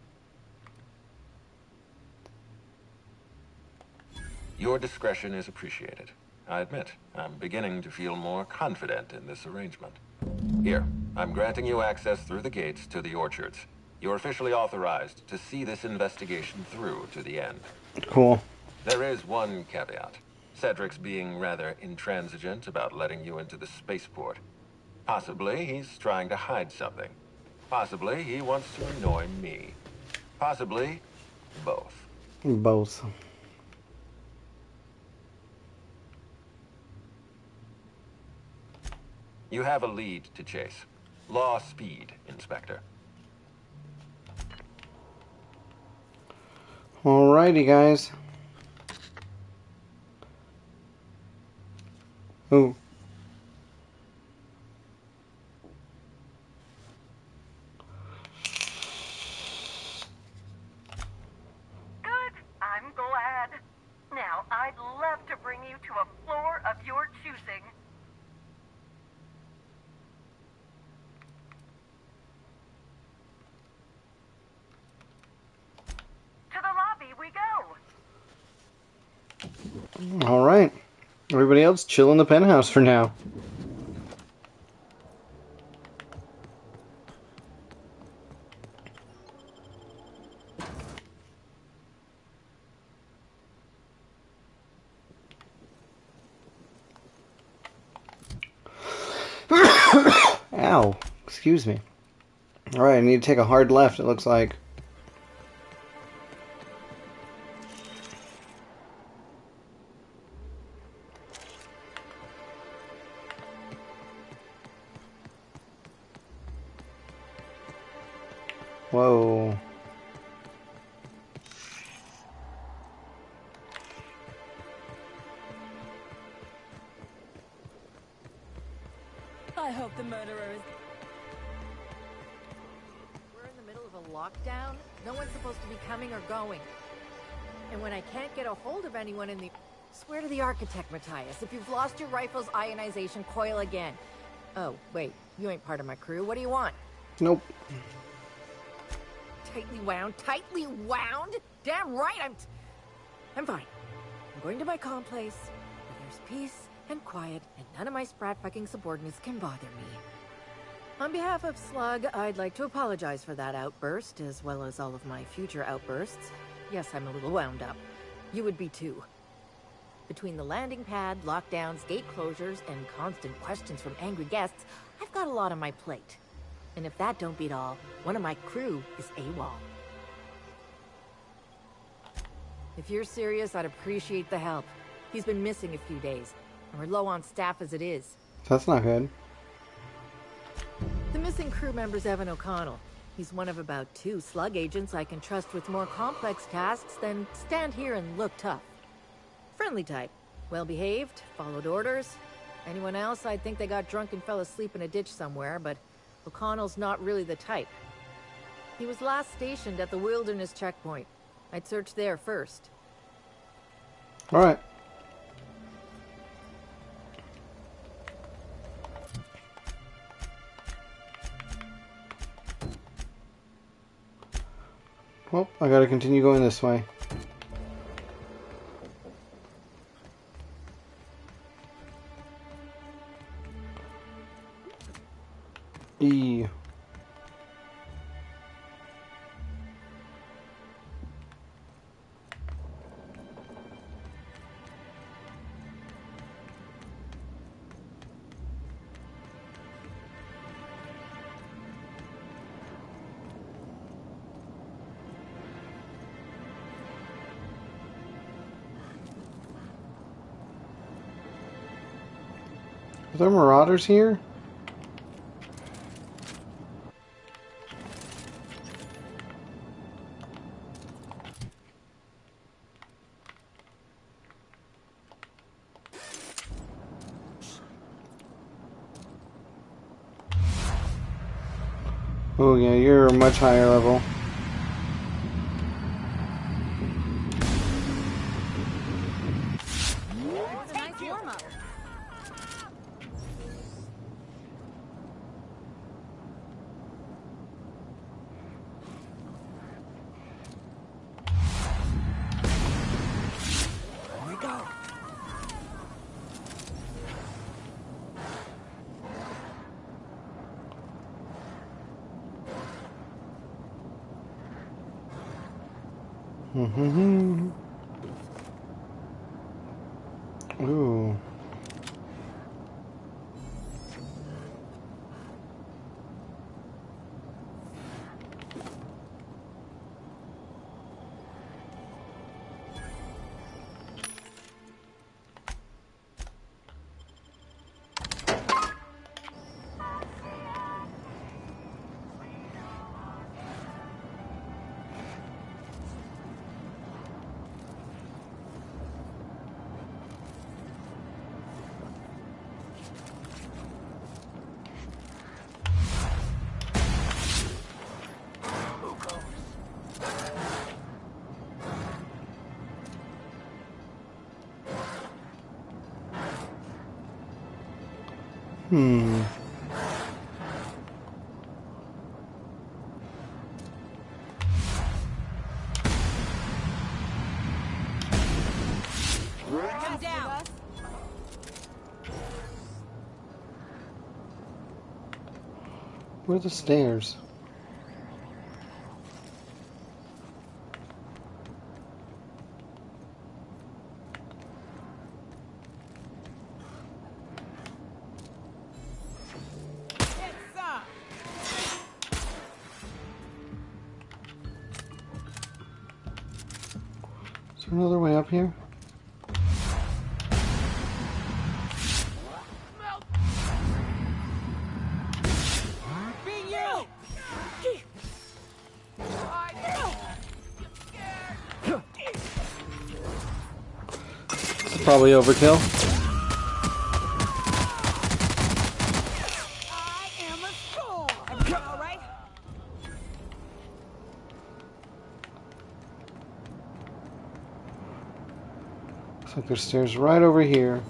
Your discretion is appreciated. I admit, I'm beginning to feel more confident in this arrangement. Here, I'm granting you access through the gates to the orchards. You're officially authorized to see this investigation through to the end. Cool. There is one caveat. Cedric's being rather intransigent about letting you into the spaceport. Possibly he's trying to hide something. Possibly he wants to annoy me. Possibly both. Both. You have a lead to chase. Law speed, Inspector. Alrighty, guys. Ooh. Good. I'm glad. Now, I'd love to bring you to a floor of your choosing. To the lobby we go. Alright. Everybody else chill in the penthouse for now. Ow. Excuse me. Alright, I need to take a hard left, it looks like. Whoa. I hope the murderer is... We're in the middle of a lockdown. No one's supposed to be coming or going. And when I can't get a hold of anyone in the... Swear to the architect, Matthias. If you've lost your rifle's ionization coil again. Oh, wait. You ain't part of my crew. What do you want? Nope. Tightly wound? Tightly wound? Damn right I'm fine. I'm going to my comm place, where there's peace and quiet, and none of my sprat fucking subordinates can bother me. On behalf of Slug, I'd like to apologize for that outburst, as well as all of my future outbursts. Yes, I'm a little wound up. You would be too. Between the landing pad, lockdowns, gate closures, and constant questions from angry guests, I've got a lot on my plate. And if that don't beat all, one of my crew is AWOL. If you're serious, I'd appreciate the help. He's been missing a few days, and we're low on staff as it is. That's not good. The missing crew member's Evan O'Connell. He's one of about 2 Slug agents I can trust with more complex tasks than stand here and look tough. Friendly type. Well-behaved, followed orders. Anyone else, I'd think they got drunk and fell asleep in a ditch somewhere, but O'Connell's not really the type. He was last stationed at the Wilderness checkpoint. I'd search there first. Alright. Well, I gotta continue going this way. E. Are there marauders here? Oh yeah, you're a much higher level. Mm-hmm. Ooh. Hmm. Come down. Where are the stairs? Is there another way up here? This is probably overkill. Looks like there's stairs right over here.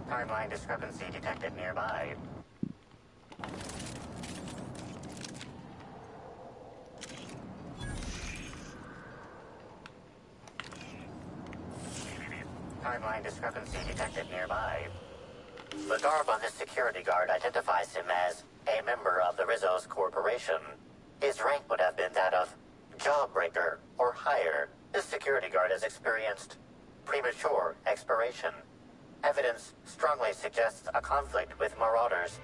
Timeline discrepancy detected nearby. Timeline discrepancy detected nearby. The garb on this security guard identifies him as a member of the Rizzo's corporation. His rank would have been that of jawbreaker or higher. This security guard has experienced premature expiration. Evidence strongly suggests a conflict with marauders.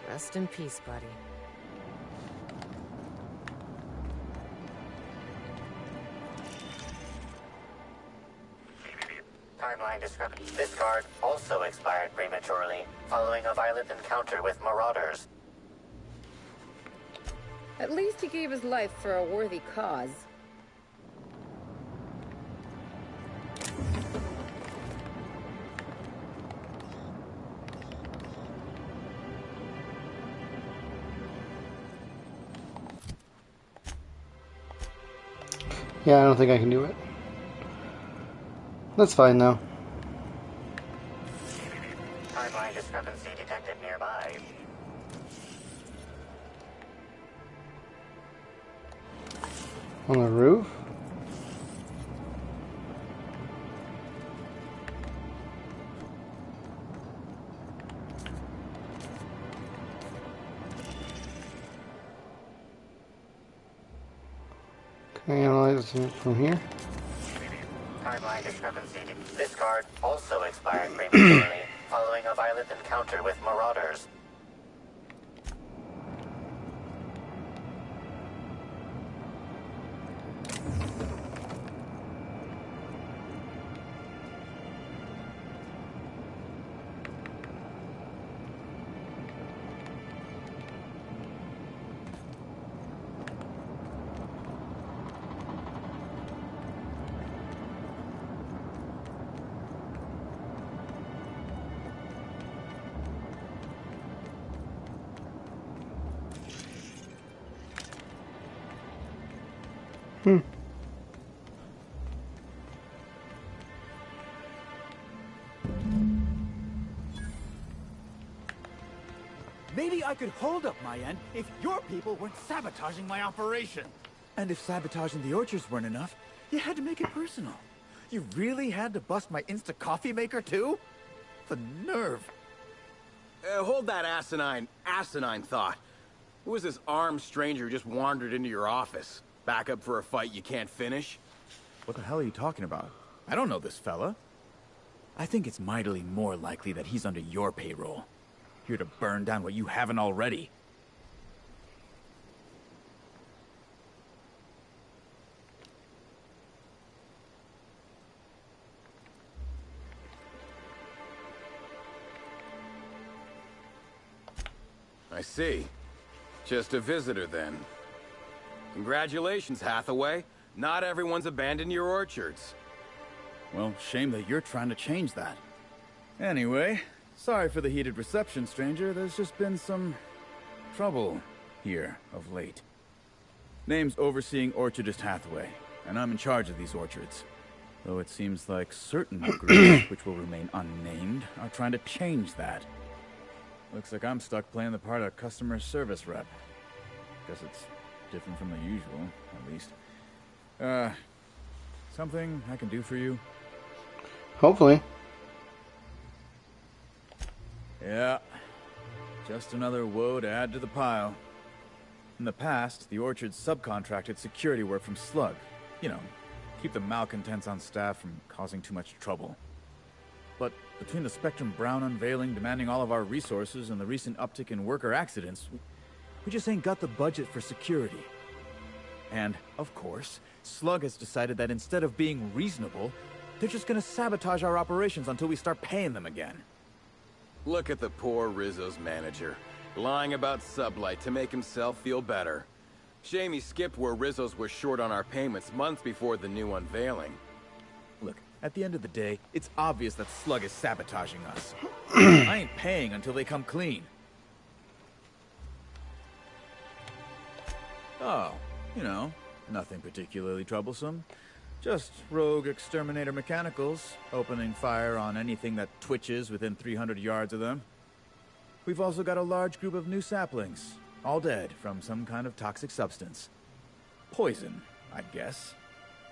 Rest in peace, buddy. Timeline discrepancy. This guard also expired prematurely, following a violent encounter with marauders. At least he gave his life for a worthy cause. Yeah, I don't think I can do it. That's fine though. Timeline discrepancy detected nearby. On the roof? Can I analyze it from here? Timeline discrepancy. This guard also expired prematurely, following a violent encounter with marauders. Maybe I could hold up my end if your people weren't sabotaging my operation. And if sabotaging the orchards weren't enough, you had to make it personal. You really had to bust my Insta coffee maker too? The nerve. Hold that asinine thought. Who was this armed stranger who just wandered into your office? Back up for a fight you can't finish? What the hell are you talking about? I don't know this fella. I think it's mightily more likely that he's under your payroll. Here to burn down what you haven't already. I see. Just a visitor, then. Congratulations, Hathaway. Not everyone's abandoned your orchards. Well, shame that you're trying to change that. Anyway, sorry for the heated reception, stranger. There's just been some trouble here of late. Name's Overseeing Orchardist Hathaway, and I'm in charge of these orchards. Though it seems like certain groups, which will remain unnamed, are trying to change that. Looks like I'm stuck playing the part of customer service rep. Guess it's different from the usual, at least. Something I can do for you? Hopefully. Yeah. Just another woe to add to the pile. In the past, the orchard subcontracted security work from Slug. You know, keep the malcontents on staff from causing too much trouble. But between the Spectrum Brown unveiling demanding all of our resources and the recent uptick in worker accidents, we just ain't got the budget for security. And, of course, Slug has decided that instead of being reasonable, they're just gonna sabotage our operations until we start paying them again. Look at the poor Rizzo's manager, lying about Sublight to make himself feel better. Shame he skipped where Rizzo's was short on our payments months before the new unveiling. Look, at the end of the day, it's obvious that Slug is sabotaging us. I ain't paying until they come clean. Oh, you know, nothing particularly troublesome. Just rogue exterminator mechanicals, opening fire on anything that twitches within 300 yards of them. We've also got a large group of new saplings, all dead from some kind of toxic substance. Poison, I'd guess.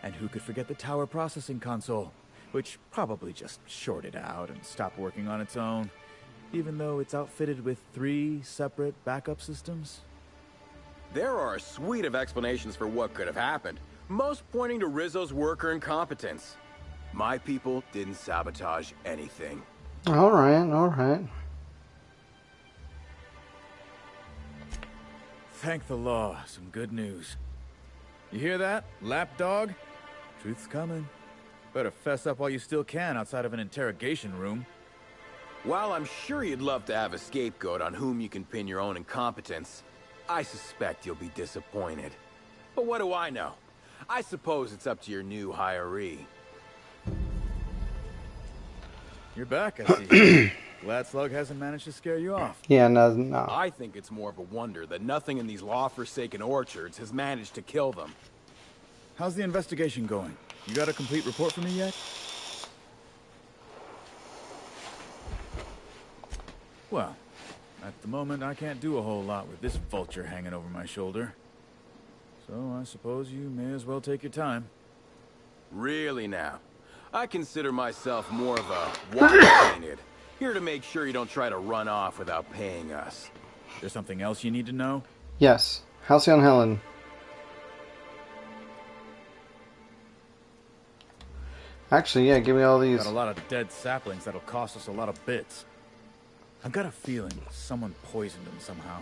And who could forget the tower processing console, which probably just shorted out and stopped working on its own, even though it's outfitted with 3 separate backup systems? There are a suite of explanations for what could have happened, most pointing to Rizzo's worker incompetence. My people didn't sabotage anything. Alright, alright. Thank the law, some good news. You hear that, lapdog? Truth's coming. Better fess up while you still can outside of an interrogation room. While I'm sure you'd love to have a scapegoat on whom you can pin your own incompetence, I suspect you'll be disappointed. But what do I know? I suppose it's up to your new hiree. You're back, I see. Glad Slug hasn't managed to scare you off. Yeah, no. I think it's more of a wonder that nothing in these law-forsaken orchards has managed to kill them. How's the investigation going? You got a complete report for me yet? Well, at the moment I can't do a whole lot with this vulture hanging over my shoulder. So I suppose you may as well take your time. Really now? I consider myself more of a water-painted. Here to make sure you don't try to run off without paying us. There's something else you need to know? Yes. Halcyon Helen. Actually, yeah, give me all these. Got a lot of dead saplings that'll cost us a lot of bits. I've got a feeling someone poisoned them somehow.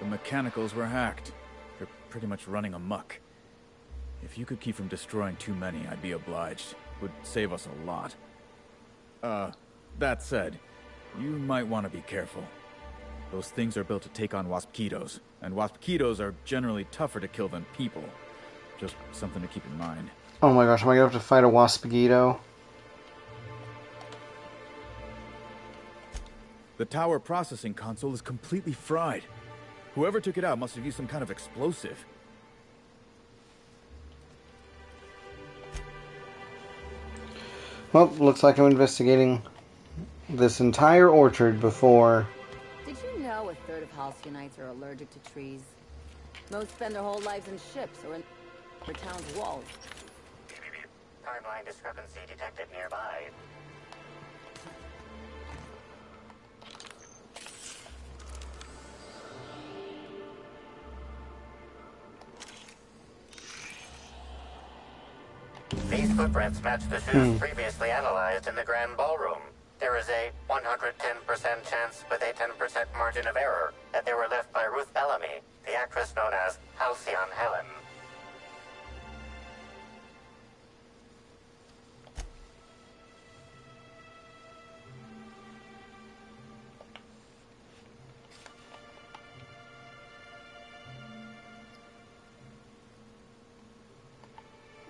The mechanicals were hacked. They're pretty much running amok. If you could keep from destroying too many, I'd be obliged. Would save us a lot. That said, you might want to be careful. Those things are built to take on waspitos, and waspitos are generally tougher to kill than people. Just something to keep in mind. Oh my gosh, am I gonna have to fight a waspagito? The tower processing console is completely fried. Whoever took it out must have used some kind of explosive. Well, looks like I'm investigating this entire orchard before. Did you know a third of Halcyonites are allergic to trees? Most spend their whole lives in ships or in the town's walls. Timeline discrepancy detected nearby. These footprints match the shoes previously analyzed in the Grand Ballroom. There is a 110% chance with a 10% margin of error that they were left by Ruth Bellamy, the actress known as Halcyon Helen.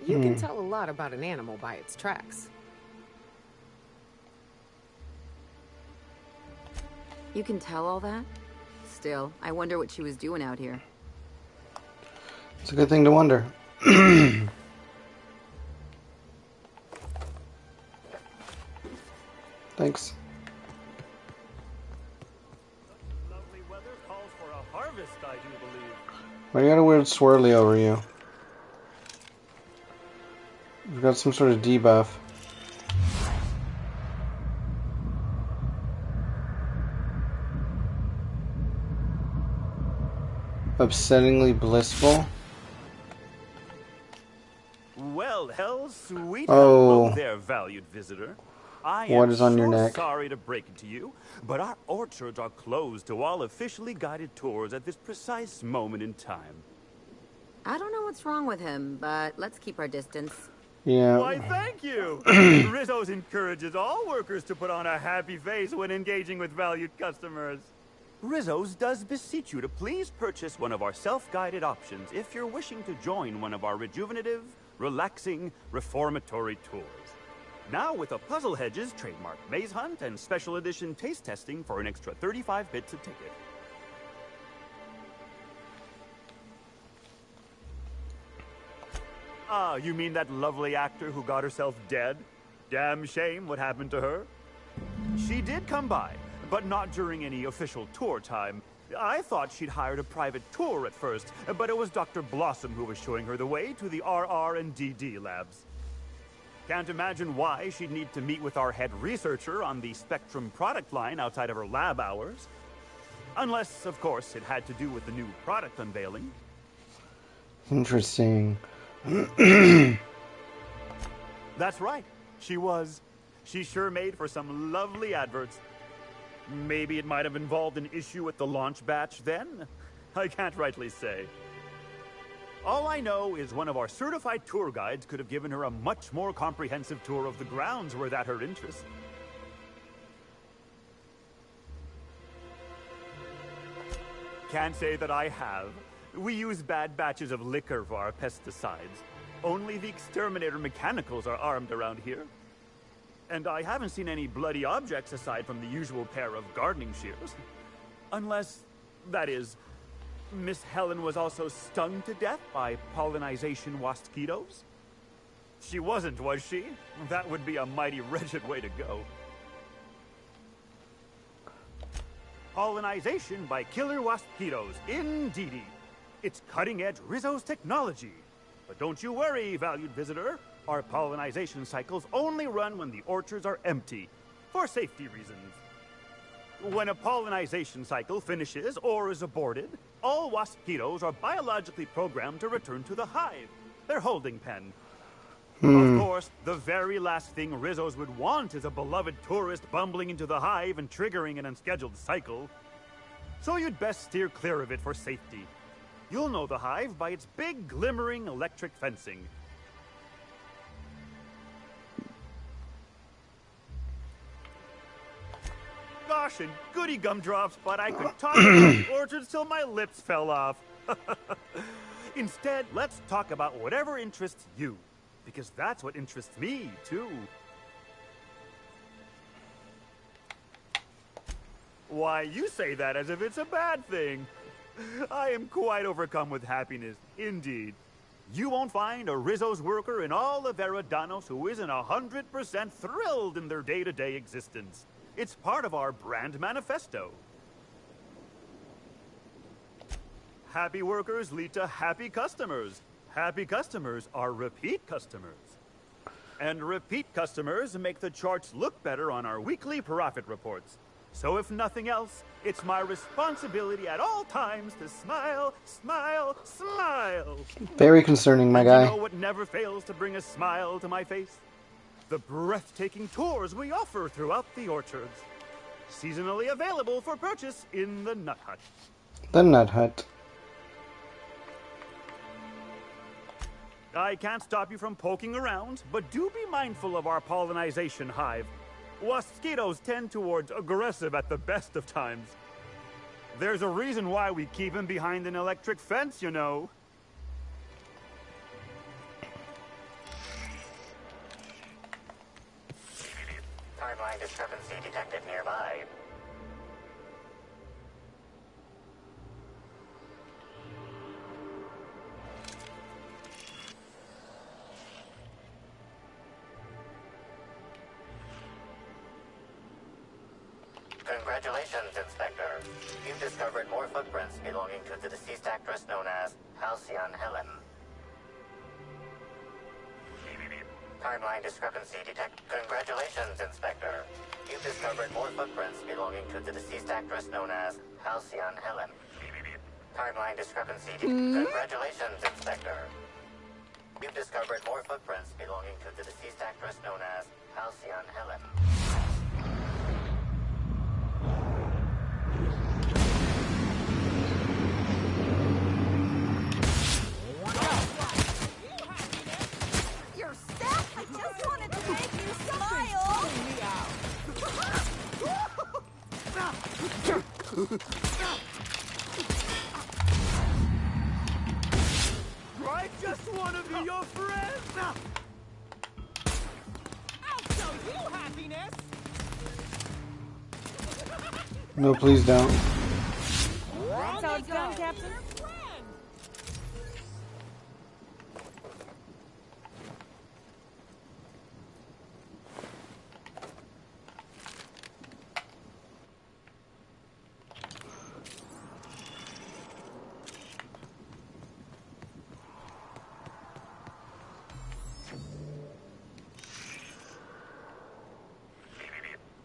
You can tell a lot about an animal by its tracks. You can tell all that? Still, I wonder what she was doing out here. It's a good thing to wonder. Thanks. Lovely weather calls for a harvest, I do believe. Why you got a weird swirly over you? You've got some sort of debuff. Upsettingly blissful? Well, hell, sweet. Oh. Hello there, valued visitor. I What am is on your so neck? sorry to break it to you, but our orchards are closed to all officially guided tours at this precise moment in time. I don't know what's wrong with him, but let's keep our distance. Yeah. Why, thank you. Rizzo's encourages all workers to put on a happy face when engaging with valued customers. Rizzo's does beseech you to please purchase one of our self-guided options if you're wishing to join one of our rejuvenative, relaxing, reformatory tours. Now with a Puzzle Hedges trademark maze hunt and special edition taste testing for an extra 35 bits a ticket. Ah, you mean that lovely actor who got herself dead? Damn shame what happened to her. She did come by, but not during any official tour time. I thought she'd hired a private tour at first, but it was Dr. Blossom who was showing her the way to the RR and DD labs. Can't imagine why she'd need to meet with our head researcher on the Spectrum product line outside of her lab hours. Unless, of course, it had to do with the new product unveiling. Interesting. That's right. She was. She sure made for some lovely adverts. Maybe it might have involved an issue with the launch batch then? I can't rightly say. All I know is one of our certified tour guides could have given her a much more comprehensive tour of the grounds were that her interest. Can't say that I have. We use bad batches of liquor for our pesticides. Only the exterminator mechanicals are armed around here. And I haven't seen any bloody objects aside from the usual pair of gardening shears. Unless, that is, Miss Helen was also stung to death by pollinization wasquitos? She wasn't, was she? That would be a mighty wretched way to go. Pollinization by killer wasquitos, indeedy. It's cutting-edge Rizzo's technology. But don't you worry, valued visitor. Our pollinization cycles only run when the orchards are empty, for safety reasons. When a pollinization cycle finishes or is aborted, all wasquitos are biologically programmed to return to the hive, their holding pen. Of course, the very last thing Rizzo's would want is a beloved tourist bumbling into the hive and triggering an unscheduled cycle. So you'd best steer clear of it for safety. You'll know the hive by its big, glimmering electric fencing. Gosh, and goody gumdrops, but I could talk about the orchards till my lips fell off. Instead, let's talk about whatever interests you, because that's what interests me, too. Why, you say that as if it's a bad thing. I am quite overcome with happiness, indeed. You won't find a Rizzo's worker in all of Eridanos who isn't 100% thrilled in their day-to-day existence. It's part of our brand manifesto. Happy workers lead to happy customers. Happy customers are repeat customers. And repeat customers make the charts look better on our weekly profit reports. So if nothing else, it's my responsibility at all times to smile, smile, smile. Very concerning, my guy. You know what never fails to bring a smile to my face? The breathtaking tours we offer throughout the orchards. Seasonally available for purchase in the Nut Hut. The Nut Hut. I can't stop you from poking around, but do be mindful of our pollinization hive. Mosquitoes tend towards aggressive at the best of times. There's a reason why we keep them behind an electric fence, you know. Timeline discrepancy detected nearby. Congratulations, Inspector. You've discovered more footprints belonging to the deceased actress known as Halcyon Helen. Timeline discrepancy detect. Congratulations, Inspector. You've discovered more footprints belonging to the deceased actress known as Halcyon Helen. Timeline discrepancy. Congratulations, Inspector. You've discovered more footprints belonging to the deceased actress known as Halcyon Helen. Your step! I just wanted to make you smile! I just want to be your friend! I'll show you happiness! No, please don't. That's how it's done, Captain.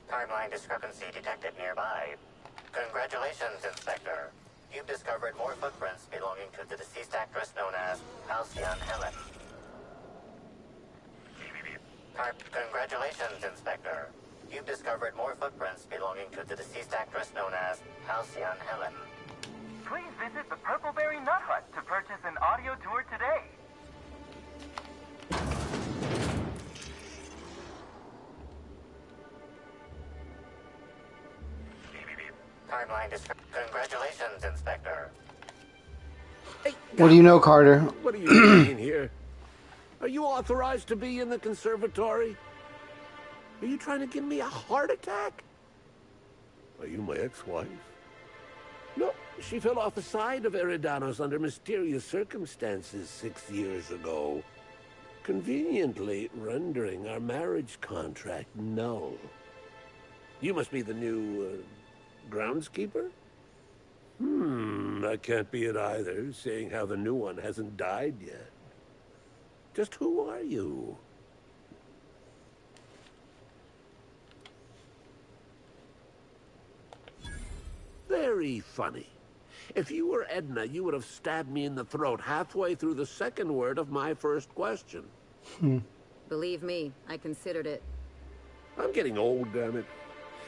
Timeline discrepancy detected nearby. Congratulations, Inspector. You've discovered more footprints belonging to the deceased actress known as Halcyon Helen. Congratulations, Inspector. You've discovered more footprints belonging to the deceased actress known as Halcyon Helen. Please visit the Purpleberry Nut Hut to purchase an audio tour today. Timeline Congratulations, Inspector. What do you know, Carter? What are you doing here? Are you authorized to be in the conservatory? Are you trying to give me a heart attack? Are you my ex-wife? No, she fell off the side of Eridanos under mysterious circumstances 6 years ago, conveniently rendering our marriage contract null. You must be the new, groundskeeper? That can't be it either, seeing how the new one hasn't died yet. Just who are you? Very funny. If you were Edna, you would have stabbed me in the throat halfway through the second word of my first question. Believe me, I considered it. I'm getting old, damn it.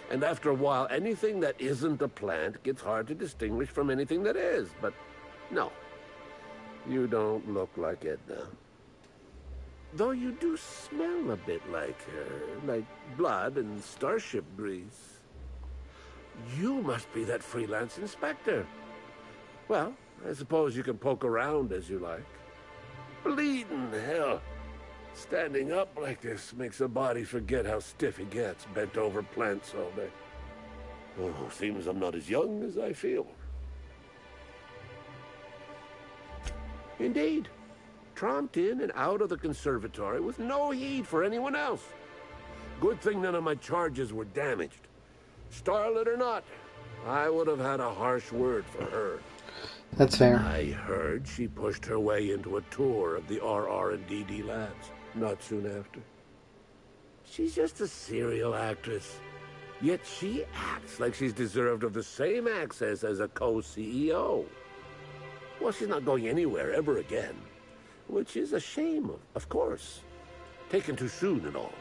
And after a while, anything that isn't a plant gets hard to distinguish from anything that is. But no, you don't look like Edna. Though you do smell a bit like her, like blood and starship grease. You must be that freelance inspector. Well, I suppose you can poke around as you like. Bleeding hell. Standing up like this makes a body forget how stiff he gets, bent over plants all day. Oh, seems I'm not as young as I feel. Indeed. tromped in and out of the conservatory with no heed for anyone else. Good thing none of my charges were damaged. Starlet or not, I would have had a harsh word for her. That's fair. I heard she pushed her way into a tour of the RR&DD labs not soon after. She's just a serial actress. Yet she acts like she's deserved of the same access as a co-CEO. Well, she's not going anywhere ever again. Which is a shame, of course. Taken too soon and all.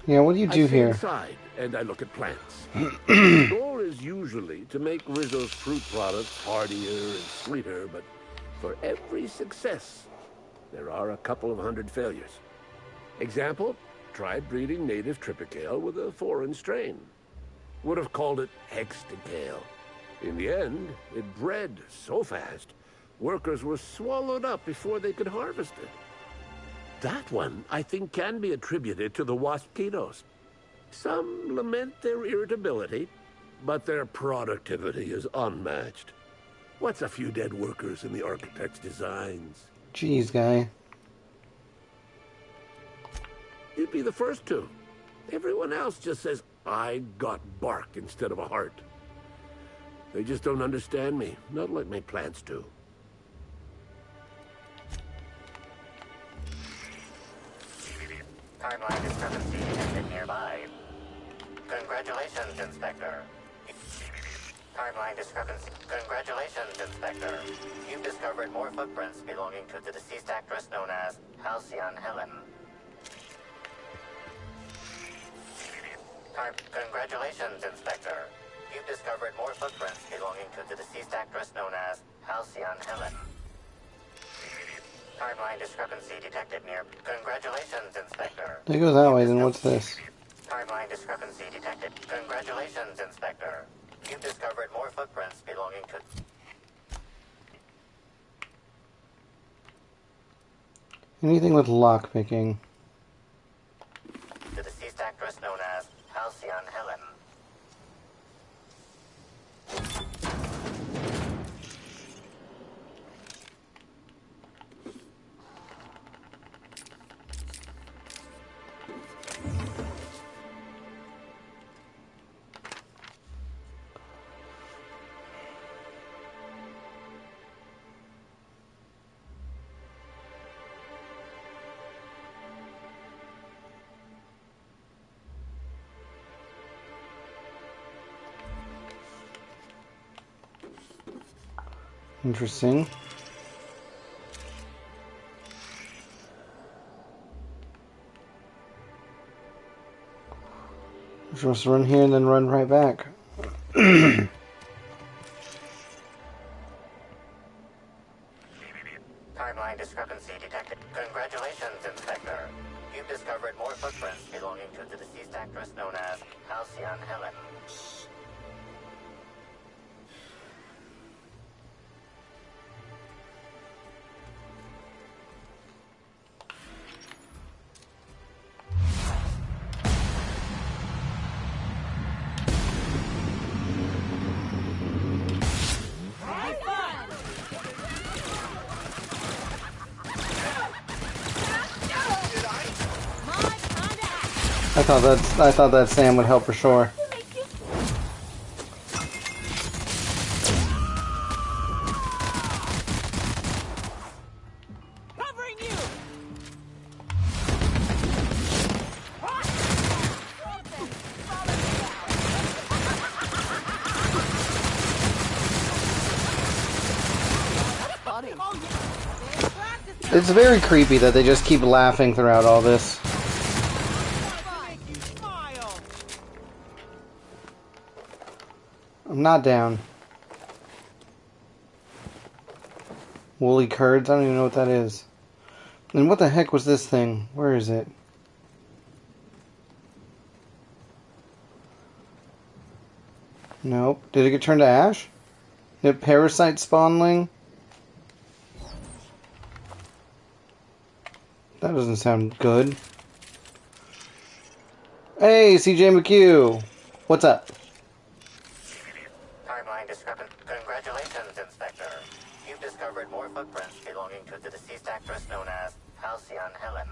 Yeah, what do you do I sit here? inside and I look at plants. The goal is usually to make Rizzo's fruit products hardier and sweeter, but for every success, there are a couple of hundred failures. Example, tried breeding native triticale with a foreign strain. Would have called it hexticale. In the end, it bred so fast, workers were swallowed up before they could harvest it. That one, I think, can be attributed to the waspitos. Some lament their irritability, but their productivity is unmatched. What's a few dead workers in the architect's designs? Jeez, guy. You'd be the first to. Everyone else just says, I got bark instead of a heart. They just don't understand me, not like my plants do. Timeline discrepancy detected nearby. Congratulations, Inspector. Timeline discrepancy. Congratulations, Inspector. You've discovered more footprints belonging to the deceased actress known as Halcyon Helen. Congratulations, Inspector. You've discovered more footprints belonging to the deceased actress known as Halcyon Helen. Timeline discrepancy detected near. Congratulations, Inspector. They go that way, then what's this? Timeline discrepancy detected. Congratulations, Inspector. You've discovered more footprints belonging to... Anything with lockpicking. The deceased actress known as Halcyon Helen. Interesting. We're supposed to run here and then run right back. Timeline discrepancy detected. Congratulations, Inspector. You've discovered more footprints belonging to the deceased actress known as Halcyon Helen. I thought that Sam would help for sure. Covering you. It's very creepy that they just keep laughing throughout all this. I'm not down. Woolly curds? I don't even know what that is. And what the heck was this thing? Where is it? Nope. Did it get turned to ash? Did parasite spawnling? That doesn't sound good. Hey, CJ McHugh! What's up? Timeline discrepancy. Congratulations, Inspector. footprints belonging to the deceased actress known as Halcyon Helen.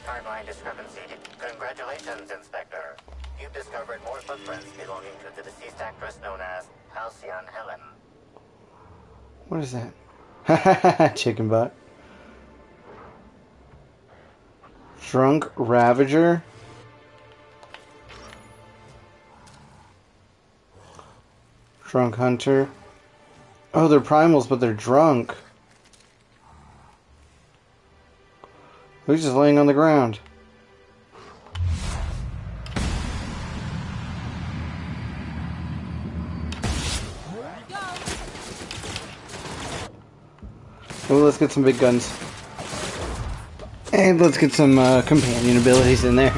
Timeline discrepancy. Congratulations, Inspector. You've discovered more footprints belonging to the deceased actress known as Halcyon Helen. What is that? Chicken butt. Drunk Ravager? Drunk Hunter. Oh, they're primals, but they're drunk. Who's just laying on the ground? Oh, let's get some big guns. And let's get some companion abilities in there.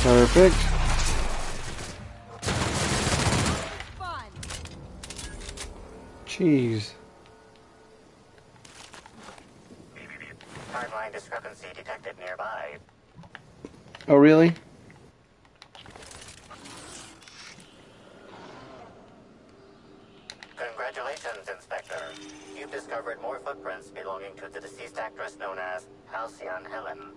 Perfect. Jeez. Timeline discrepancy detected nearby. Oh, really? Congratulations, Inspector. You've discovered more footprints belonging to the deceased actress known as Halcyon Helen.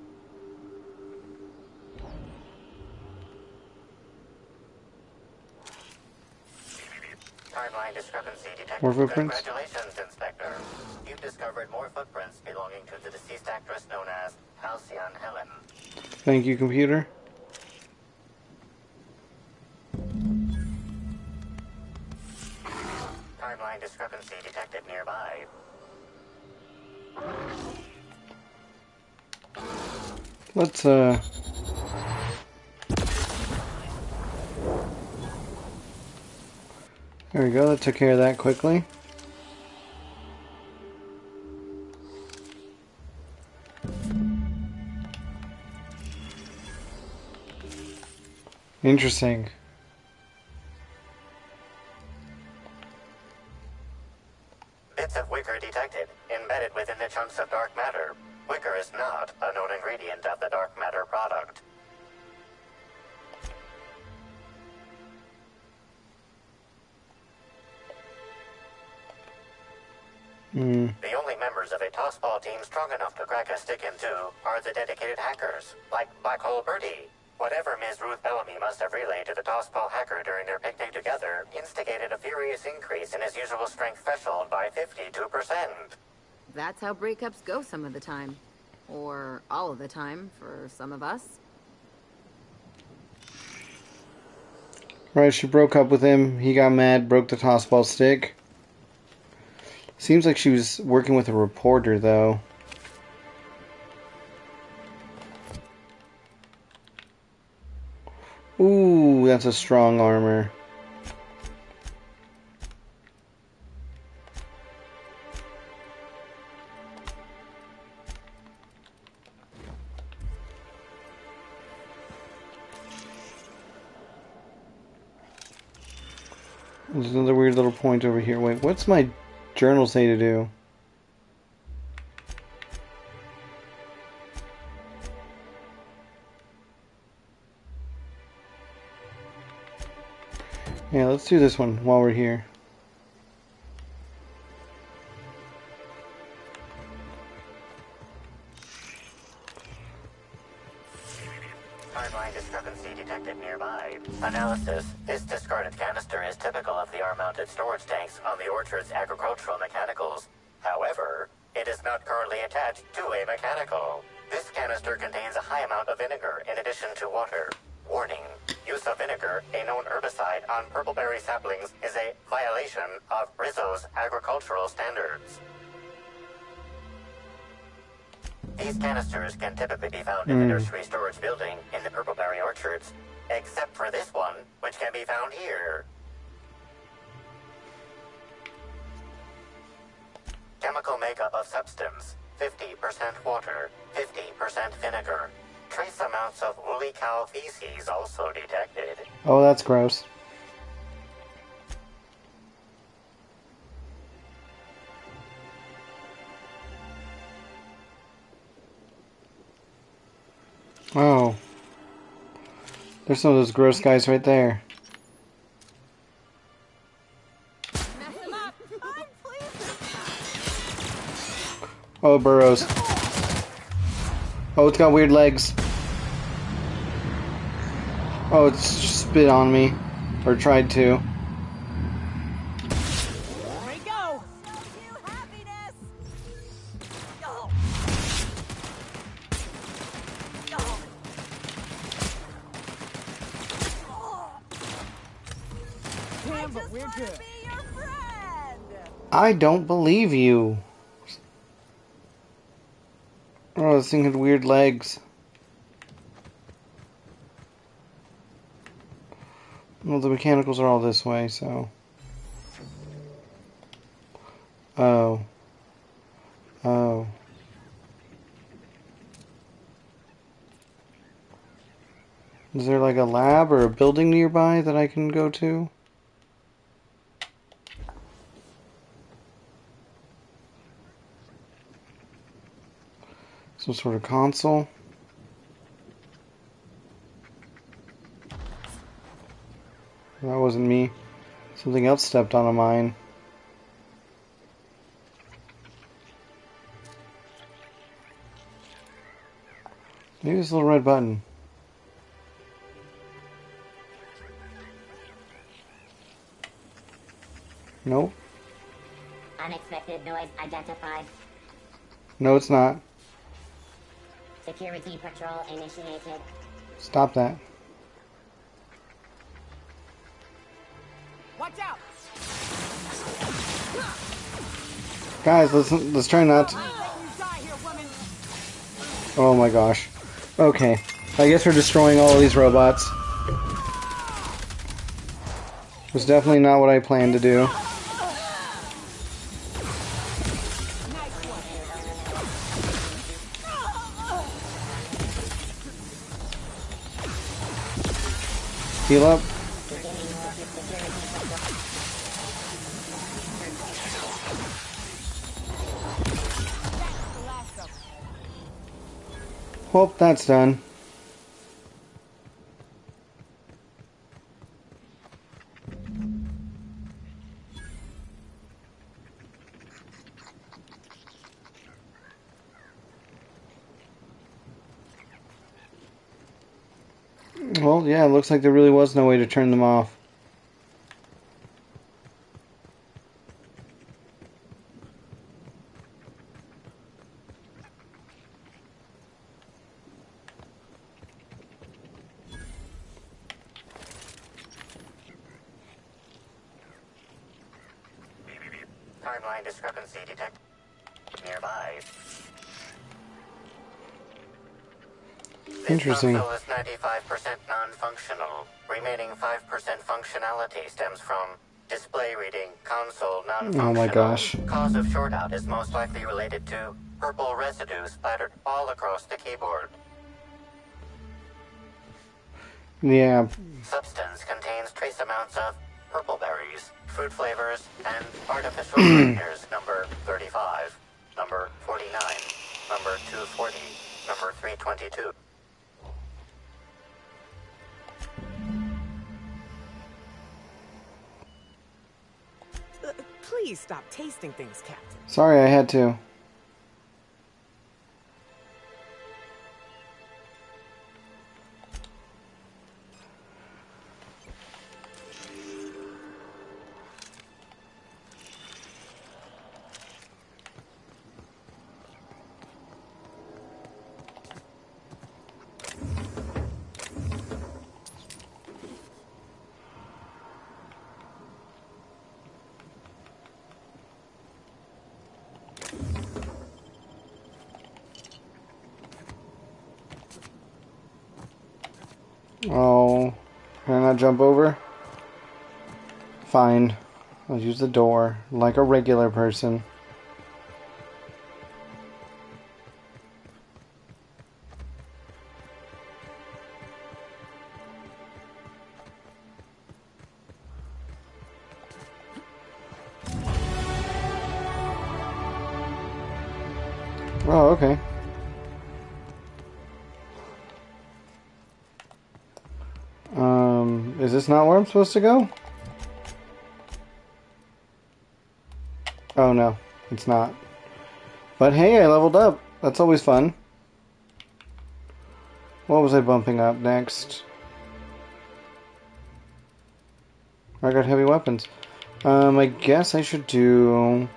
Timeline discrepancy detected. More footprints? Congratulations, Inspector. You've discovered more footprints belonging to the deceased actress known as Halcyon Helen. Thank you, computer. Timeline discrepancy detected nearby. Let's, There we go, that took care of that quickly. Interesting. Bits of wicker detected, embedded within the chunks of dark matter. Wicker is not a known ingredient of the dark matter product. The only members of a tossball team strong enough to crack a stick in two are the dedicated hackers, like Black Hole Birdie. Whatever Ms. Ruth Bellamy must have relayed to the tossball hacker during their picnic together instigated a furious increase in his usual strength threshold by 52%. That's how breakups go some of the time. Or all of the time, for some of us. Right, she broke up with him. He got mad, broke the tossball stick. Seems like she was working with a reporter, though. Ooh, that's a strong armor. There's another weird little point over here. Wait, what's my journal say to do? Yeah, let's do this one while we're here. Timeline discrepancy detected nearby. Analysis. This discarded canister is typical of the R-mounted storage tanks on the orchard's agricultural mechanicals. However, it is not currently attached to a mechanical. This canister contains a high amount of vinegar in addition to water. Warning. Use of vinegar, a known herbicide on purpleberry saplings, is a violation of Rizzo's agricultural standards. These canisters can typically be found in the nursery storage building in the purpleberry orchards, except for this one, which can be found here. Chemical makeup of substance: 50% water, 50% vinegar. Trace amounts of woolly cow feces also detected. Oh, that's gross. Oh. There's some of those gross guys right there. Oh, it burrows. Oh, it's got weird legs. Oh, it's spit on me. Or tried to. I don't believe you. Oh, this thing had weird legs. Well, the mechanicals are all this way, so... Oh. Oh. Is there like a lab or a building nearby that I can go to? Some sort of console? That wasn't me. Something else stepped on a mine. Maybe this little red button. Nope. Unexpected noise identified. No, it's not. Security patrol initiated. Stop that. Watch out! Guys, let's try not to... Oh my gosh. Okay. I guess we're destroying all of these robots. It was definitely not what I planned to do. Heal up. Well, that's done. Well, yeah, it looks like there really was no way to turn them off. Timeline discrepancy detected nearby. Interesting. This console is 95% non-functional. Remaining 5% functionality stems from display reading, console non-functional. Oh my gosh. Cause of shortout is most likely related to purple residue splattered all across the keyboard. Yeah. Substance contains trace amounts of purple berries, fruit flavors, and artificial sweeteners number 35, number 49, number 240, number 322. Please stop tasting things, Captain. Sorry, I had to. Oh, can I not jump over? Fine. I'll use the door like a regular person. Oh, okay. this not where I'm supposed to go? Oh no, it's not. But hey, I leveled up. That's always fun. What was I bumping up next? I got heavy weapons. I guess I should do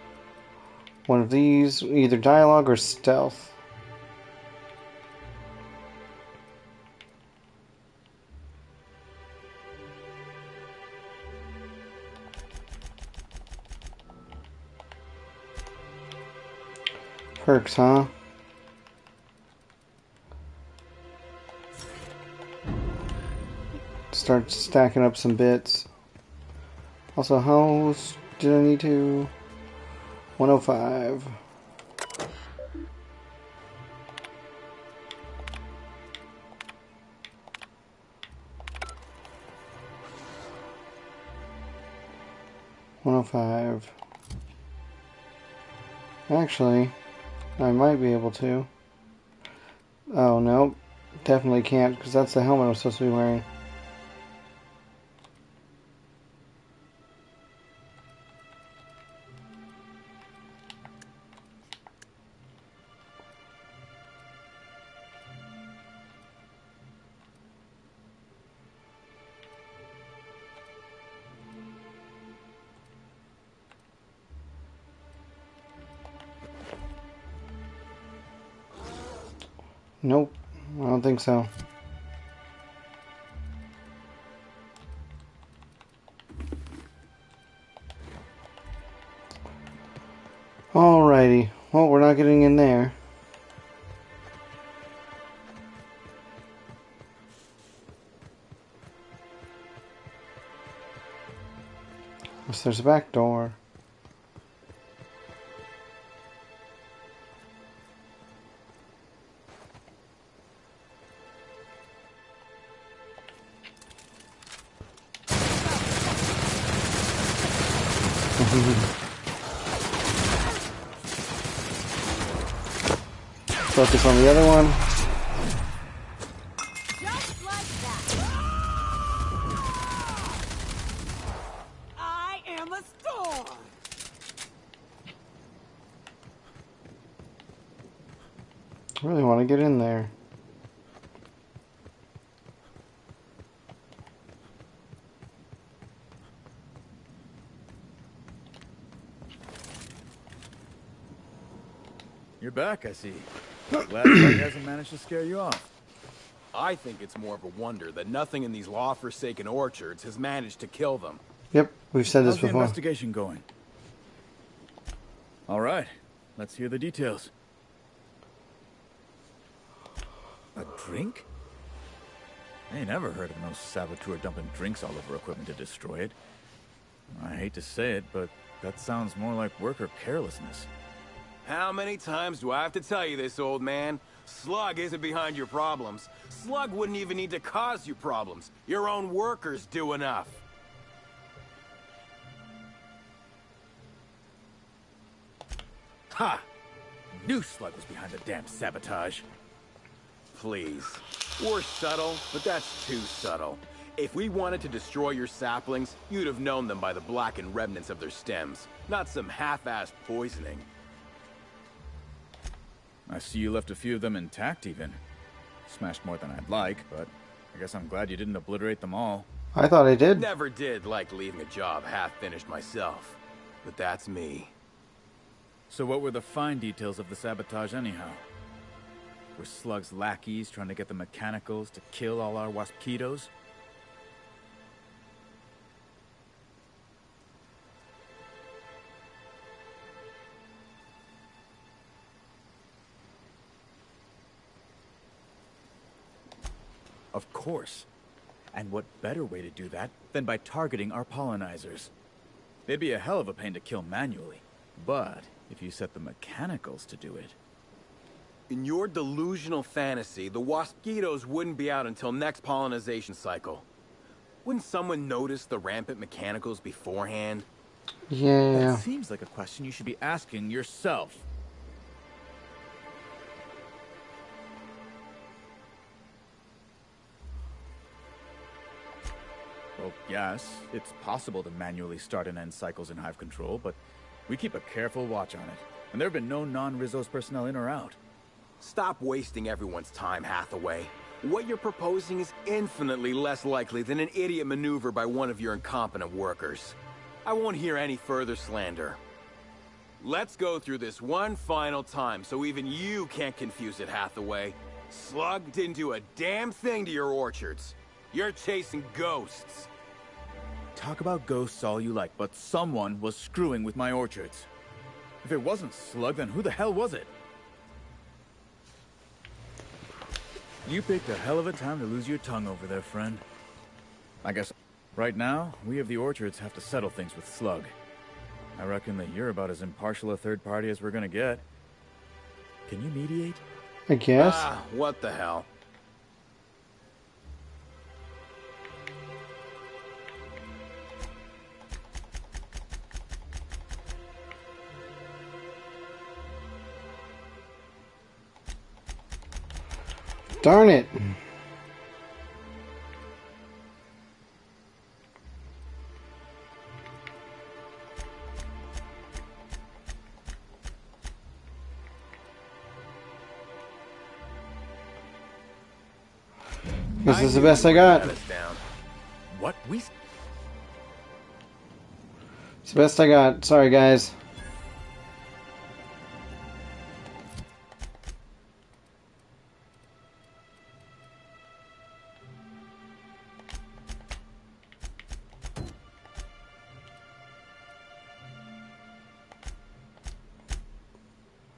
one of these, either dialogue or stealth. Perks, huh? Start stacking up some bits. Also, how did I need to? 105. Actually, I might be able to. Oh, no. Definitely can't, because that's the helmet I'm supposed to be wearing. Nope, I don't think so. Alrighty, well, we're not getting in there. Unless there's a back door. Focus on the other one. Just like that. I am a storm. I really want to get in there. You're back, I see. Glad Slug hasn't managed to scare you off. I think it's more of a wonder that nothing in these law-forsaken orchards has managed to kill them. Yep, we've said this How's the before. investigation going? All right, let's hear the details. A drink? I ain't never heard of no saboteur dumping drinks all over equipment to destroy it. I hate to say it, but that sounds more like worker carelessness. How many times do I have to tell you this, old man? Slug isn't behind your problems. Slug wouldn't even need to cause you problems. Your own workers do enough. Ha! Knew Slug was behind the damn sabotage. Please. We're subtle, but that's too subtle. If we wanted to destroy your saplings, you'd have known them by the blackened remnants of their stems, not some half-assed poisoning. I see you left a few of them intact even. Smashed more than I'd like, but I guess I'm glad you didn't obliterate them all. I thought I did. Never did like leaving a job half-finished myself. But that's me. So what were the fine details of the sabotage anyhow? Were Slug's lackeys trying to get the mechanicals to kill all our waspitos? Of course. And what better way to do that than by targeting our pollinizers? They'd be a hell of a pain to kill manually. But if you set the mechanicals to do it... In your delusional fantasy, the waspitos wouldn't be out until next pollinization cycle. Wouldn't someone notice the rampant mechanicals beforehand? Yeah. That seems like a question you should be asking yourself. Well, yes, it's possible to manually start and end cycles in Hive Control, but we keep a careful watch on it. And there have been no non-Rizzo's personnel in or out. Stop wasting everyone's time, Hathaway. What you're proposing is infinitely less likely than an idiot maneuver by one of your incompetent workers. I won't hear any further slander. Let's go through this one final time so even you can't confuse it, Hathaway. Slug didn't do a damn thing to your orchards. You're chasing ghosts. Talk about ghosts all you like, but someone was screwing with my orchards. If it wasn't Slug, then who the hell was it? You picked a hell of a time to lose your tongue over there, friend. I guess right now, we of the orchards have to settle things with Slug. I reckon that you're about as impartial a third party as we're gonna get. Can you mediate? I guess. Ah, what the hell? Darn it. This is the best I got. What? It's the best I got. Sorry, guys.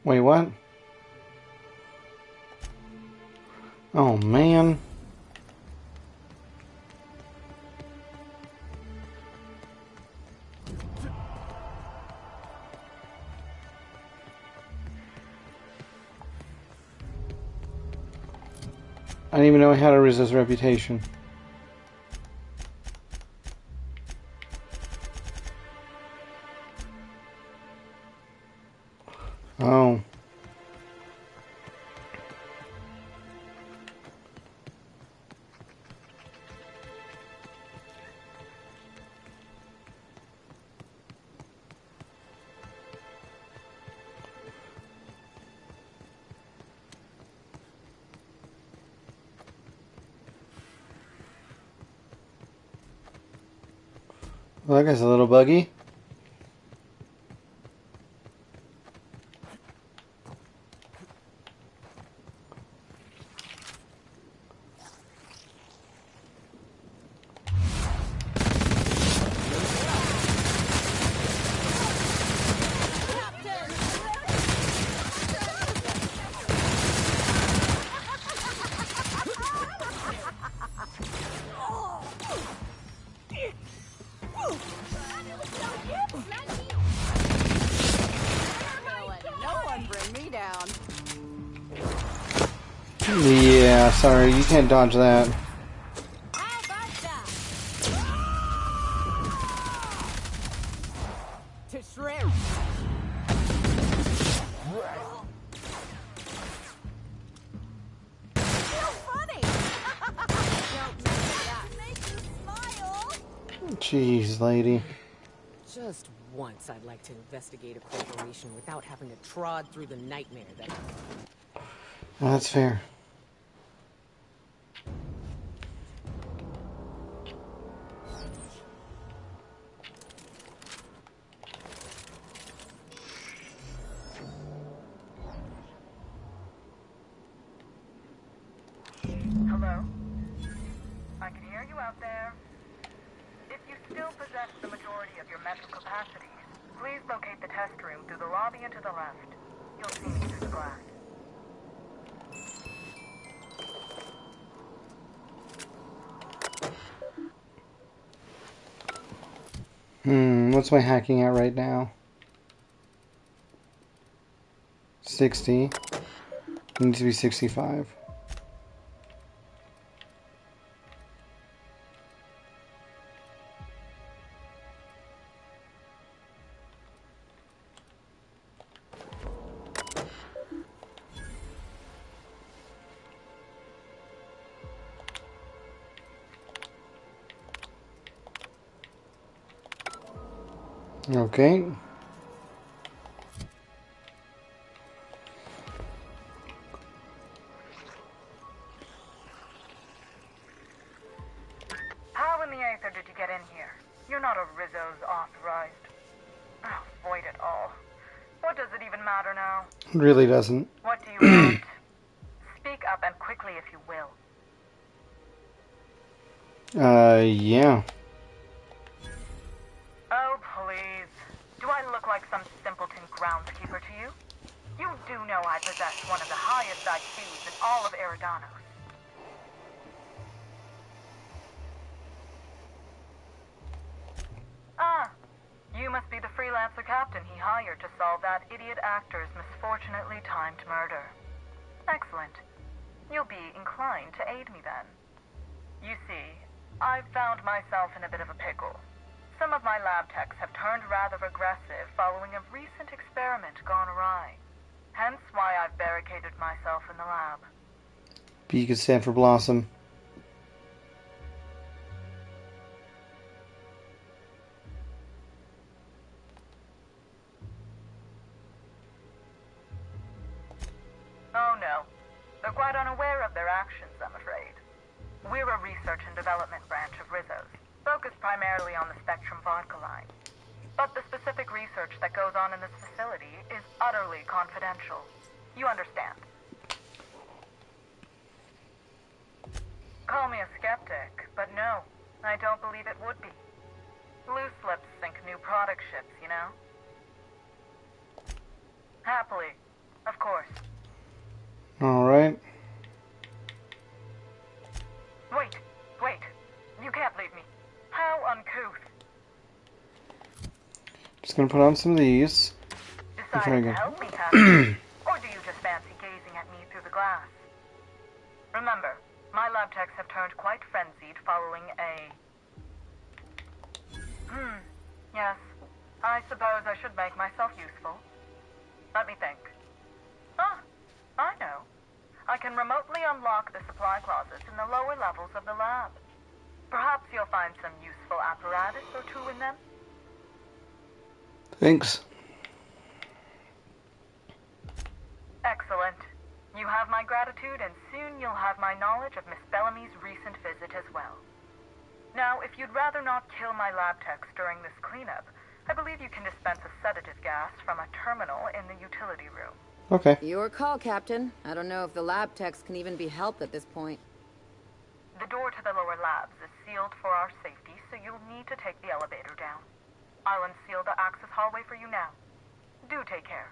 Wait, what? Oh, man. I didn't even know I had a Rizzo's reputation. Oh. Well, that guy's a little buggy. Yeah, sorry, you can't dodge that. To shrimp. Jeez, lady. Just once I'd like to investigate a corporation without having to trod through the nightmare that... Well, that's fair. Hello? I can hear you out there. If you still possess the majority of your mental capacities, please locate the test room through the lobby and to the left. You'll see me through the glass. What's my hacking at right now? 60. It needs to be 65. Okay. How in the Aether did you get in here? You're not a Rizzo's authorized. Oh, void it all. What does it even matter now? It really doesn't. What do you want? Speak up and quickly if you will. Yeah. Oh, please. Do I look like some simpleton groundskeeper to you? You do know I possess one of the highest IQs in all of Eridanos. Ah, you must be the freelancer captain he hired to solve that idiot actor's misfortunately timed murder. Excellent. You'll be inclined to aid me then. You see, I've found myself in a bit of a pickle. Some of my lab techs have turned rather aggressive following a recent experiment gone awry. Hence why I've barricaded myself in the lab. B could stand for Blossom. Oh no. They're quite unaware of their actions, I'm afraid. We're a research and development branch of Rizzo's, focused primarily on the Spectrum vodka line. But the specific research that goes on in this facility is utterly confidential. You understand? Call me a skeptic, but no, I don't believe it would be. Loose lips sink new product ships, you know? Happily, of course. Alright. Wait. You can't leave me. How uncouth. Just gonna put on some of these. Decided to help me, have you? Or do you just fancy gazing at me through the glass? Remember, my lab techs have turned quite frenzied following a... Yes. I suppose I should make myself useful. Let me think. Ah, I know. I can remotely unlock the supply closets in the lower levels of the lab. Perhaps you'll find some useful apparatus or two in them. Thanks. Excellent. You have my gratitude, and soon you'll have my knowledge of Miss Bellamy's recent visit as well. Now, if you'd rather not kill my lab techs during this cleanup, I believe you can dispense a sedative gas from a terminal in the utility room. Okay. Your call, Captain. I don't know if the lab techs can even be helped at this point. The door to the lower labs is sealed for our safety, so you'll need to take the elevator down. I'll unseal the access hallway for you now. Do take care.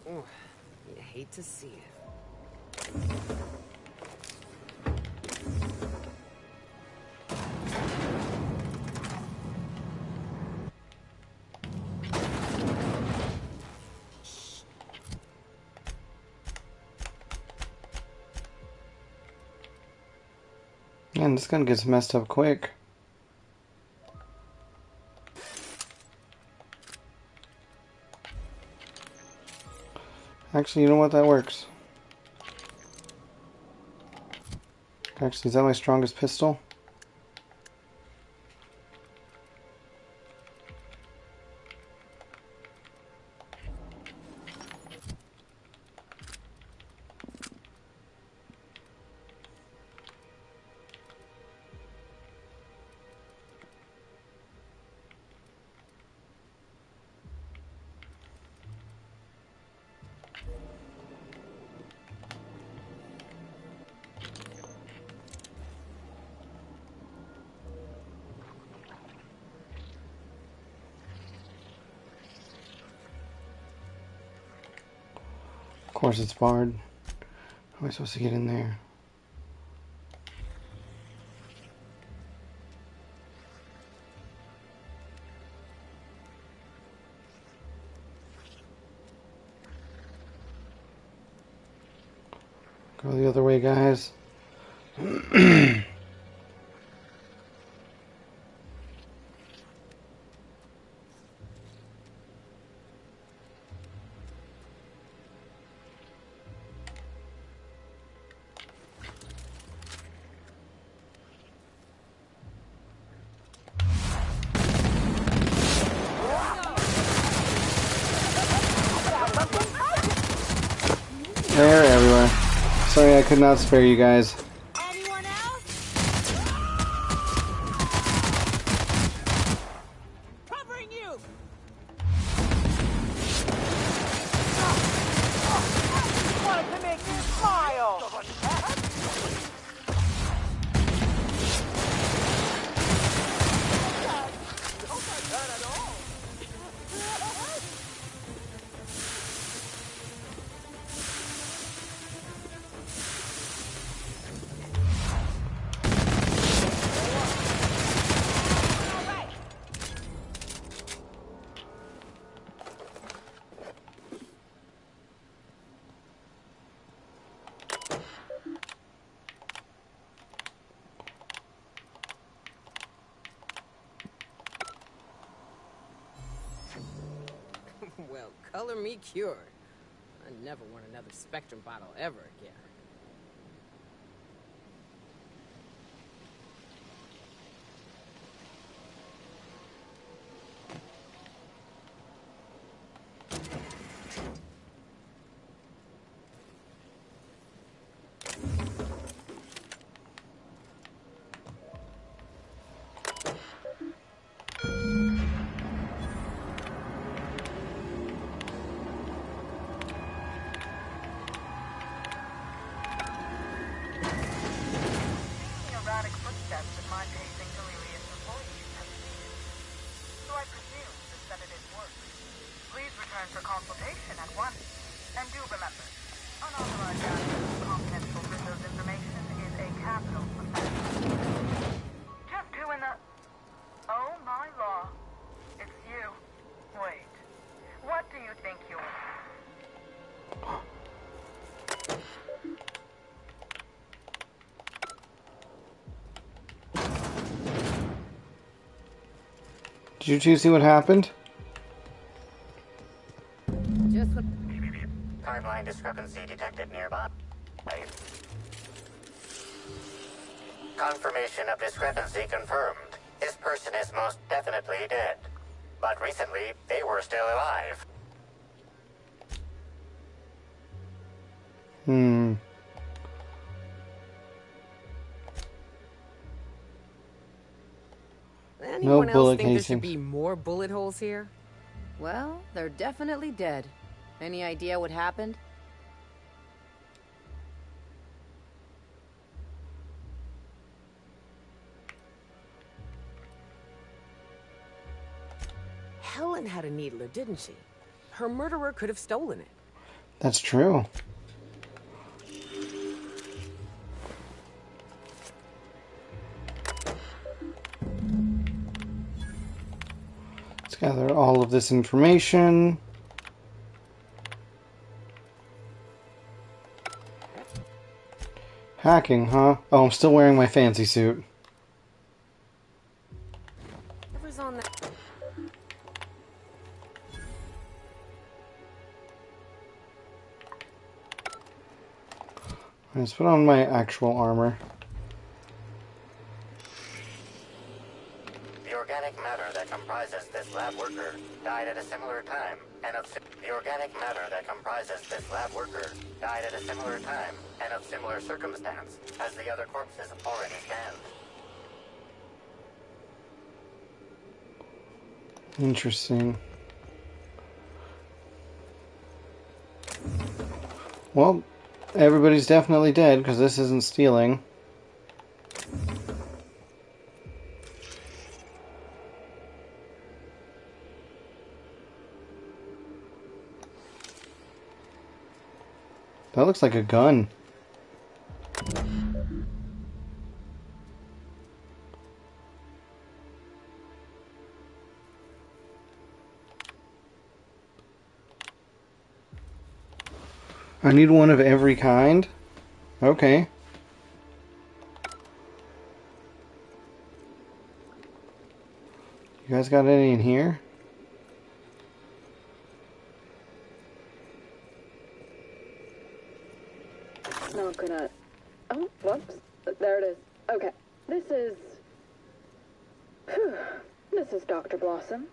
Ooh, you hate to see it. Man, this gun gets messed up quick. Actually, you know what? That works. Actually, is that my strongest pistol? Of course it's barred. How am I supposed to get in there? Go the other way, guys. They're everywhere. Sorry I could not spare you guys. Anyone else? Covering you! Wanted to make you smile! Well, color me cured. I never want another Spectrum bottle ever again. Erratic footsteps that my pacing delirious employees have seen. So I presume to set it in work. Please return for consultation at once. And do remember, unauthorized access to confidential Windows information is a capital offense. Just who in the... Oh my law. It's you. Wait. What do you think you're... Did you two see what happened? Just what... Timeline discrepancy detected nearby. Confirmation of discrepancy confirmed. This person is most definitely dead. But recently, they were still alive. Anyone else bullet think there casings. should be more bullet holes here? Well, they're definitely dead. Any idea what happened? Helen had a needler, didn't she? Her murderer could have stolen it. That's true. Let's gather all of this information. Hacking, huh? Oh, I'm still wearing my fancy suit. Whoever's on that... Let's put on my actual armor. The organic matter that comprises this lab worker died at a similar time and of the organic matter that comprises this lab worker died at a similar time and of similar circumstance as the other corpses already scanned. Interesting. Well, everybody's definitely dead because this isn't stealing. That looks like a gun. I need one of every kind? Okay. You guys got any in here? Not gonna... Oh, whoops. There it is. Okay. This is... This is Dr. Blossom.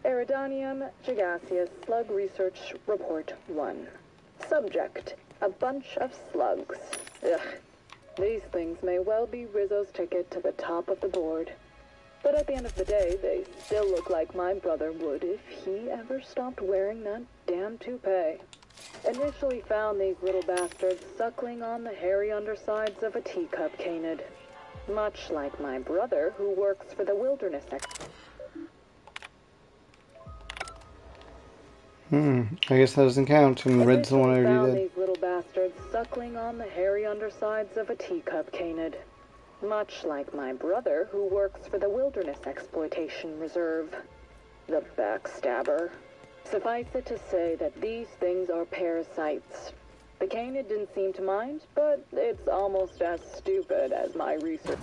Eridanium gigaseous slug research report 1. Subject: a bunch of slugs. Ugh. These things may well be Rizzo's ticket to the top of the board. But at the end of the day, they still look like my brother would if he ever stopped wearing that damn toupee. Initially found these little bastards suckling on the hairy undersides of a teacup canid. Much like my brother, who works for the wilderness I guess that doesn't count, and red's the one I already found did. these little bastards suckling on the hairy undersides of a teacup canid. Much like my brother, who works for the Wilderness Exploitation Reserve. The backstabber. Suffice it to say that these things are parasites. The canid didn't seem to mind, but it's almost as stupid as my research.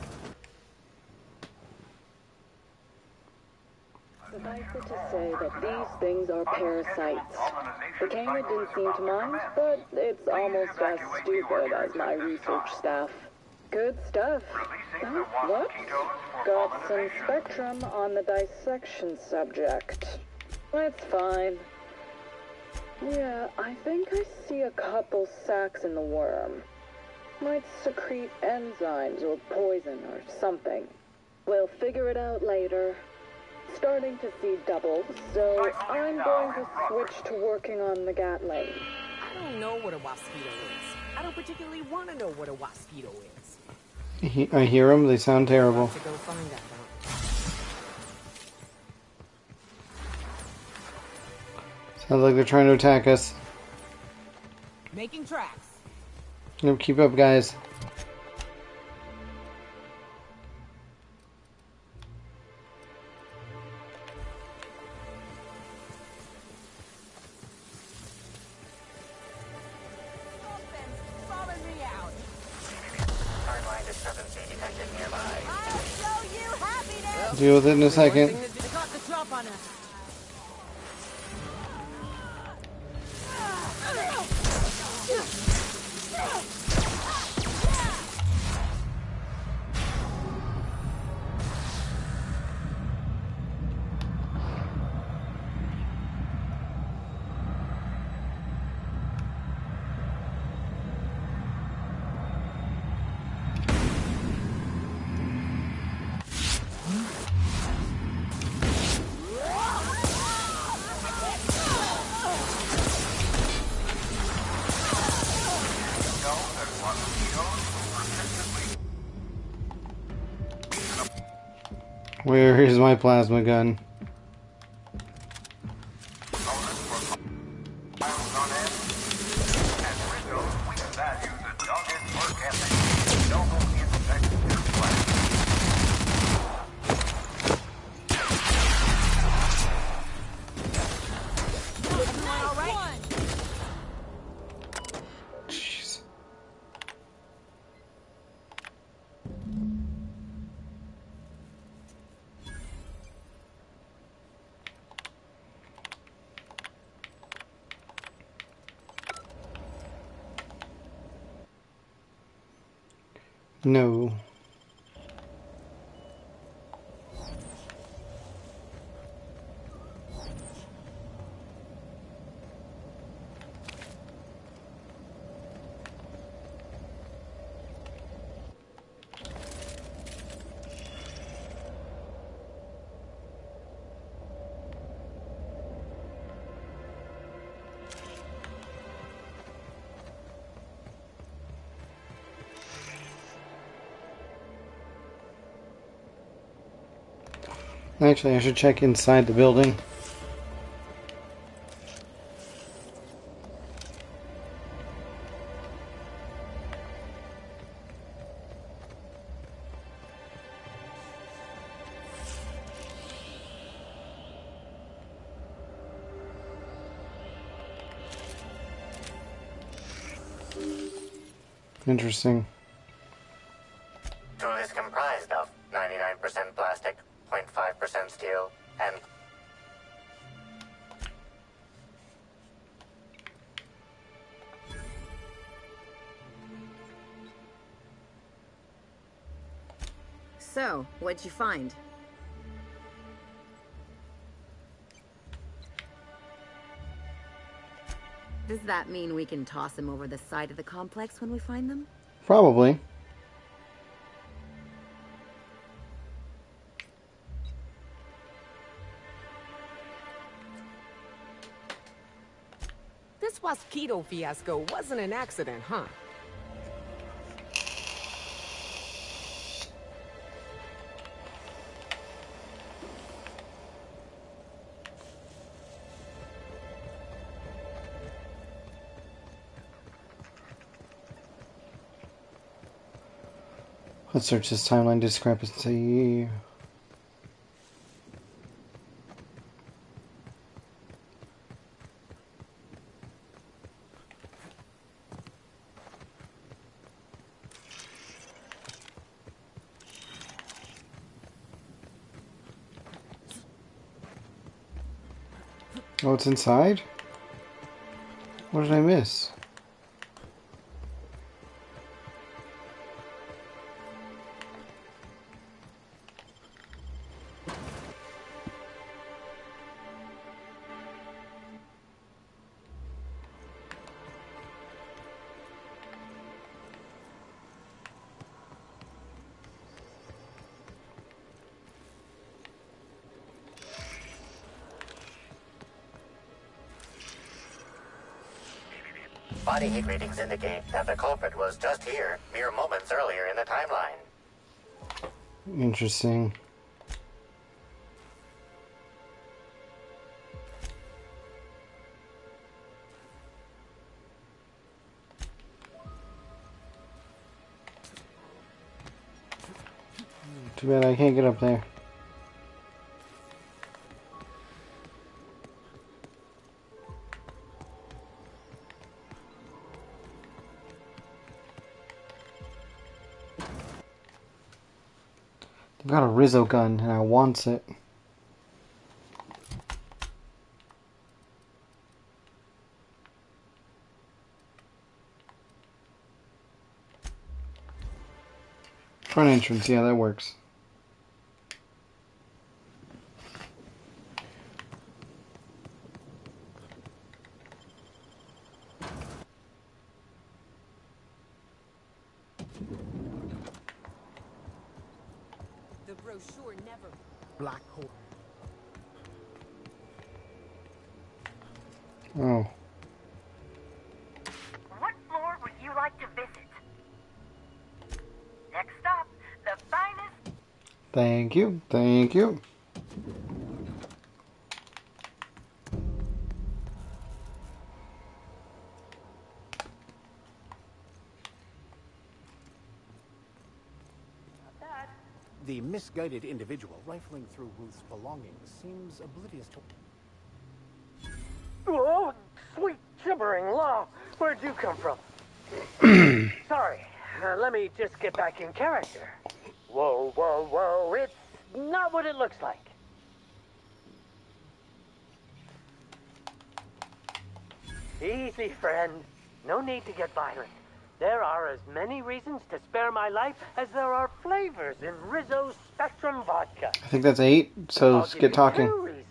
Suffice it to say that these things are parasites. The canid didn't seem to mind, but it's almost as stupid as my research staff. Good stuff. Oh, whoops. Got some spectrum on the dissection subject. That's fine. Yeah, I think I see a couple sacs in the worm. Might secrete enzymes or poison or something. We'll figure it out later. Starting to see double, so I'm going to switch to working on the Gatling. I don't know what a waspito is. I don't particularly want to know what a waspito is. I hear them, they sound terrible. To go find out, Sounds like they're trying to attack us. Making tracks. No, keep up, guys. Deal with it in a second. Where is my plasma gun? No. Actually, I should check inside the building. Interesting. Tool is comprised of 99% plastic, 0.5% steel, and... So, what'd you find? Does that mean we can toss them over the side of the complex when we find them? Probably. This Wasquito fiasco wasn't an accident, huh? Let's search this timeline discrepancy. Oh, it's inside? What did I miss? Body heat readings indicate that the culprit was just here, mere moments earlier in the timeline. Interesting. Too bad I can't get up there. They've got a Rizzo gun and I want it. Front entrance, yeah, that works. The brochure never... Black hole. Oh. What floor would you like to visit? Next stop, the finest... Thank you, thank you. The misguided individual rifling through Ruth's belongings seems oblivious to... Oh, sweet gibbering law! Where'd you come from? Sorry, let me just get back in character. Whoa, whoa, whoa, it's not what it looks like. Easy, friend. No need to get violent. There are as many reasons to spare my life as there are flavors in Rizzo's Spectrum vodka. I think that's 8, so let's get talking. 2 reasons.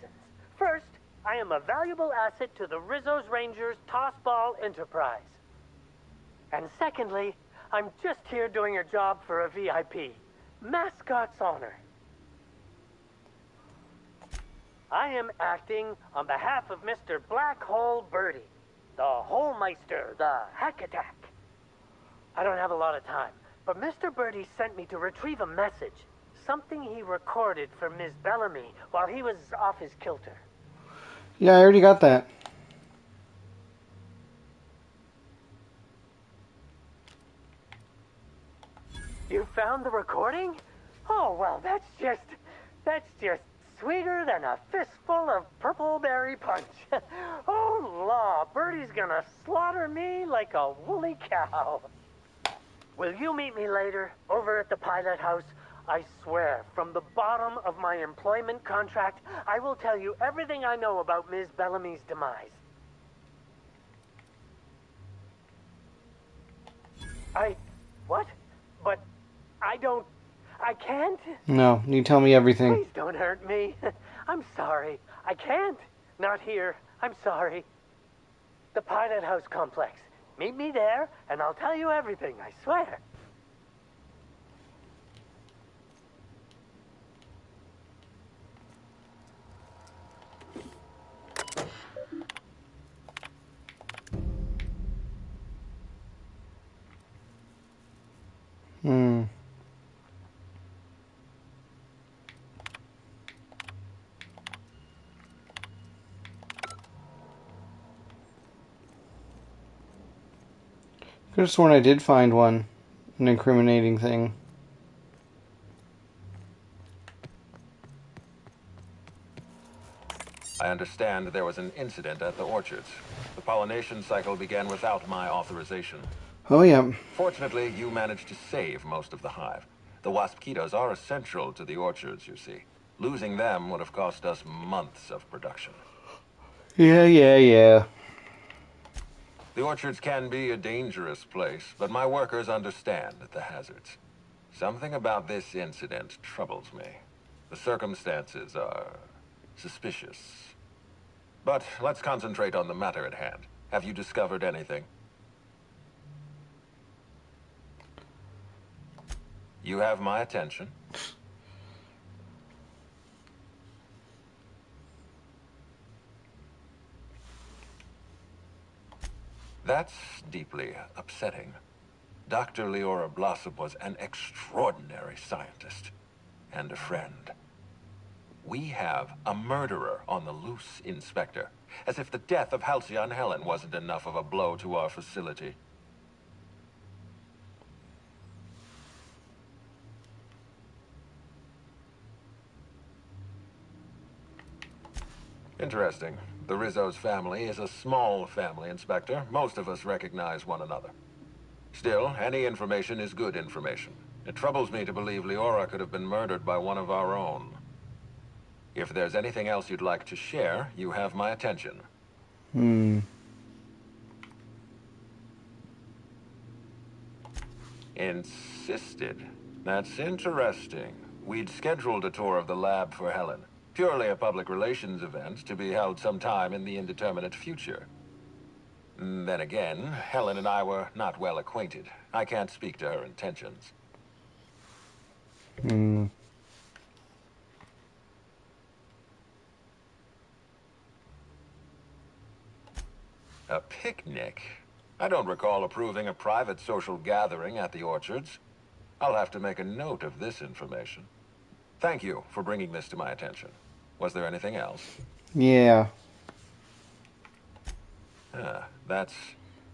First, I am a valuable asset to the Rizzo's Rangers Tossball Enterprise. And secondly, I'm just here doing a job for a VIP. Mascot's honor. I am acting on behalf of Mr. Black Hole Birdie, the Holmeister, the Hack Attack. I don't have a lot of time, but Mr. Birdie sent me to retrieve a message. Something he recorded for Ms. Bellamy while he was off his kilter. Yeah, I already got that. You found the recording? Oh, well, that's just sweeter than a fistful of purple berry punch. Oh, law, Birdie's gonna slaughter me like a woolly cow. Will you meet me later, over at the pilot house? I swear, from the bottom of my employment contract, I will tell you everything I know about Ms. Bellamy's demise. What? But I can't? No, you tell me everything. Please don't hurt me. I'm sorry. I can't. Not here. I'm sorry. The Pilot House complex. Meet me there, and I'll tell you everything, I swear. Hmm. Could have sworn I did find one. An incriminating thing. I understand there was an incident at the orchards. The pollination cycle began without my authorization. Oh, yeah. Fortunately, you managed to save most of the hive. The wasp-ketos are essential to the orchards, you see. Losing them would have cost us months of production. Yeah. The orchards can be a dangerous place, but my workers understand the hazards. Something about this incident troubles me. The circumstances are suspicious. But let's concentrate on the matter at hand. Have you discovered anything? You have my attention. That's deeply upsetting. Dr. Leora Blossom was an extraordinary scientist and a friend. We have a murderer on the loose, Inspector. As if the death of Halcyon Helen wasn't enough of a blow to our facility. Interesting. The Rizzo's family is a small family, Inspector. Most of us recognize one another. Still, any information is good information. It troubles me to believe Leora could have been murdered by one of our own. If there's anything else you'd like to share, you have my attention. Insisted. That's interesting. We'd scheduled a tour of the lab for Helen. Purely a public relations event to be held sometime in the indeterminate future. Then again, Helen and I were not well acquainted. I can't speak to her intentions. A picnic? I don't recall approving a private social gathering at the orchards. I'll have to make a note of this information. Thank you for bringing this to my attention. Was there anything else? Yeah. That's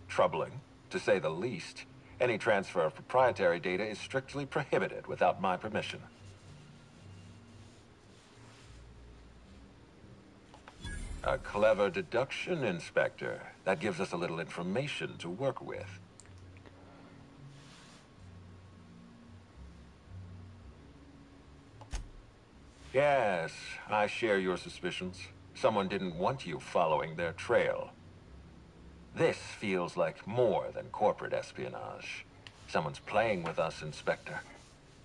troubling, to say the least. Any transfer of proprietary data is strictly prohibited without my permission. A clever deduction, Inspector. That gives us a little information to work with. Yes, I share your suspicions. Someone didn't want you following their trail. This feels like more than corporate espionage. Someone's playing with us, Inspector.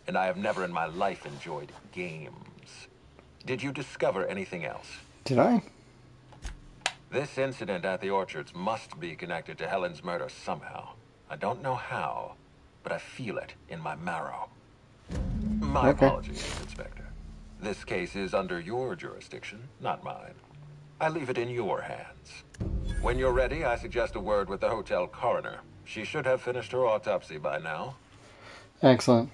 And I have never in my life enjoyed games. Did you discover anything else? Did I? This incident at the orchards must be connected to Helen's murder somehow. I don't know how, but I feel it in my marrow. My apologies, Inspector. This case is under your jurisdiction, not mine. I leave it in your hands. When you're ready, I suggest a word with the hotel coroner. She should have finished her autopsy by now. Excellent.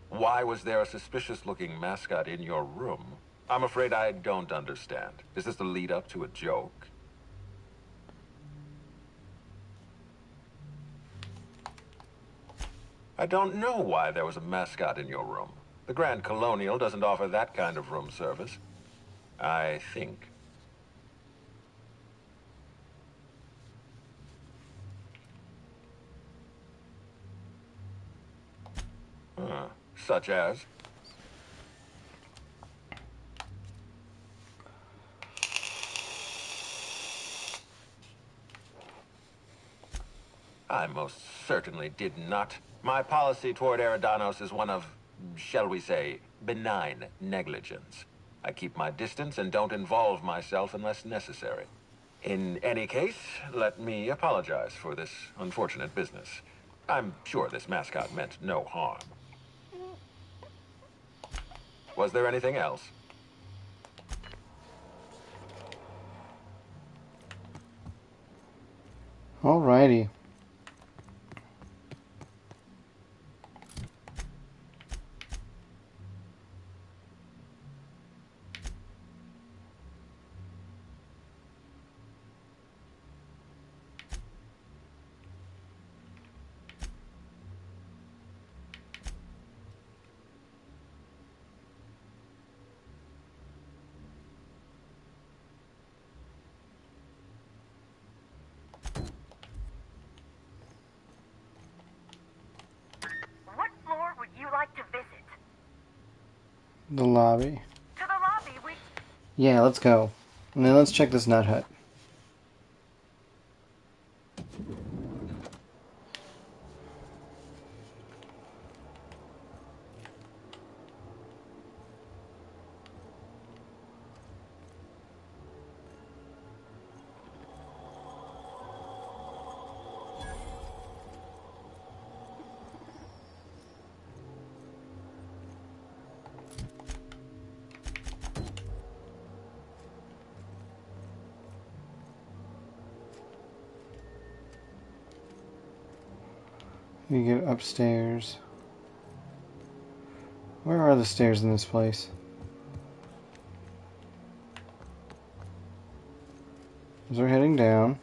Why was there a suspicious-looking mascot in your room? I'm afraid I don't understand. Is this the lead-up to a joke? I don't know why there was a mascot in your room. The Grand Colonial doesn't offer that kind of room service. I think. Such as? I most certainly did not. My policy toward Eridanos is one of, shall we say, benign negligence. I keep my distance and don't involve myself unless necessary. In any case, let me apologize for this unfortunate business. I'm sure this mascot meant no harm. Was there anything else? Alrighty. What floor would you like to visit? The lobby. To the lobby, we... Yeah, let's go. And then let's check this nut hut. You get upstairs. Where are the stairs in this place? As we're heading down.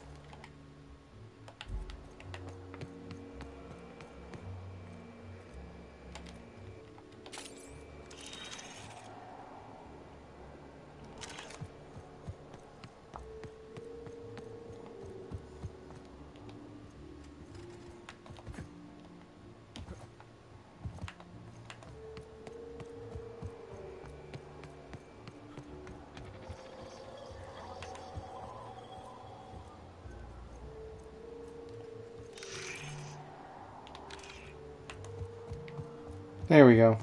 There we go. I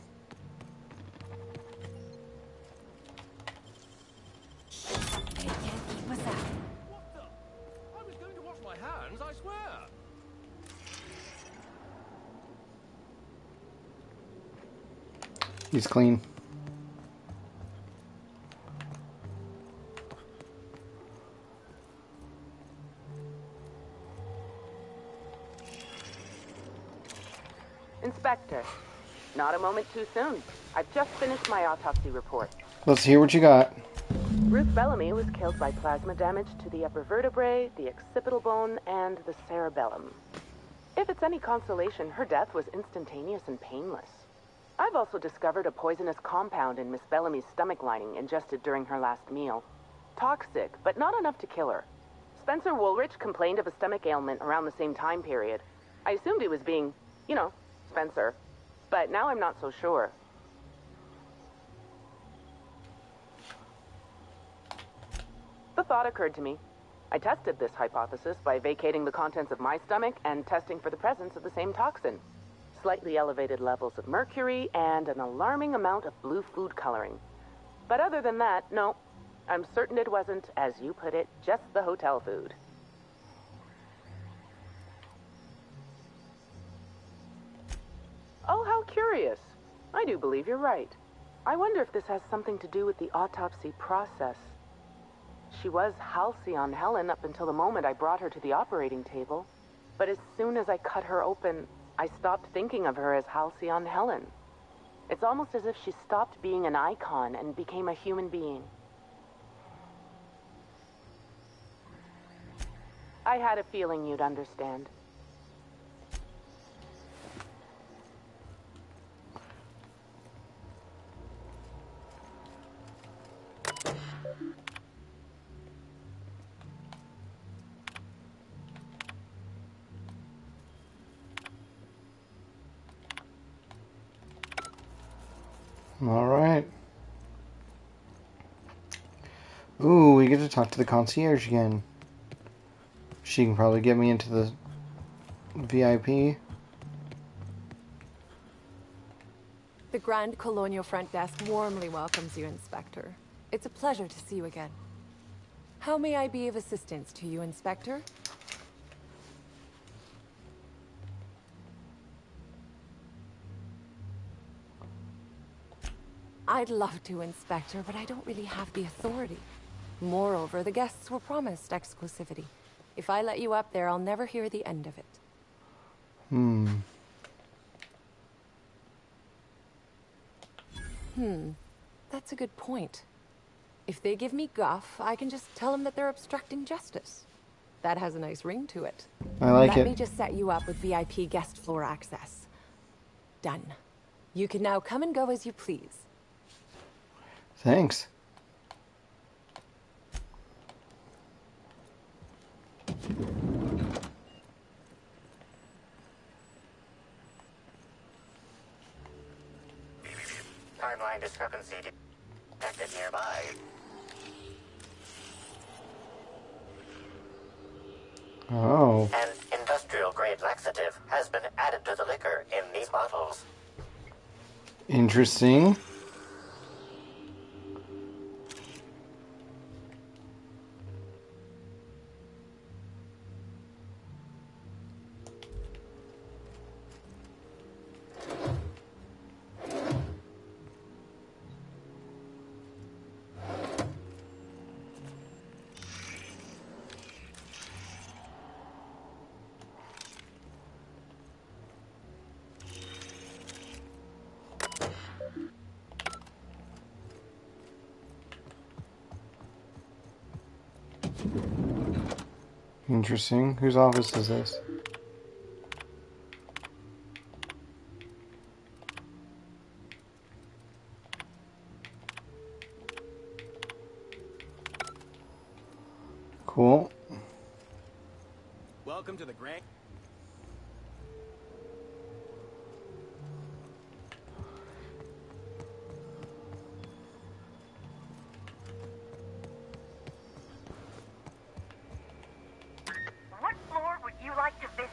was going to wash my hands, I swear. He's clean. Inspector, not a moment too soon. I've just finished my autopsy report. Let's hear what you got. Ruth Bellamy was killed by plasma damage to the upper vertebrae, the occipital bone, and the cerebellum. If it's any consolation, her death was instantaneous and painless. I've also discovered a poisonous compound in Miss Bellamy's stomach lining ingested during her last meal. Toxic, but not enough to kill her. Spencer Woolrich complained of a stomach ailment around the same time period. I assumed he was being, you know, Spencer. But now I'm not so sure. The thought occurred to me. I tested this hypothesis by vacating the contents of my stomach and testing for the presence of the same toxin. Slightly elevated levels of mercury and an alarming amount of blue food coloring. But other than that, no. I'm certain it wasn't, as you put it, just the hotel food. Oh, how curious. I do believe you're right. I wonder if this has something to do with the autopsy process. She was Halcyon Helen up until the moment I brought her to the operating table. But as soon as I cut her open, I stopped thinking of her as Halcyon Helen. It's almost as if she stopped being an icon and became a human being. I had a feeling you'd understand. Alright. Ooh, we get to talk to the concierge again. She can probably get me into the VIP. The Grand Colonial Front Desk warmly welcomes you, Inspector. It's a pleasure to see you again. How may I be of assistance to you, Inspector? I'd love to, Inspector, but I don't really have the authority. Moreover, the guests were promised exclusivity. If I let you up there, I'll never hear the end of it. That's a good point. If they give me guff, I can just tell them that they're obstructing justice. That has a nice ring to it. I like it. Let me just set you up with VIP guest floor access. Done. You can now come and go as you please. Thanks. Timeline discrepancy detected nearby. Oh. An industrial-grade laxative has been added to the liquor in these bottles. Interesting. Interesting. Whose office is this? Cool. Welcome to the Grand... What floor would you like to visit?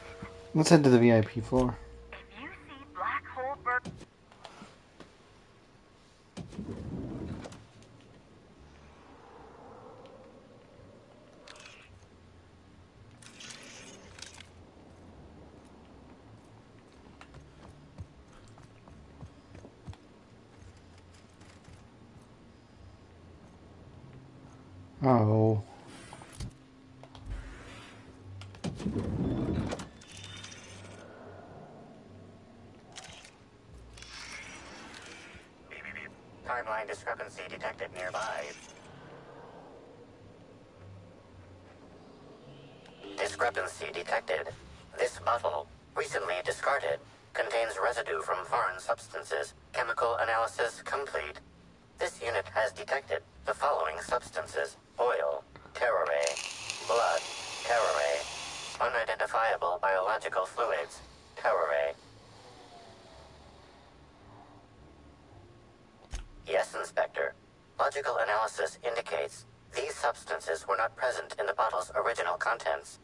Let's head to the VIP floor. If you see black hole bird... Oh. Timeline discrepancy detected nearby. Discrepancy detected. This bottle, recently discarded, contains residue from foreign substances. Chemical analysis complete. This unit has detected the following substances: oil, terroray, blood, terroray, unidentifiable biological fluids, terroray. Yes, Inspector. Logical analysis indicates these substances were not present in the bottle's original contents.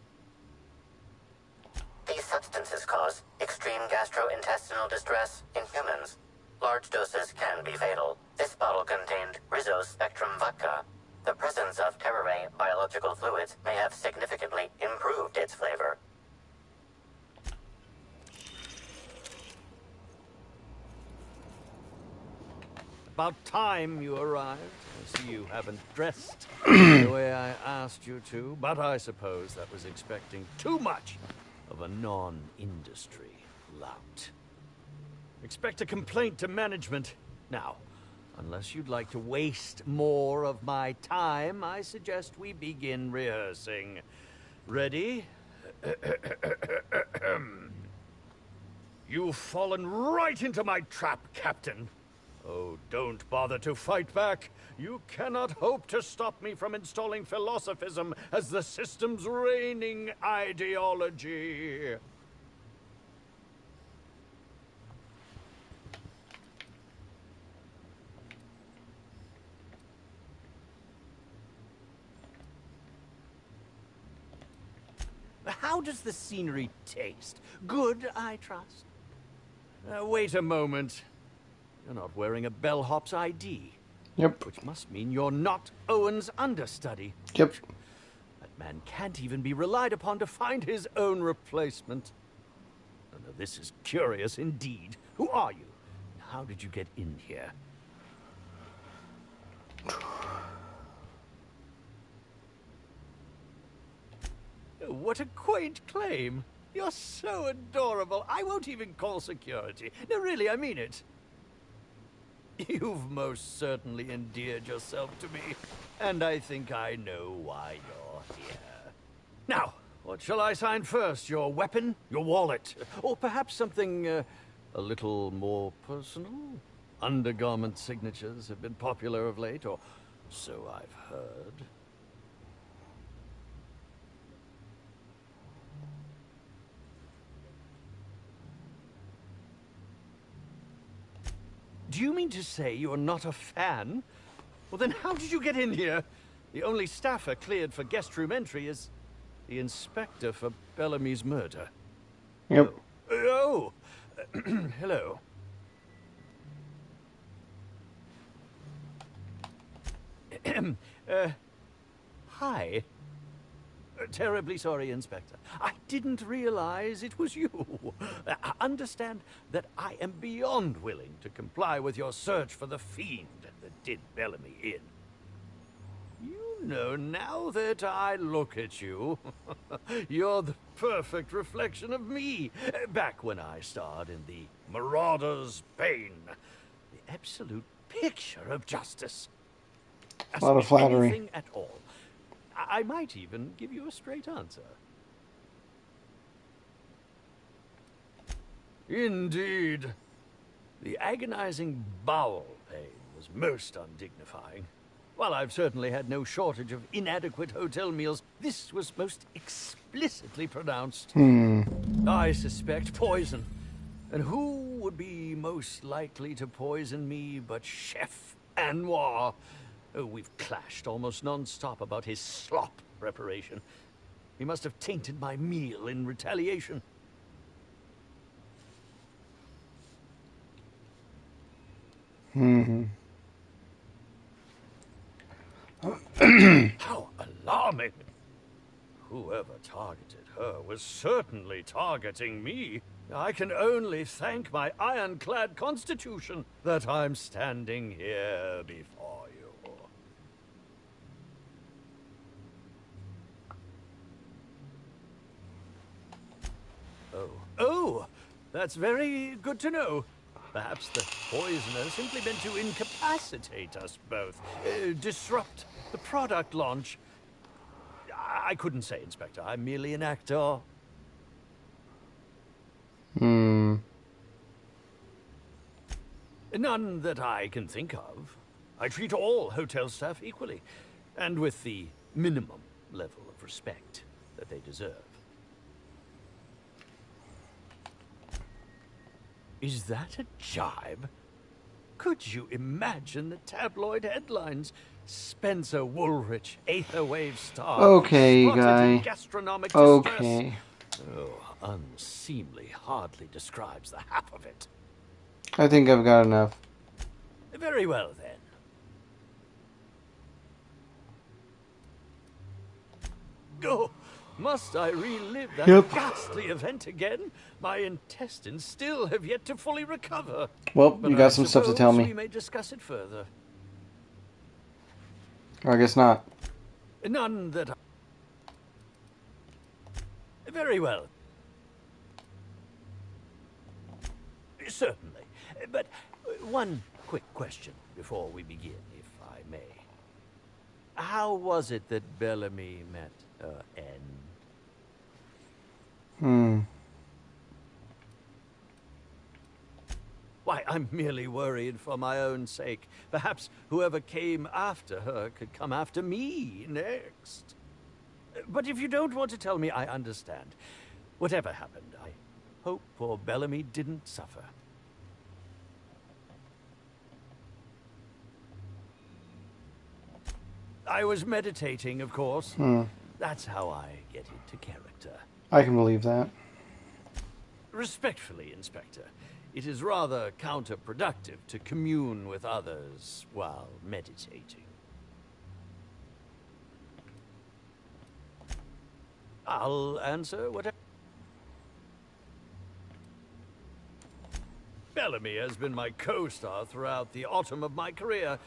These substances cause extreme gastrointestinal distress in humans. Large doses can be fatal. This bottle contained Rizzo's Spectrum vodka. The presence of terroray biological fluids may have significantly improved its flavor. About time you arrived. I see you haven't dressed the way I asked you to, but I suppose that was expecting too much of a non-industry lout. Expect a complaint to management. Now, unless you'd like to waste more of my time, I suggest we begin rehearsing. Ready? You've fallen right into my trap, Captain. Oh, don't bother to fight back. You cannot hope to stop me from installing philosophism as the system's reigning ideology. How does the scenery taste? Good, I trust. Wait a moment. You're not wearing a bellhop's ID. Yep. Which must mean you're not Owen's understudy. Yep. That man can't even be relied upon to find his own replacement. Oh, no, this is curious indeed. Who are you? How did you get in here? What a quaint claim. You're so adorable. I won't even call security. No, really, I mean it. You've most certainly endeared yourself to me, and I think I know why you're here. Now, what shall I sign first? Your weapon? Your wallet? Or perhaps something a little more personal? Undergarment signatures have been popular of late, or so I've heard. Do you mean to say you're not a fan? Well, then how did you get in here? The only staffer cleared for guest room entry is the inspector for Bellamy's murder. Yep. Oh, hello. Hi. Terribly sorry, Inspector. I didn't realize it was you. Understand that I am beyond willing to comply with your search for the fiend that did Bellamy in. You know, now that I look at you, you're the perfect reflection of me, back when I starred in the Marauder's Bane. The absolute picture of justice. A lot of flattery. Anything at all. I might even give you a straight answer. Indeed. The agonizing bowel pain was most undignifying. While I've certainly had no shortage of inadequate hotel meals, this was most explicitly pronounced. I suspect poison. And who would be most likely to poison me but Chef Anwar? Oh, we've clashed almost non-stop about his slop preparation. He must have tainted my meal in retaliation. How alarming! Whoever targeted her was certainly targeting me. I can only thank my ironclad constitution that I'm standing here before you. Oh, that's very good to know. Perhaps the poisoner simply meant to incapacitate us both, disrupt the product launch. I couldn't say, Inspector. I'm merely an actor. None that I can think of. I treat all hotel staff equally, and with the minimum level of respect that they deserve. Is that a jibe? Could you imagine the tabloid headlines? Spencer Woolrich, Aetherwave star. Okay, spotted guy. in gastronomic distress. Okay. Oh, unseemly hardly describes the half of it. I think I've got enough. Very well, then. Oh, must I relive that ghastly event again? My intestines still have yet to fully recover. Well, But you got I some stuff to tell suppose me. We may discuss it further. Or I guess not. None that I... Very well. Certainly. But one quick question before we begin, if I may. How was it that Bellamy met N? Why, I'm merely worried for my own sake. Perhaps whoever came after her could come after me next. But if you don't want to tell me, I understand. Whatever happened, I hope poor Bellamy didn't suffer. I was meditating, of course. That's how I get into character. I can believe that. Respectfully, Inspector, It is rather counterproductive to commune with others while meditating. I'll answer whatever. Bellamy has been my co-star throughout the autumn of my career.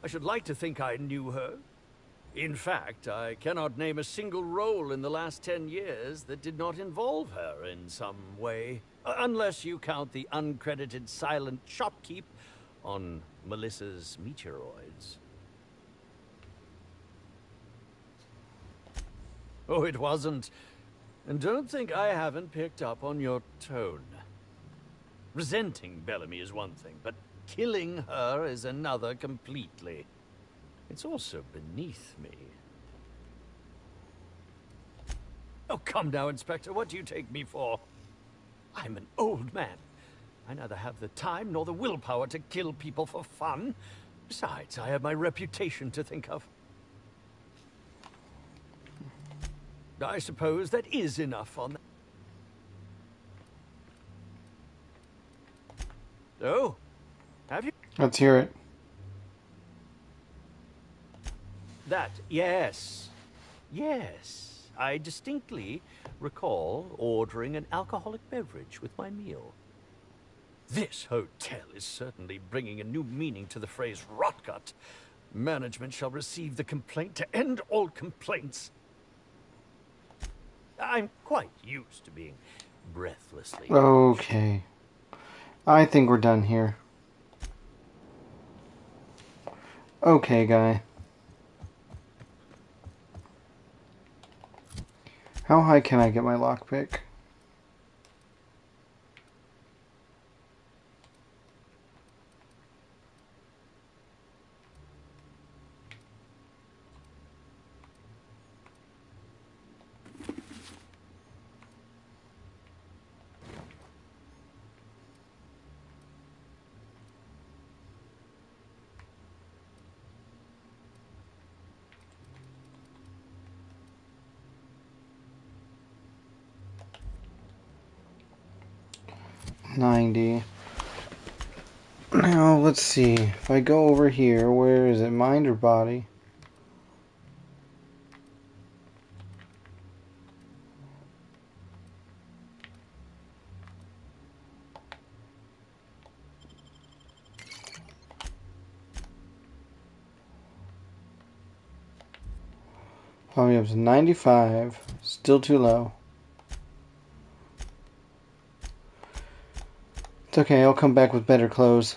I should like to think I knew her. In fact, I cannot name a single role in the last 10 years that did not involve her in some way. Unless you count the uncredited silent shopkeep on Melissa's meteoroids. Oh, it wasn't. And don't think I haven't picked up on your tone. Resenting Bellamy is one thing, but killing her is another completely. It's also beneath me. Oh, come now, Inspector. What do you take me for? I'm an old man. I neither have the time nor the willpower to kill people for fun. Besides, I have my reputation to think of. I suppose that is enough on that. Oh, have you? Let's hear it. That, yes. Yes. I distinctly recall ordering an alcoholic beverage with my meal. This hotel is certainly bringing a new meaning to the phrase rotgut. Management shall receive the complaint to end all complaints. I'm quite used to being breathlessly... Okay. I think we're done here. Okay, guy. How high can I get my lockpick? $90. Now, let's see. If I go over here, where is it? Mind or body? Probably up to 95. Still too low. It's okay, I'll come back with better clothes.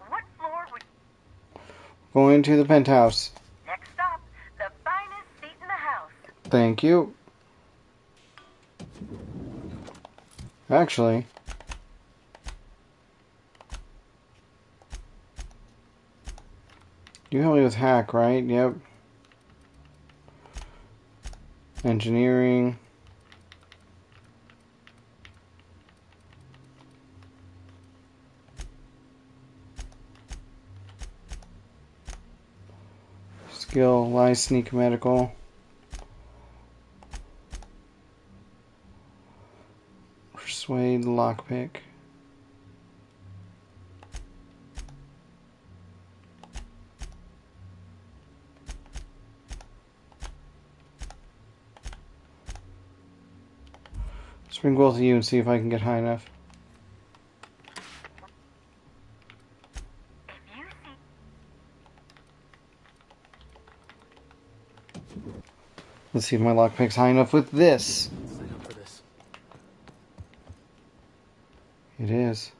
What floor would... Going to the penthouse. Next stop, the finest seat in the house. Thank you. Actually, you help me with hack, right? Yep. Engineering. Skill, lie, sneak, medical. Persuade, lockpick. Let's bring both of you and see if I can get high enough. Let's see if my lockpick's high enough with this. Sign up for this. It is.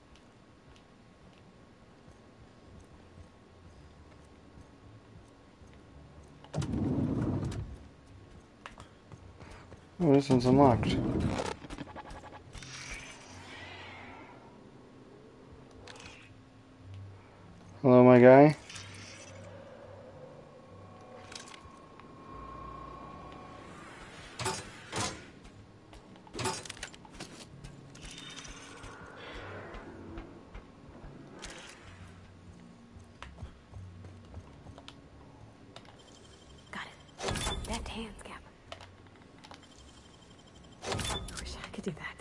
Oh, this one's unlocked. Hello, my guy. hands, Cap. I wish I could do that.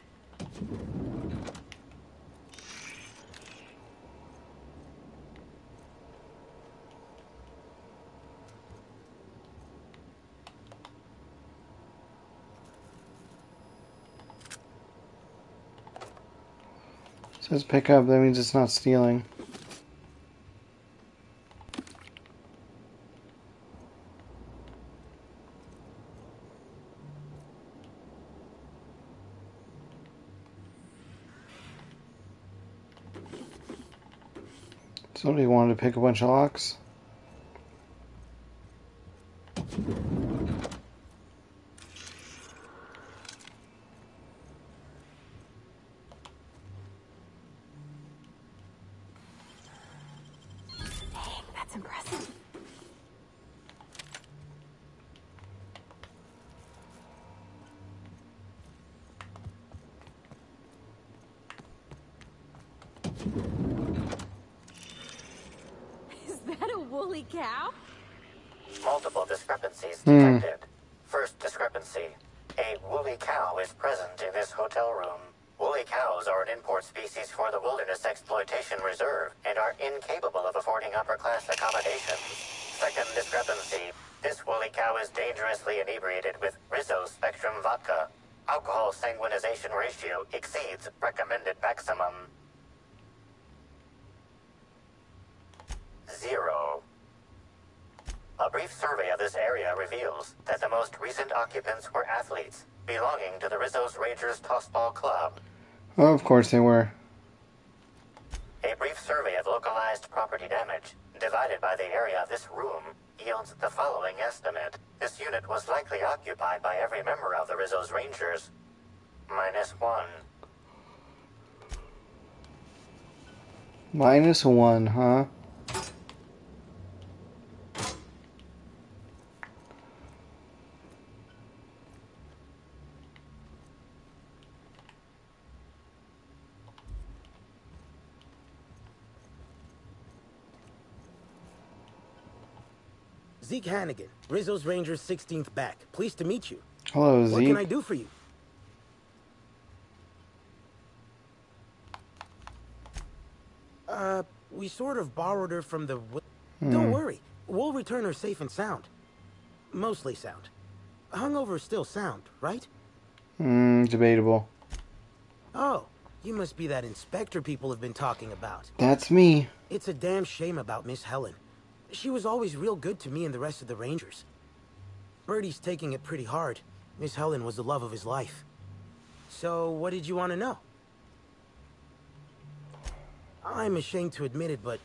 It says pick up, that means it's not stealing. Somebody wanted to pick a bunch of locks. Dang, that's impressive. Is that a woolly cow? Multiple discrepancies detected. First discrepancy. A woolly cow is present in this hotel room. Woolly cows are an import species for the Wilderness Exploitation Reserve and are incapable of affording upper-class accommodations. Second discrepancy. This woolly cow is dangerously inebriated with Rizzo Spectrum vodka. Alcohol sanguinization ratio exceeds recommended maximum. 0. A brief survey of this area reveals that the most recent occupants were athletes belonging to the Rizzo's Rangers Tossball Club. Oh, of course they were. A brief survey of localized property damage, divided by the area of this room, yields the following estimate. This unit was likely occupied by every member of the Rizzo's Rangers. -1. -1, huh? Zeke Hannigan, Rizzo's Rangers 16th back. Pleased to meet you. Hello, Zeke. What can I do for you? We sort of borrowed her from the... Don't worry. We'll return her safe and sound. Mostly sound. Hungover is still sound, right? Debatable. Oh, you must be that inspector people have been talking about. That's me. It's a damn shame about Miss Helen. She was always real good to me and the rest of the Rangers. Birdie's taking it pretty hard. Miss Helen was the love of his life. So, what did you want to know? I'm ashamed to admit it, but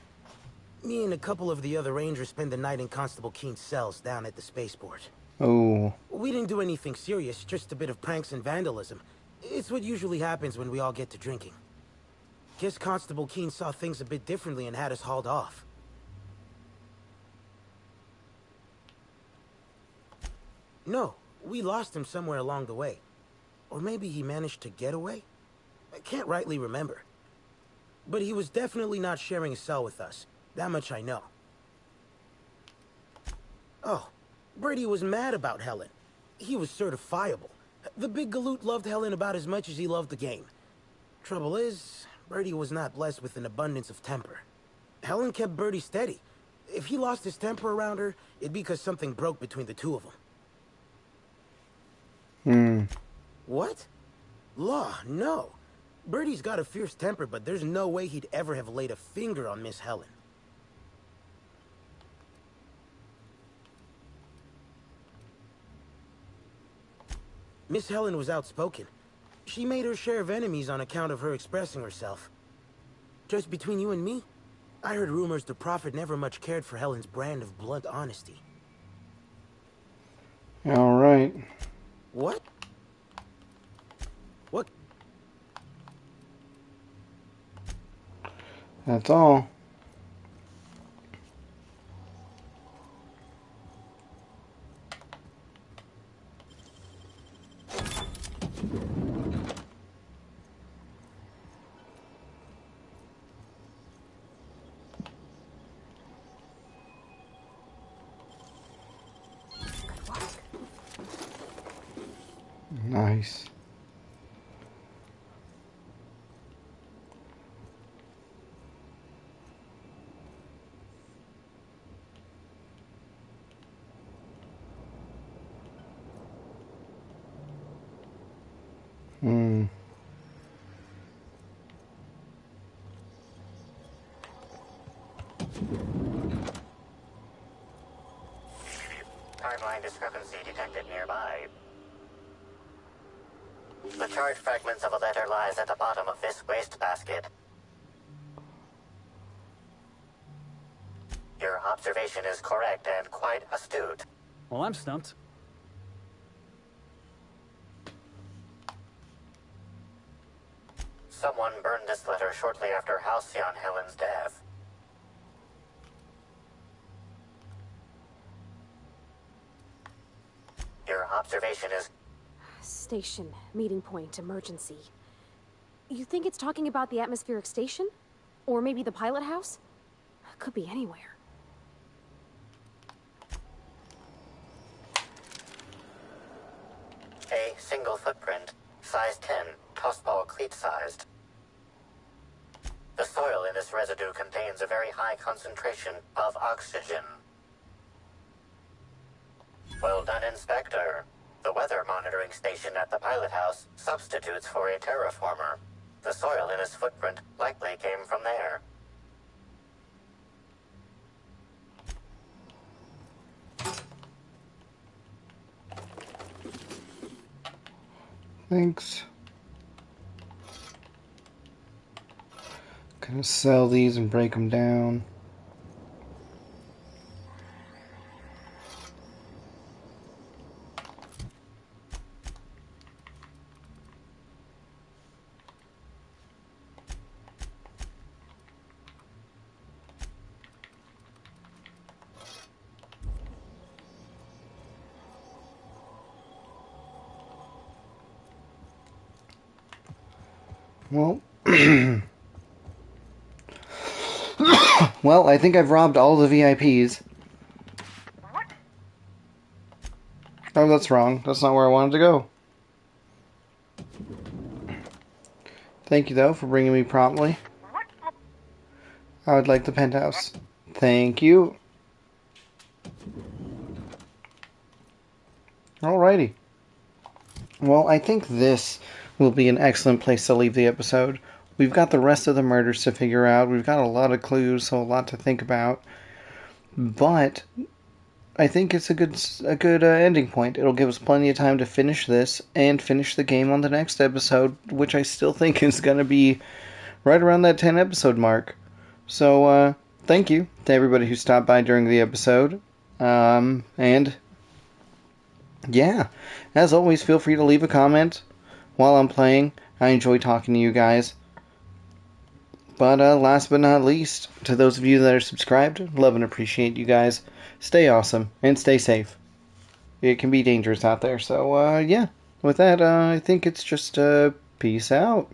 me and a couple of the other Rangers spent the night in Constable Keen's cells down at the spaceport. Oh. We didn't do anything serious, just a bit of pranks and vandalism. It's what usually happens when we all get to drinking. Guess Constable Keen saw things a bit differently and had us hauled off. No, we lost him somewhere along the way. Or maybe he managed to get away? I can't rightly remember. But he was definitely not sharing a cell with us. That much I know. Oh, Brady was mad about Helen. He was certifiable. The big galoot loved Helen about as much as he loved the game. Trouble is, Brady was not blessed with an abundance of temper. Helen kept Brady steady. If he lost his temper around her, it'd be because something broke between the two of them. What? Law, no. Birdie's got a fierce temper, but there's no way he'd ever have laid a finger on Miss Helen. Miss Helen was outspoken. She made her share of enemies on account of her expressing herself. Just between you and me, I heard rumors the Prophet never much cared for Helen's brand of blunt honesty. All right. What? What? That's all. Nice. Timeline discrepancy detected nearby. The charged fragments of a letter lies at the bottom of this wastebasket. Your observation is correct and quite astute. Well, I'm stumped. Someone burned this letter shortly after Halcyon Helen's death. Your observation is... Station, meeting point, emergency. You think it's talking about the atmospheric station? Or maybe the pilot house? Could be anywhere. A single footprint, size 10, tossball cleat-sized. The soil in this residue contains a very high concentration of oxygen. Well done, Inspector. The weather monitoring station at the pilot house substitutes for a terraformer. The soil in his footprint likely came from there. Thanks. Gonna sell these and break them down. Well, well, I think I've robbed all the VIPs. Oh, that's wrong. That's not where I wanted to go. Thank you, though, for bringing me promptly. I would like the penthouse. Thank you. Alrighty. Well, I think this will be an excellent place to leave the episode. We've got the rest of the murders to figure out. We've got a lot of clues, so a lot to think about. But I think it's a good ending point. It'll give us plenty of time to finish this and finish the game on the next episode, which I still think is going to be right around that 10 episode mark. So, thank you to everybody who stopped by during the episode. And yeah, as always, feel free to leave a comment while I'm playing. I enjoy talking to you guys. But last but not least, to those of you that are subscribed, love and appreciate you guys. Stay awesome and stay safe. It can be dangerous out there. So, yeah, with that, I think it's just peace out.